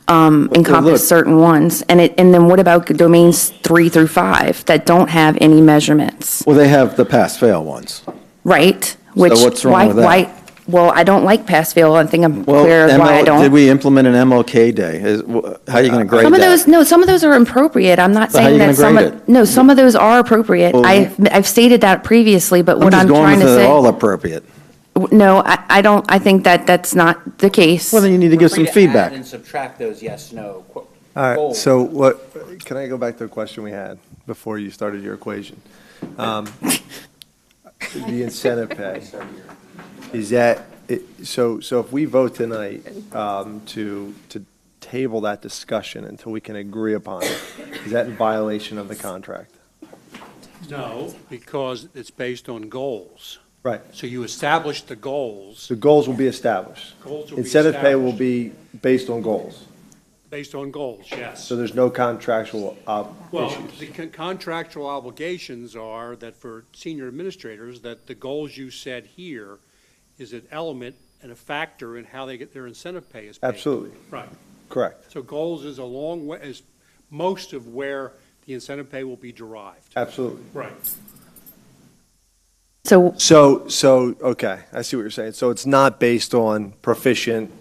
look. encompass certain ones. And then what about domains 3 through 5 that don't have any measurements? Well, they have the pass-fail ones. Right? Which, what's wrong with that? Well, I don't like pass-fail. I think I'm Well, clear as why I did don't. we implement an MLK day? How are you going to grade Some of that? those, no, some of those are appropriate. I'm not So how saying you that gonna some grade of, no, some of those are appropriate. Well, I've stated that previously, but what just I'm going trying to with it say. all appropriate. No, I don't, I think that's not the case. Well, then you need to give some feedback. And subtract those yes/no. All right, so what, can I go back to the question we had before you started your equation? The incentive pay, is that, so if we vote tonight to table that discussion until we can agree upon it, is that in violation of the contract? No, because it's based on goals. Right. So you establish the goals. The goals will be established. Goals will be Incentive pay will established. be based on goals. Based on goals, yes. So there's no contractual Well, issues. the contractual obligations are that for senior administrators, that the goals you said here is an element and a factor in how they get their incentive pay is paid. Absolutely. Right. Correct. So goals is a long way, is most of where the incentive pay will be derived. Absolutely. Right. So, okay, I see what you're saying. So it's not based on proficient,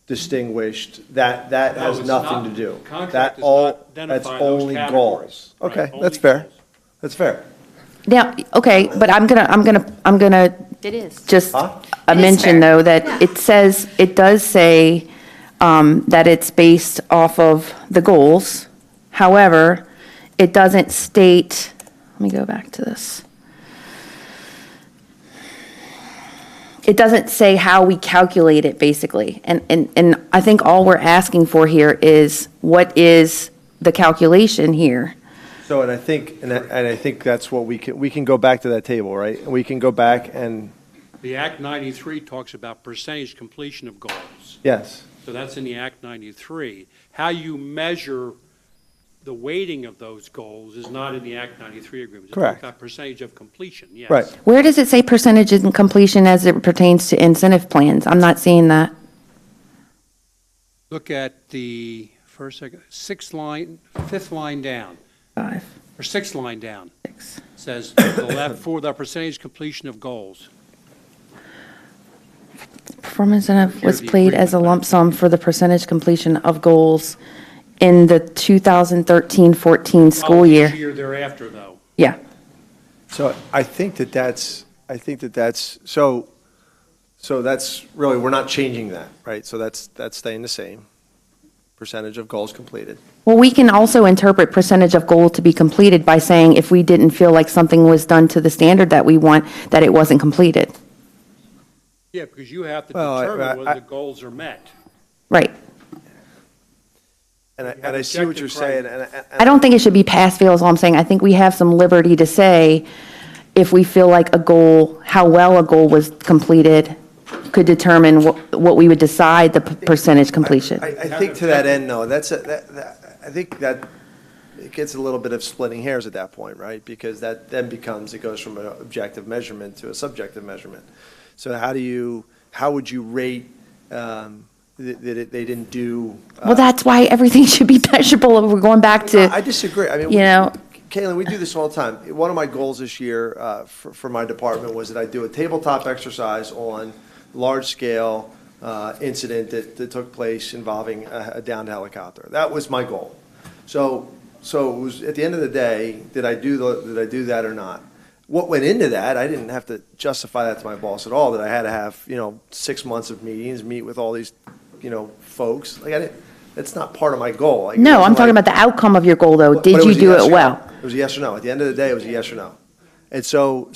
distinguished, that No, has it's nothing not. to do. Contract That does all, not identify that's those only categories. goals. Right, Okay, only that's fair. That's fair. now, okay, but I'm gonna It is. just It is mention fair. though that it does say that it's based off of the goals. However, it doesn't state, let me go back to this. It doesn't say how we calculate it, basically. And I think all we're asking for here is, what is the calculation here? So, and I think that's what we can go back to that table, right? We can go back and, The Act 93 talks about percentage completion of goals. yes. So that's in the Act 93. How you measure the weighting of those goals is not in the Act 93 agreement. Correct. It's about percentage of completion, yes. Right. Where does it say percentage in completion as it pertains to incentive plans? I'm not seeing that. Look at the fifth line down. 5. Or sixth line down. Says the left for the percentage completion of goals. Performance incentive was paid as a lump sum for the percentage completion of goals in the 2013-14 school Each year. year thereafter, though. Yeah. So I think that's, so that's really, we're not changing that, right? So that's staying the same. Percentage of goals completed. Well, we can also interpret percentage of goal to be completed by saying if we didn't feel like something was done to the standard that we want, that it wasn't completed. Yeah, because you have to Well, determine whether the goals are met. Right. And I see what you're saying, and I don't think it should be pass-fail is all I'm saying. I think we have some liberty to say if we feel like a goal, how well a goal was completed could determine what we would decide the percentage completion. I think to that end, though, I think that it gets a little bit of splitting hairs at that point, right? Because that then it goes from an objective measurement to a subjective measurement. So how would you rate that they didn't do? Well, that's why everything should be measurable. We're going back to. I disagree. I mean, Caitlin, we do this all the time. One of my goals this year for my department was that I do a tabletop exercise on large-scale incident that took place involving a downed helicopter. That was my goal. So it was, at the end of the day, did I do that or not? What went into that, I didn't have to justify that to my boss at all, that I had to have, 6 months of meetings, meet with all these, folks. That's not part of my goal. No, I'm talking about the outcome of your goal, though. But Did it you was a do yes it or no. well? It was a yes or no. At the end of the day, it was a yes or no. And so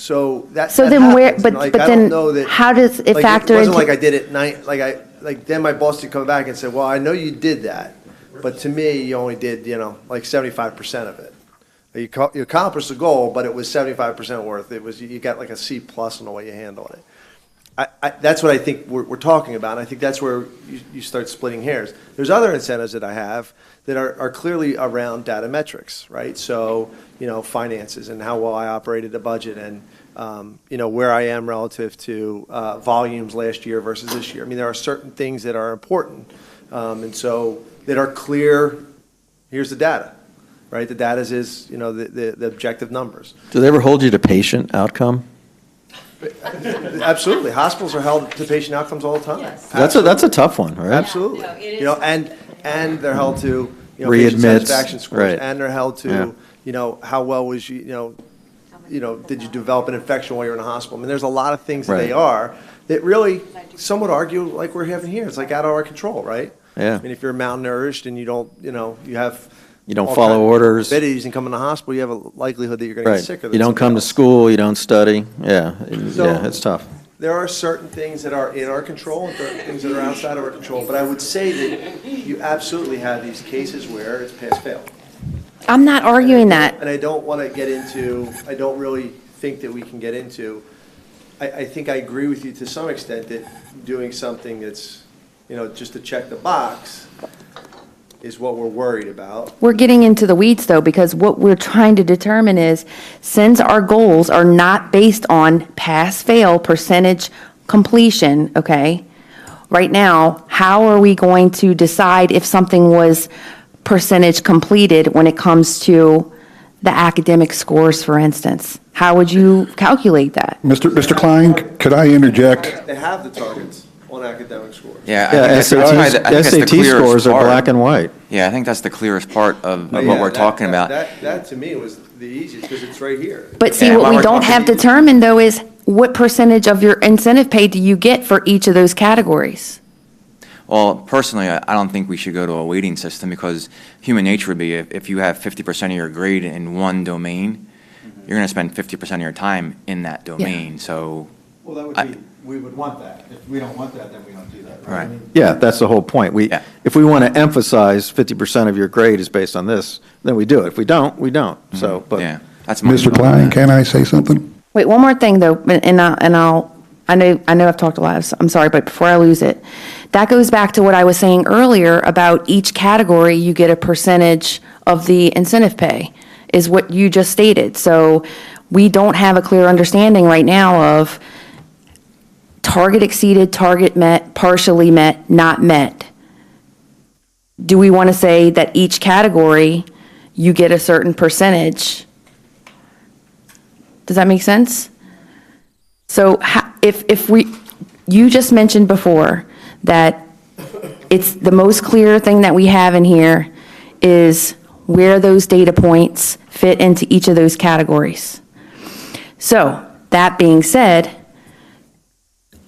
that. So that then where- happens. but- Like, but I then don't know that- how does it like, factor It wasn't into- like I did it then my boss would come back and say, well, I know you did that, but to me, you only did, like 75% of it. You accomplished the goal, but it was 75% worth. It was, you got like a C+ on the way you handled it. That's what I think we're talking about, and I think that's where you start splitting hairs. There's other incentives that I have that are clearly around data metrics, right? So, finances and how well I operated the budget and, where I am relative to volumes last year versus this year. I mean, there are certain things that are important, and so that are clear, here's the data, right? The data is, the objective numbers. Do they ever hold you to patient outcome? Absolutely. Hospitals are held to patient outcomes all the time. Yes. That's a tough one, right? Absolutely. And they're held to, patient Readmits, satisfaction scores. right. And they're held to, how well was you, did you develop an infection while you're in the hospital? I mean, there's a lot of things that Right. they are that really, some would argue, like we're having here, it's like out of our control, right? Yeah. I mean, if you're malnourished and you don't, you have. You don't all follow kinds of orders. comorbidities and come in the hospital, you have a likelihood that you're going to Right. get sicker. You don't come to school, you don't study. Yeah, So- yeah, it's tough. There are certain things that are in our control and certain things that are outside of our control, but I would say that you absolutely have these cases where it's pass-fail. I'm not arguing that. And I don't want to get into, I don't really think that we can get into, I think I agree with you to some extent that doing something that's, just to check the box is what we're worried about. We're getting into the weeds, though, because what we're trying to determine is, since our goals are not based on pass-fail percentage completion, okay? Right now, how are we going to decide if something was percentage completed when it comes to the academic scores, for instance? How would you calculate that? Mr. Klein, could I interject? They have the targets on academic scores. Yeah, I think that's the SAT clearest scores are part. black and white. Yeah, I think that's the clearest part of what Yeah, we're talking about. That to me was the easiest, because it's right here. But see, Yeah, what while we we're don't talking- have determined, though, is what percentage of your incentive pay do you get for each of those categories? Well, personally, I don't think we should go to a weighting system, because human nature would be if you have 50% of your grade in one domain, you're going to spend 50% of your time in that domain. So, Well, that would be, we would want that. If we don't want that, then we don't do that, right. Yeah, that's the whole point. If we want to emphasize 50% of your grade is based on this, then we do it. If we don't, we don't. So, but. Yeah, that's my Mr. Klein, can I say something? Wait, one more thing, though, I know I've talked a lot, I'm sorry, but before I lose it, that goes back to what I was saying earlier about each category, you get a percentage of the incentive pay, is what you just stated. So we don't have a clear understanding right now of target exceeded, target met, partially met, not met. Do we want to say that each category, you get a certain percentage? Does that make sense? So you just mentioned before that it's the most clear thing that we have in here is where those data points fit into each of those categories. So that being said,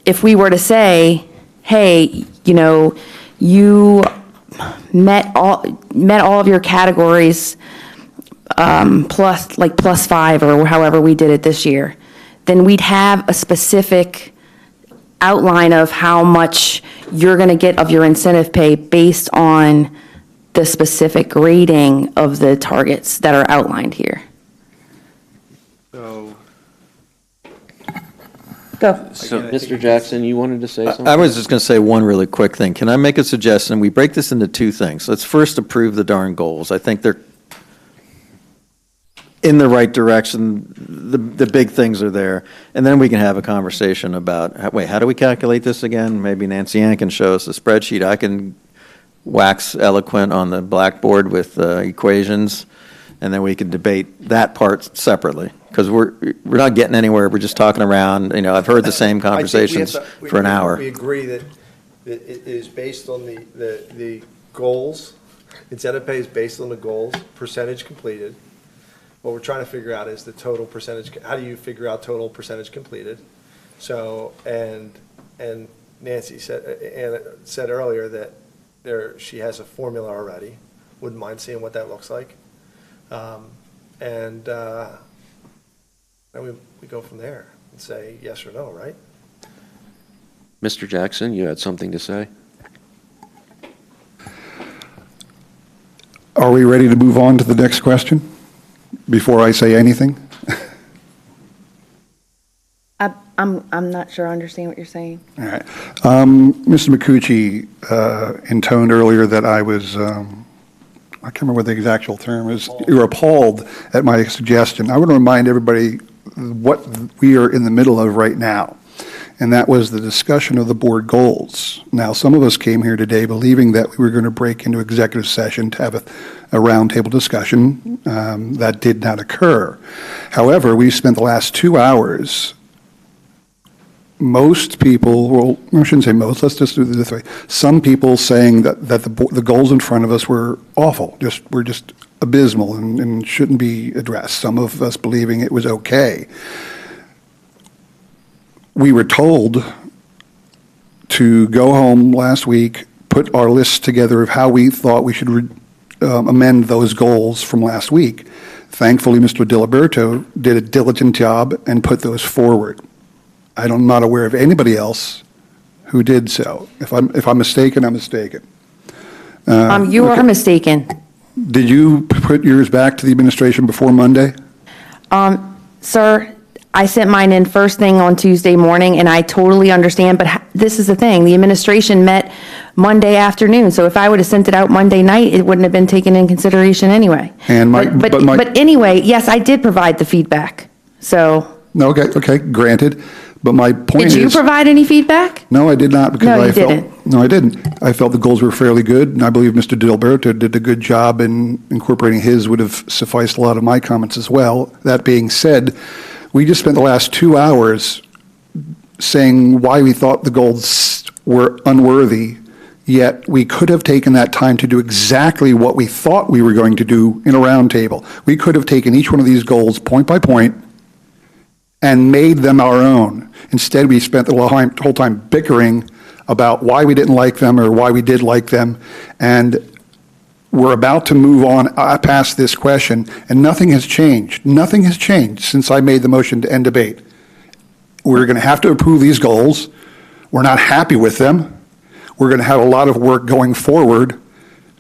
if we were to say, hey, you met all of your categories plus 5 or however we did it this year, then we'd have a specific outline of how much you're going to get of your incentive pay based on the specific grading of the targets that are outlined here. So. Go. So, Mr. Jackson, you wanted to say something? I was just going to say one really quick thing. Can I make a suggestion? We break this into two things. Let's first approve the darn goals. I think they're in the right direction. The big things are there. And then we can have a conversation about, wait, how do we calculate this again? Maybe Nancy Ann can show us a spreadsheet. I can wax eloquent on the blackboard with equations, and then we can debate that part separately. Because we're not getting anywhere. We're just talking around. I've heard the same conversations for an hour. We agree that it is based on the goals. Incentive pay is based on the goals, percentage completed. What we're trying to figure out is the total percentage. How do you figure out total percentage completed? So, and Nancy said earlier that she has a formula already. Wouldn't mind seeing what that looks like. And we go from there and say yes or no, right? Mr. Jackson, you had something to say? Are we ready to move on to the next question before I say anything? I'm not sure I understand what you're saying. All right. Mr. McCucci intoned earlier that I was, I can't remember what the exact term is, you were appalled at my suggestion. I want to remind everybody what we are in the middle of right now, and that was the discussion of the board goals. Now, some of us came here today believing that we were going to break into executive session to have a roundtable discussion. That did not occur. However, we spent the last 2 hours, most people, well, I shouldn't say most, let's just do it this way. Some people saying that the goals in front of us were awful, were just abysmal and shouldn't be addressed. Some of us believing it was okay. We were told to go home last week, put our lists together of how we thought we should amend those goals from last week. Thankfully, Mr. Diliberto did a diligent job and put those forward. I'm not aware of anybody else who did so. If I'm mistaken, I'm mistaken. You are mistaken. Did you put yours back to the administration before Monday? Sir, I sent mine in first thing on Tuesday morning, and I totally understand, but this is the thing. The administration met Monday afternoon, so if I would have sent it out Monday night, it wouldn't have been taken in consideration anyway. And but anyway, yes, I did provide the feedback, so. No, okay, granted. But my point is. Did you provide any feedback? No, I did not, because No, I you felt. didn't. No, I didn't. I felt the goals were fairly good, and I believe Mr. Diliberto did a good job in incorporating his, would have sufficed a lot of my comments as well. That being said, we just spent the last 2 hours saying why we thought the goals were unworthy, yet we could have taken that time to do exactly what we thought we were going to do in a roundtable. We could have taken each one of these goals point by point and made them our own. Instead, we spent the whole time bickering about why we didn't like them or why we did like them, and we're about to move on past this question, and nothing has changed. Nothing has changed since I made the motion to end debate. We're going to have to approve these goals. We're not happy with them. We're going to have a lot of work going forward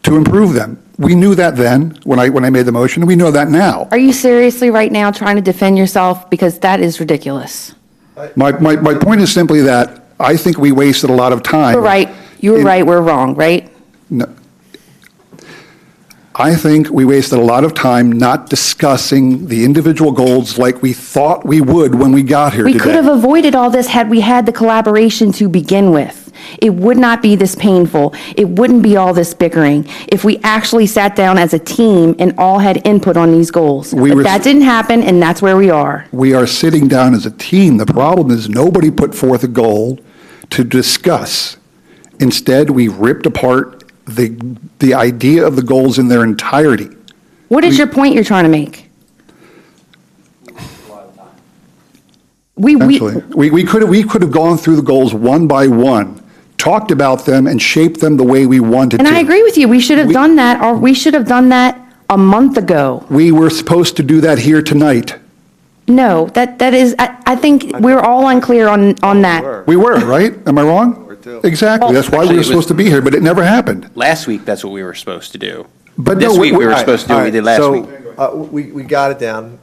to improve them. We knew that then when I made the motion, and we know that now. Are you seriously right now trying to defend yourself? Because that is ridiculous. My point is simply that I think we wasted a lot of time. You're right. You're right. We're wrong, right? No. I think we wasted a lot of time not discussing the individual goals like we thought we would when we got here today. We could have avoided all this had we had the collaboration to begin with. It would not be this painful. It wouldn't be all this bickering if we actually sat down as a team and all had input on these goals. But that didn't happen, and that's where we are. We are sitting down as a team. The problem is nobody put forth a goal to discuss. Instead, we ripped apart the idea of the goals in their entirety. What is your point you're trying to make? We could have gone through the goals one by one, talked about them, and shaped them the way we wanted And to. I agree with you. We should have done that, or we should have done that a month ago. We were supposed to do that here tonight. No, that is, I think we're all unclear on that. We were, right? Am I wrong? Exactly. That's why we were supposed to be here, but it never happened. Last week, that's what we were supposed to do. But this no, week, we were supposed to do what we did last week. We got it down.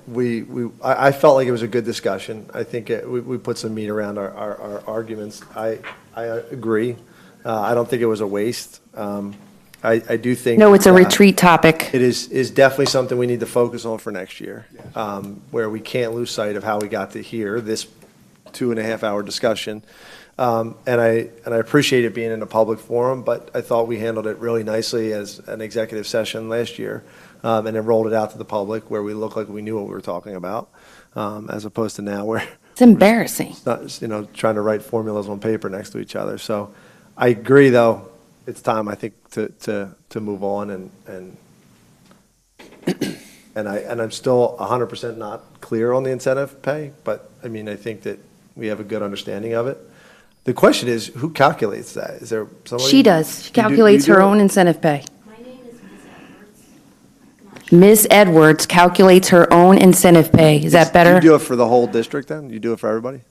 I felt like it was a good discussion. I think we put some meat around our arguments. I agree. I don't think it was a waste. I do think. No, it's a retreat topic. It is definitely something we need to focus on for next year, where we can't lose sight of how we got to here, this 2.5-hour discussion. And I appreciate it being in a public forum, but I thought we handled it really nicely as an executive session last year, and then rolled it out to the public where we looked like we knew what we were talking about, as opposed to now where it's embarrassing. It's not, trying to write formulas on paper next to each other. So I agree, though. It's time, I think, to move on, and I'm still 100% not clear on the incentive pay, but I mean, I think that we have a good understanding of it. The question is, who calculates that? Is there somebody? She does. She calculates her own incentive pay. My name is Ms. Edwards. Ms. Edwards calculates her own incentive pay. Is that better? You do it for the whole district then? You do it for everybody?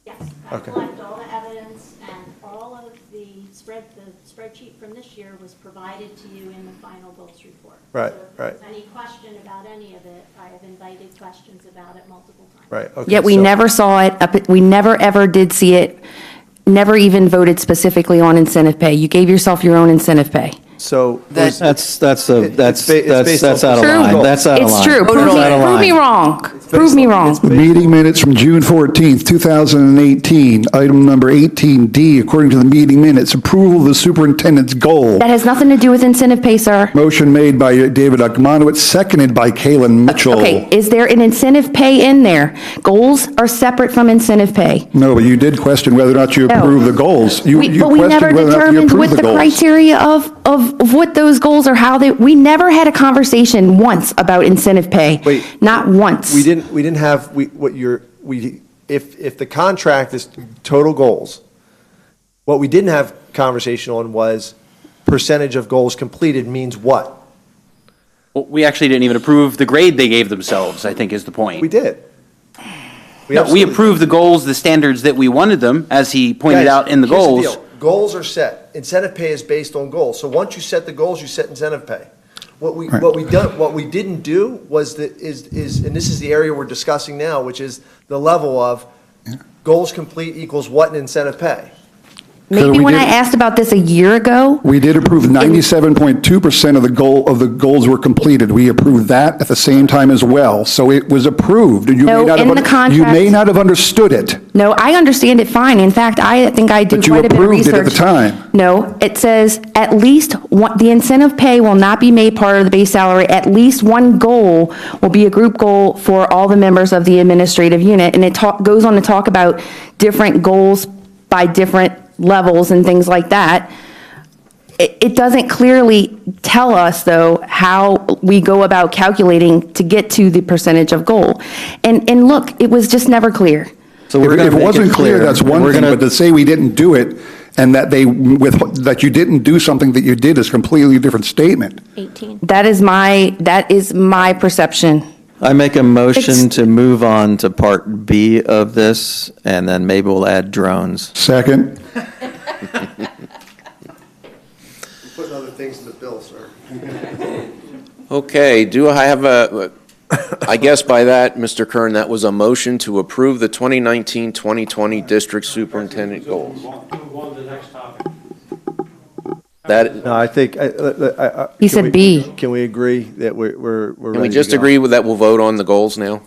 Yes. I Okay. collect all the evidence and all of the spreadsheet for from this year was provided to you in the final goals report. Right, So if right. there's any question about any of it, I have invited questions about it multiple times. Right, okay. Yet we so- never saw it, we never ever did see it, never even voted specifically on incentive pay. You gave yourself your own incentive pay. So. That's based on out of line. True. That's out of It's line. true. That's Prove out of me line. wrong. Prove me wrong. Meeting minutes from June 14th, 2018, item number 18D, according to the meeting minutes, approval of the superintendent's goal. That has nothing to do with incentive pay, sir. Motion made by David Akmanowitz, seconded by Kalen Mitchell. Okay, is there an incentive pay in there? Goals are separate from incentive pay. No, but you did question whether or not you No. approved the goals. You But we never questioned whether or not you determined approved what the the goals. criteria of what those goals are, how they, we never had a conversation once about incentive pay. Wait. Not once. We didn't have, if the contract is total goals, what we didn't have conversation on was percentage of goals completed means what? Well, we actually didn't even approve the grade they gave themselves, I think is the point. We did. We absolutely approved the goals, the standards that we wanted them, as he pointed Guys, out in the here's goals. deal. Goals are set. Incentive pay is based on goals. So once you set the goals, you set incentive pay. What we didn't do was and this is the area we're discussing now, which is the level of goals complete equals what in incentive pay. Maybe we when did- I asked about this a year ago, We did approve 97.2% of the goals were completed. We approved that at the same time as well. So it was approved. You No, may not in have the contract- You may not have understood it, no, I understand it fine. In fact, I think I did but you quite a bit of approved research. it at the time. No, it says at least one, the incentive pay will not be made part of the base salary. At least one goal will be a group goal for all the members of the administrative unit. And it goes on to talk about different goals by different levels and things like that. It doesn't clearly tell us, though, how we go about calculating to get to the percentage of goal. And look, it was just never clear. So we're If gonna it make wasn't clear, that's one We're thing, gonna- but to say we didn't do it and that that you didn't do something that you did is a completely different statement. 18. That is my perception. I make a motion It's- to move on to Part B of this, and then maybe we'll add drones. Second. Putting other things in the bill, sir. Okay, do I have I guess by that, Mr. Kern, that was a motion to approve the 2019-2020 district superintendent goals. Move on to the next topic. That, No, I think, He said B. Can we agree that we're ready can we to just go? agree with that we'll vote on the goals now?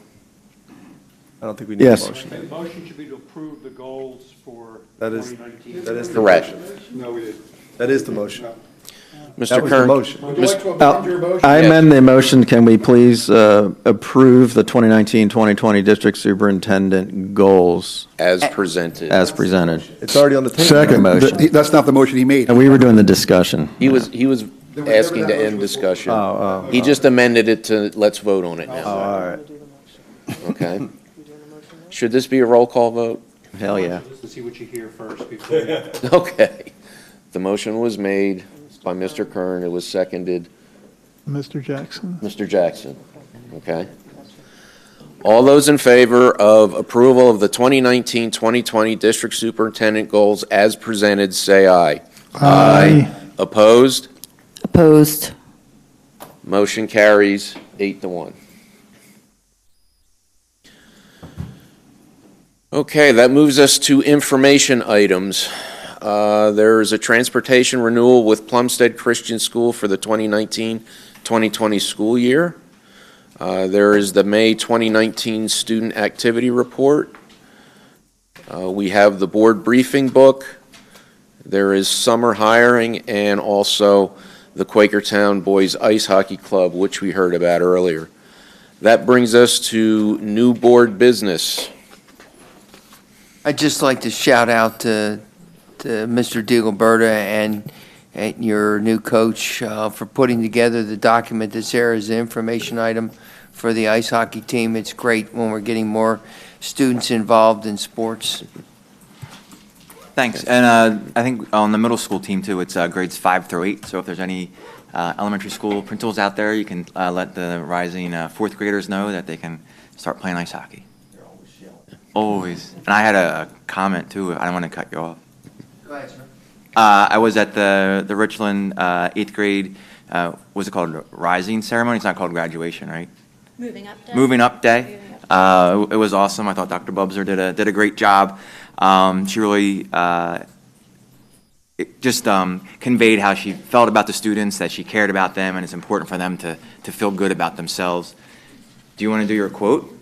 I don't think we need a Yes. motion. The motion should be to approve the goals for That is- 2019. That is the Correct. motion. No, we didn't. That is the motion. Mr. That was the Kern? motion. Would you like to amend your motion? I amend the motion. Can we please approve the 2019-2020 district superintendent goals As presented. as presented? It's already on the table. Second. Motion. That's not the motion he made. And we were doing the discussion. He was asking to end discussion. He just amended it to, let's vote on it Oh, now. all right. Okay. Should this be a roll call vote? Hell yeah. Let's see what you hear first before. Okay. The motion was made by Mr. Kern. It was seconded, Mr. Jackson? Mr. Jackson. Okay. All those in favor of approval of the 2019-2020 district superintendent goals as presented, say aye. Aye. Opposed? Opposed. Motion carries 8-1. Okay, that moves us to information items. There is a transportation renewal with Plumstead Christian School for the 2019-2020 school year. There is the May 2019 student activity report. We have the board briefing book. There is summer hiring and also the Quakertown Boys Ice Hockey Club, which we heard about earlier. That brings us to new board business. I'd just like to shout out to Mr. DiGilberto and your new coach for putting together the document that's there as an information item for the ice hockey team. It's great when we're getting more students involved in sports. Thanks. And I think on the middle school team too, it's grades 5 through 8. So if there's any elementary school principals out there, you can let the rising fourth graders know that they can start playing ice hockey. They're always yelling. Always. And I had a comment too. I don't want to cut you off. Go ahead, sir. I was at the Richland 8th grade, what's it called, rising ceremony? It's not called graduation, right? Moving up day. Moving up day. It was awesome. I thought Dr. Bubser did a great job. She really just conveyed how she felt about the students, that she cared about them, and it's important for them to feel good about themselves. Do you want to do your quote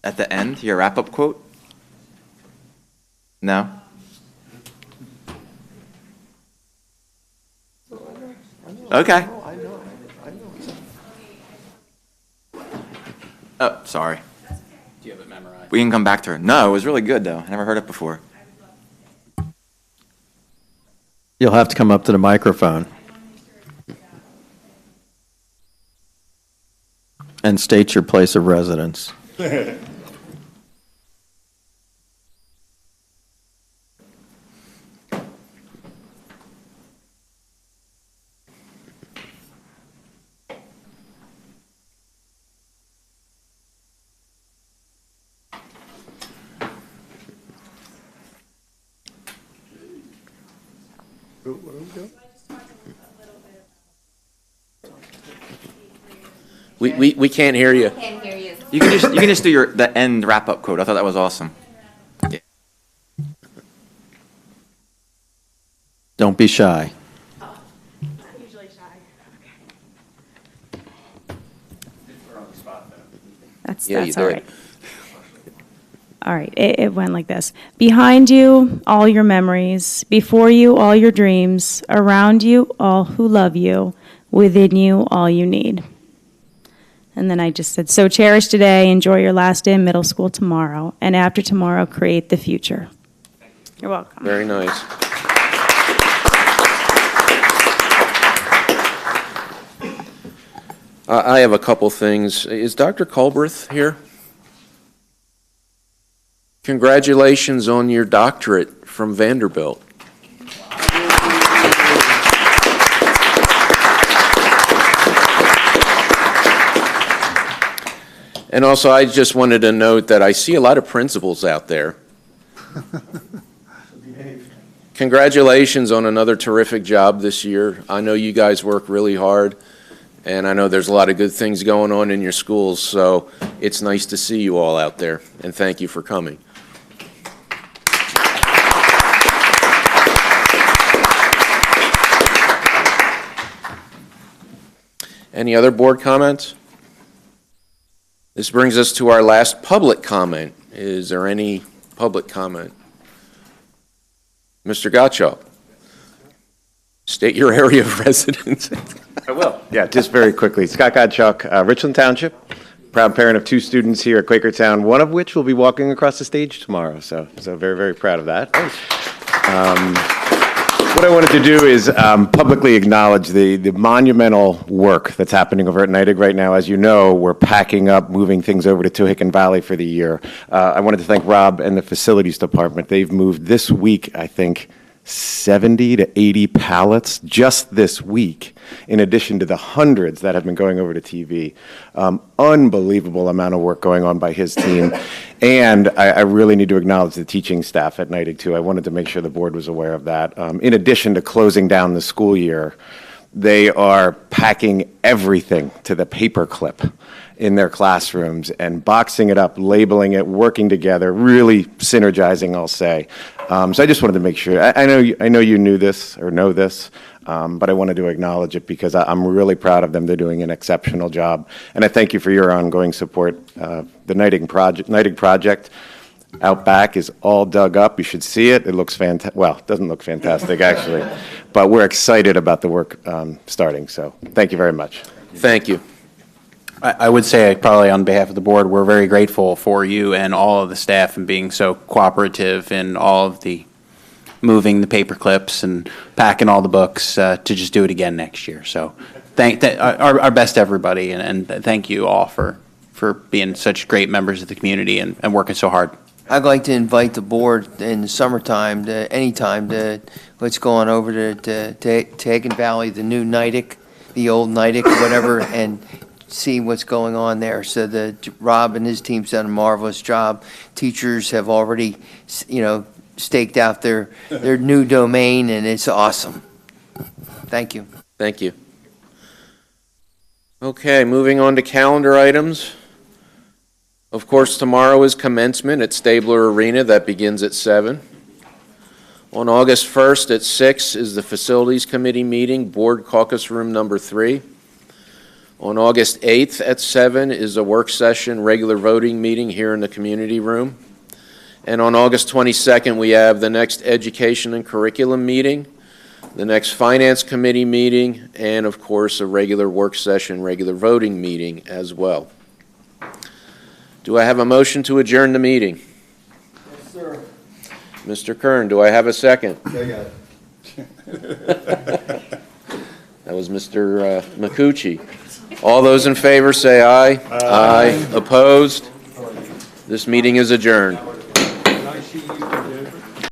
at the end, your wrap-up quote? No? Okay. Oh, sorry. Do you have it memorized? We can come back to her. No, it was really good, though. I never heard it before. You'll have to come up to the microphone and state your place of residence. We can't hear you. Can't hear you. You can just do the end wrap-up quote. I thought that was awesome. Yeah. Don't be shy. Usually shy. That's Yeah, you all did. right. All right, it went like this. Behind you, all your memories. Before you, all your dreams. Around you, all who love you. Within you, all you need. And then I just said, so cherish today, enjoy your last day in middle school tomorrow, and after tomorrow, create the future. You're welcome. Very nice. I have a couple things. Is Dr. Culbreth here? Congratulations on your doctorate from Vanderbilt. And also, I just wanted to note that I see a lot of principals out there. Congratulations on another terrific job this year. I know you guys work really hard, and I know there's a lot of good things going on in your schools, so it's nice to see you all out there, and thank you for coming. Any other board comments? This brings us to our last public comment. Is there any public comment? Mr. Gottschalk, state your area of residence. I will. Yeah, just very quickly. Scott Gottschalk, Richland Township, proud parent of 2 students here at Quakertown, one of which will be walking across the stage tomorrow. So very, very proud of that. What I wanted to do is publicly acknowledge the monumental work that's happening over at Neidig right now. As you know, we're packing up, moving things over to Tuhican Valley for the year. I wanted to thank Rob and the facilities department. They've moved this week, I think, 70 to 80 pallets just this week, in addition to the hundreds that have been going over to TV. Unbelievable amount of work going on by his team. And I really need to acknowledge the teaching staff at Neidig, too. I wanted to make sure the board was aware of that. In addition to closing down the school year, they are packing everything to the paper clip in their classrooms and boxing it up, labeling it, working together, really synergizing, I'll say. So I just wanted to make sure. I know you knew this or know this, but I wanted to acknowledge it because I'm really proud of them. They're doing an exceptional job. And I thank you for your ongoing support. The Neidig project out back is all dug up. You should see it. It looks fantastic. Well, it doesn't look fantastic, actually. But we're excited about the work starting. So thank you very much. Thank you. I would say, probably on behalf of the board, we're very grateful for you and all of the staff and being so cooperative in all of the moving the paper clips and packing all the books to just do it again next year. So our best to everybody, and thank you all for being such great members of the community and working so hard. I'd like to invite the board in the summertime, anytime, let's go on over to Tuhican Valley, the new Neidig, the old Neidig, whatever, and see what's going on there. So Rob and his team's done a marvelous job. Teachers have already, staked out their new domain, and it's awesome. Thank you. Thank you. Okay, moving on to calendar items. Of course, tomorrow is commencement at Stabler Arena. That begins at 7. On August 1st at 6 is the Facilities Committee meeting, Board Caucus Room number 3. On August 8th at 7 is a work session, regular voting meeting here in the community room. And on August 22nd, we have the next Education and Curriculum meeting, the next Finance Committee meeting, and of course, a regular work session, regular voting meeting as well. Do I have a motion to adjourn the meeting? Yes, sir. Mr. Kern, do I have a second? I got it. That was Mr. McCucci. All those in favor say aye. Aye. Opposed? This meeting is adjourned. Can I see you?